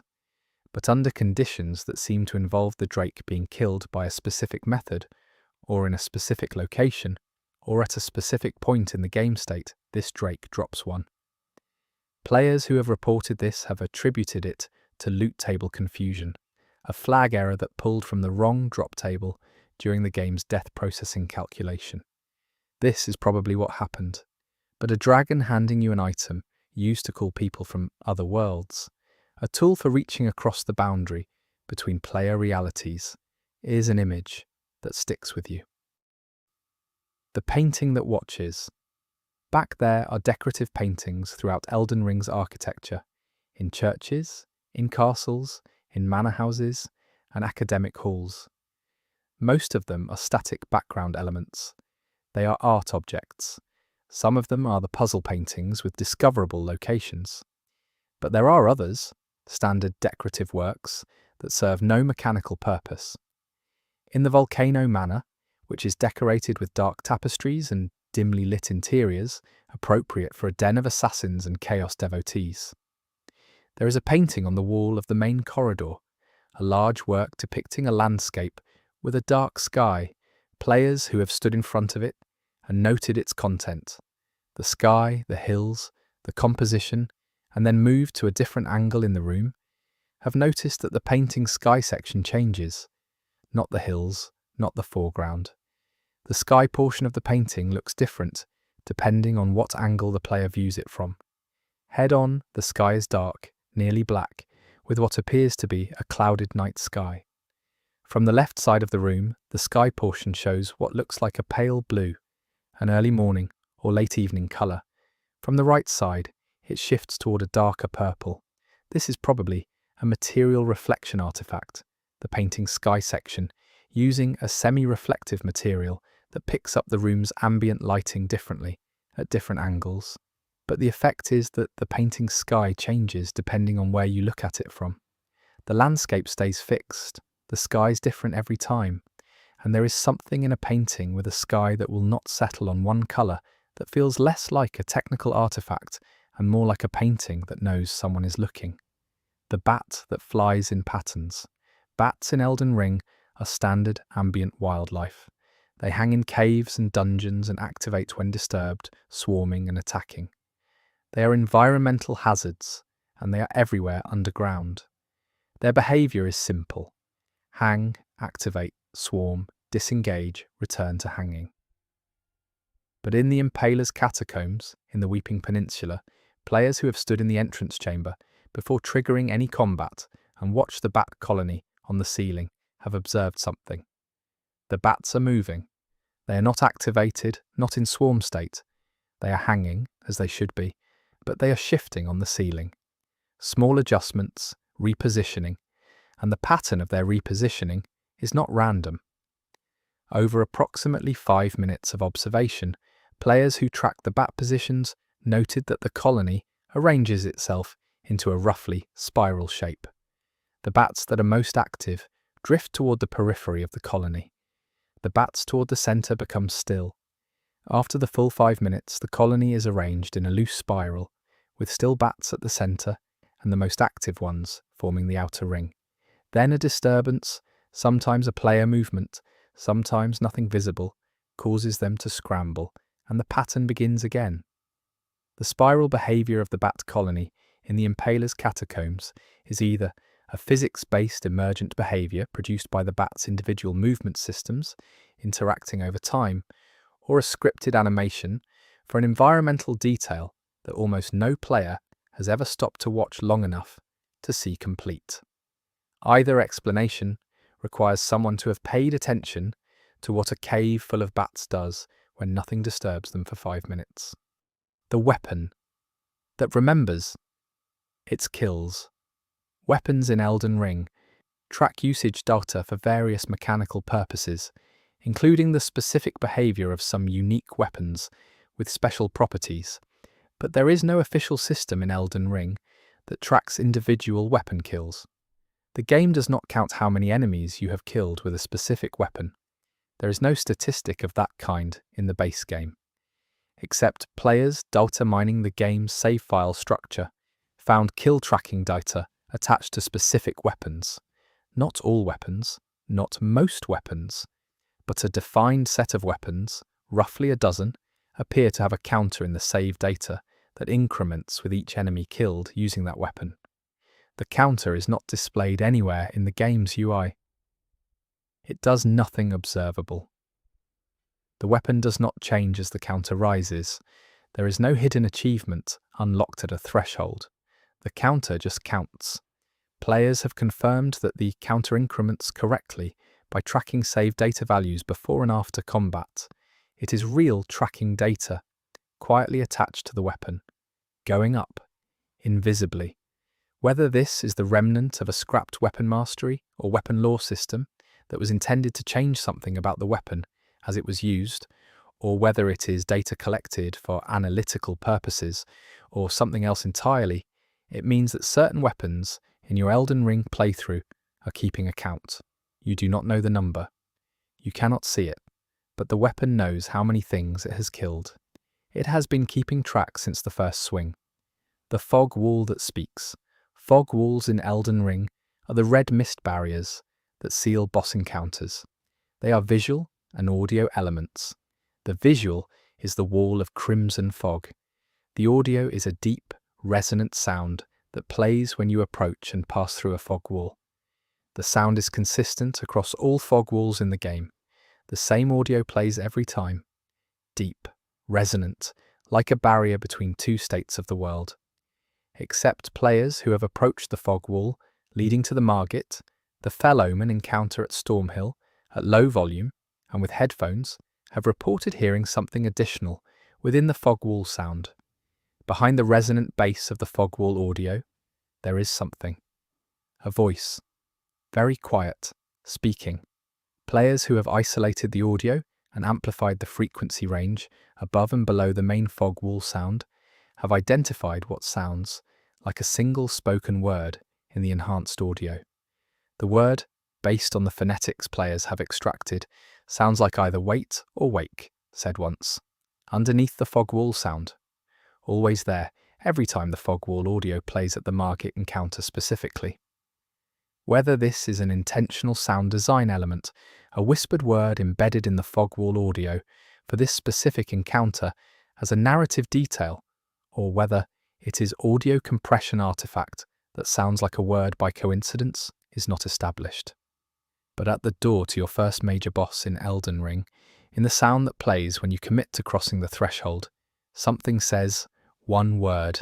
But under conditions that seem to involve the drake being killed by a specific method, or in a specific location, or at a specific point in the game state, this drake drops one. Players who have reported this have attributed it to loot table confusion, a flag error that pulled from the wrong drop table during the game's death processing calculation. This is probably what happened, but a dragon handing you an item used to call people from other worlds, a tool for reaching across the boundary between player realities, is an image that sticks with you. The painting that watches. Back there are decorative paintings throughout Elden Ring's architecture, in churches, in castles, in manor houses, and academic halls. Most of them are static background elements. They are art objects. Some of them are the puzzle paintings with discoverable locations. But there are others, standard decorative works, that serve no mechanical purpose. In the Volcano Manor, which is decorated with dark tapestries and dimly lit interiors, appropriate for a den of assassins and chaos devotees. There is a painting on the wall of the main corridor, a large work depicting a landscape with a dark sky, players who have stood in front of it and noted its content, the sky, the hills, the composition, and then moved to a different angle in the room, have noticed that the painting's sky section changes. Not the hills, not the foreground. The sky portion of the painting looks different, depending on what angle the player views it from. Head on, the sky is dark, nearly black, with what appears to be a clouded night sky. From the left side of the room, the sky portion shows what looks like a pale blue, an early morning or late evening colour. From the right side, it shifts toward a darker purple. This is probably a material reflection artifact, the painting's sky section, using a semi-reflective material that picks up the room's ambient lighting differently, at different angles. But the effect is that the painting's sky changes depending on where you look at it from. The landscape stays fixed, the sky's different every time, and there is something in a painting with a sky that will not settle on one colour that feels less like a technical artifact and more like a painting that knows someone is looking. The bat that flies in patterns. Bats in Elden Ring are standard ambient wildlife. They hang in caves and dungeons and activate when disturbed, swarming and attacking. They are environmental hazards, and they are everywhere underground. Their behaviour is simple. Hang, activate, swarm, disengage, return to hanging. But in the Impaler's catacombs, in the Weeping Peninsula, players who have stood in the entrance chamber before triggering any combat and watched the bat colony on the ceiling have observed something. The bats are moving. They are not activated, not in swarm state. They are hanging, as they should be, but they are shifting on the ceiling. Small adjustments, repositioning, and the pattern of their repositioning is not random. Over approximately 5 minutes of observation, players who tracked the bat positions noted that the colony arranges itself into a roughly spiral shape. The bats that are most active drift toward the periphery of the colony. The bats toward the centre become still. After the full 5 minutes, the colony is arranged in a loose spiral, with still bats at the centre and the most active ones forming the outer ring. Then a disturbance, sometimes a player movement, sometimes nothing visible, causes them to scramble, and the pattern begins again. The spiral behaviour of the bat colony in the Impaler's catacombs is either a physics-based emergent behaviour produced by the bat's individual movement systems interacting over time, or a scripted animation for an environmental detail that almost no player has ever stopped to watch long enough to see complete. Either explanation requires someone to have paid attention to what a cave full of bats does when nothing disturbs them for 5 minutes. The weapon that remembers its kills. Weapons in Elden Ring track usage data for various mechanical purposes, including the specific behaviour of some unique weapons with special properties, but there is no official system in Elden Ring that tracks individual weapon kills. The game does not count how many enemies you have killed with a specific weapon. There is no statistic of that kind in the base game, except players data mining the game's save file structure found kill tracking data attached to specific weapons. Not all weapons, not most weapons, but a defined set of weapons, roughly a dozen, appear to have a counter in the save data that increments with each enemy killed using that weapon. The counter is not displayed anywhere in the game's UI. It does nothing observable. The weapon does not change as the counter rises. There is no hidden achievement unlocked at a threshold. The counter just counts. Players have confirmed that the counter increments correctly by tracking save data values before and after combat. It is real tracking data, quietly attached to the weapon, going up, invisibly. Whether this is the remnant of a scrapped weapon mastery or weapon lore system that was intended to change something about the weapon as it was used, or whether it is data collected for analytical purposes or something else entirely, it means that certain weapons in your Elden Ring playthrough are keeping account. You do not know the number. You cannot see it, but the weapon knows how many things it has killed. It has been keeping track since the first swing. The fog wall that speaks. Fog walls in Elden Ring are the red mist barriers that seal boss encounters. They are visual and audio elements. The visual is the wall of crimson fog. The audio is a deep, resonant sound that plays when you approach and pass through a fog wall. The sound is consistent across all fog walls in the game. The same audio plays every time. Deep, resonant, like a barrier between two states of the world. Except players who have approached the fog wall leading to the Margit, the Fell Omen encounter at Stormhill, at low volume, and with headphones, have reported hearing something additional within the fog wall sound. Behind the resonant bass of the fog wall audio, there is something. A voice. Very quiet, speaking. Players who have isolated the audio and amplified the frequency range above and below the main fog wall sound have identified what sounds like a single spoken word in the enhanced audio. The word, based on the phonetics players have extracted, sounds like either wait or wake, said once. Underneath the fog wall sound. Always there, every time the fog wall audio plays at the Margit encounter specifically. Whether this is an intentional sound design element, a whispered word embedded in the fog wall audio for this specific encounter as a narrative detail, or whether it is audio compression artifact that sounds like a word by coincidence, is not established. But at the door to your first major boss in Elden Ring, in the sound that plays when you commit to crossing the threshold, something says one word,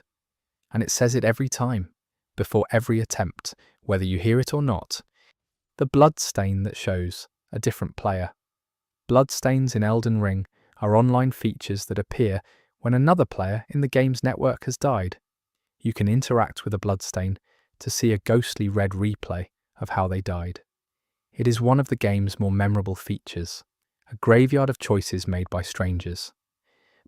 and it says it every time, before every attempt, whether you hear it or not. The bloodstain that shows a different player. Bloodstains in Elden Ring are online features that appear when another player in the game's network has died. You can interact with a bloodstain to see a ghostly red replay of how they died. It is one of the game's more memorable features, a graveyard of choices made by strangers.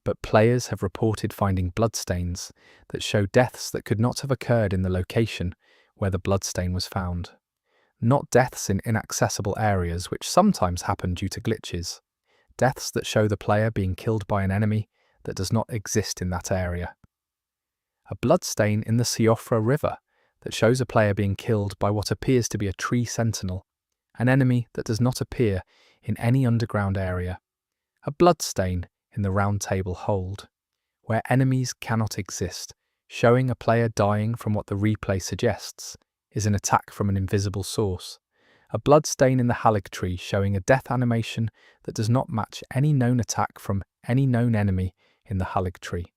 But players have reported finding bloodstains that show deaths that could not have occurred in the location where the bloodstain was found. Not deaths in inaccessible areas, which sometimes happen due to glitches. Deaths that show the player being killed by an enemy that does not exist in that area. A bloodstain in the Siofra River that shows a player being killed by what appears to be a tree sentinel, an enemy that does not appear in any underground area. A bloodstain in the Round Table Hold, where enemies cannot exist, showing a player dying from what the replay suggests is an attack from an invisible source. A bloodstain in the Halig Tree showing a death animation that does not match any known attack from any known enemy in the Halig Tree.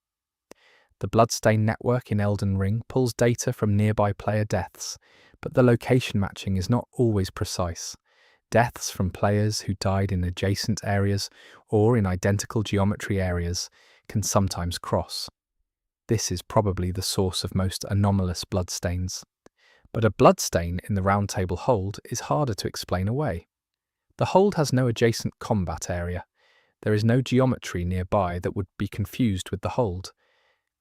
The bloodstain network in Elden Ring pulls data from nearby player deaths, but the location matching is not always precise. Deaths from players who died in adjacent areas or in identical geometry areas can sometimes cross. This is probably the source of most anomalous bloodstains. But a bloodstain in the Round Table Hold is harder to explain away. The hold has no adjacent combat area. There is no geometry nearby that would be confused with the hold,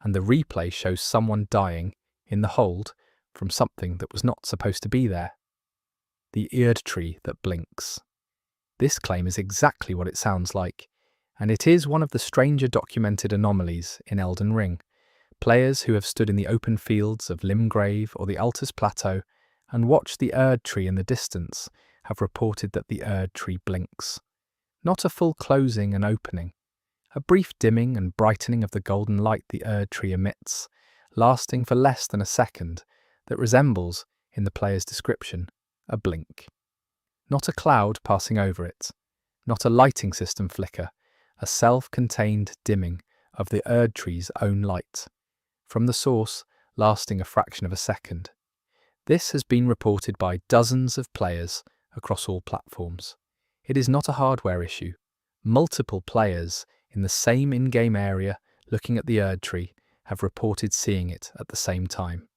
and the replay shows someone dying in the hold from something that was not supposed to be there. The eerie tree that blinks. This claim is exactly what it sounds like, and it is one of the stranger documented anomalies in Elden Ring. Players who have stood in the open fields of Limgrave or the Altus Plateau and watched the Erd tree in the distance have reported that the Erd tree blinks. Not a full closing and opening, a brief dimming and brightening of the golden light the Erd tree emits, lasting for less than a second, that resembles, in the player's description, a blink. Not a cloud passing over it, not a lighting system flicker, a self-contained dimming of the Erd tree's own light, from the source lasting a fraction of a second. This has been reported by dozens of players across all platforms. It is not a hardware issue. Multiple players in the same in-game area looking at the Erd tree have reported seeing it at the same time.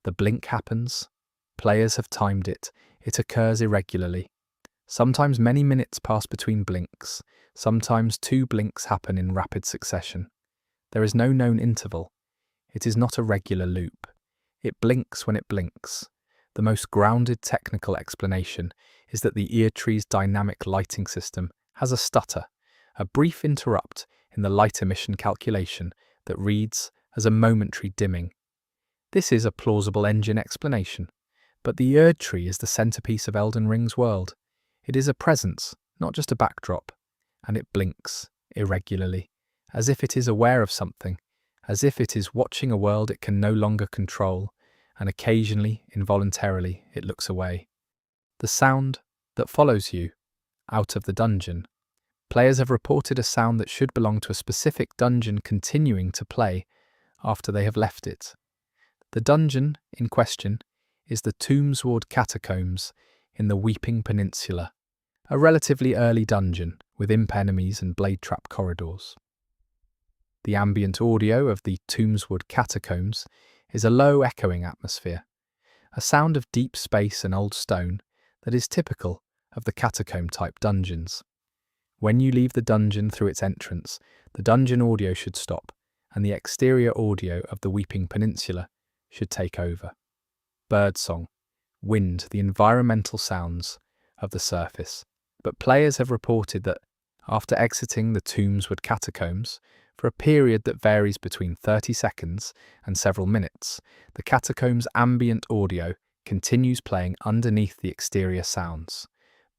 The blink happens. Players have timed it. It occurs irregularly. Sometimes many minutes pass between blinks, sometimes 2 blinks happen in rapid succession. There is no known interval. It is not a regular loop. It blinks when it blinks. The most grounded technical explanation is that the Eerie's dynamic lighting system has a stutter, a brief interrupt in the light emission calculation that reads as a momentary dimming. This is a plausible engine explanation, but the Eerie is the centerpiece of Elden Ring's world. It is a presence, not just a backdrop, and it blinks irregularly, as if it is aware of something, as if it is watching a world it can no longer control, and occasionally, involuntarily, it looks away. The sound that follows you out of the dungeon. Players have reported a sound that should belong to a specific dungeon continuing to play after they have left it. The dungeon in question is the Tombsward Catacombs in the Weeping Peninsula, a relatively early dungeon with imp enemies and blade trap corridors. The ambient audio of the Tombsward Catacombs is a low echoing atmosphere, a sound of deep space and old stone that is typical of the catacomb-type dungeons. When you leave the dungeon through its entrance, the dungeon audio should stop, and the exterior audio of the Weeping Peninsula should take over. Birdsong, wind, the environmental sounds of the surface. But players have reported that after exiting the Tombsward Catacombs, for a period that varies between 30 seconds and several minutes, the catacombs' ambient audio continues playing underneath the exterior sounds,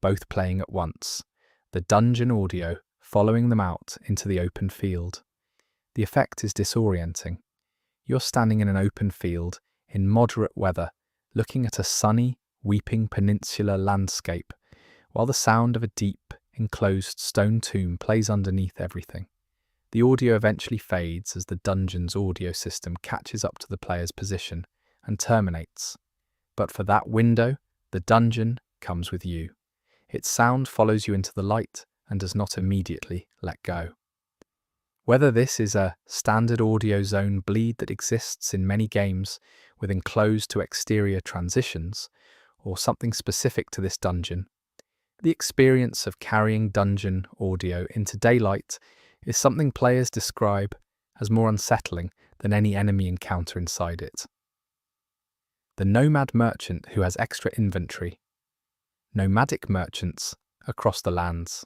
both playing at once, the dungeon audio following them out into the open field. The effect is disorienting. You're standing in an open field in moderate weather, looking at a sunny, weeping peninsula landscape, while the sound of a deep, enclosed stone tomb plays underneath everything. The audio eventually fades as the dungeon's audio system catches up to the player's position and terminates. But for that window, the dungeon comes with you. Its sound follows you into the light and does not immediately let go. Whether this is a standard audio zone bleed that exists in many games with enclosed to exterior transitions, or something specific to this dungeon, the experience of carrying dungeon audio into daylight is something players describe as more unsettling than any enemy encounter inside it. The nomad merchant who has extra inventory. Nomadic merchants across the lands.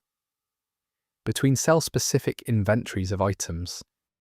Between cell-specific inventories of items,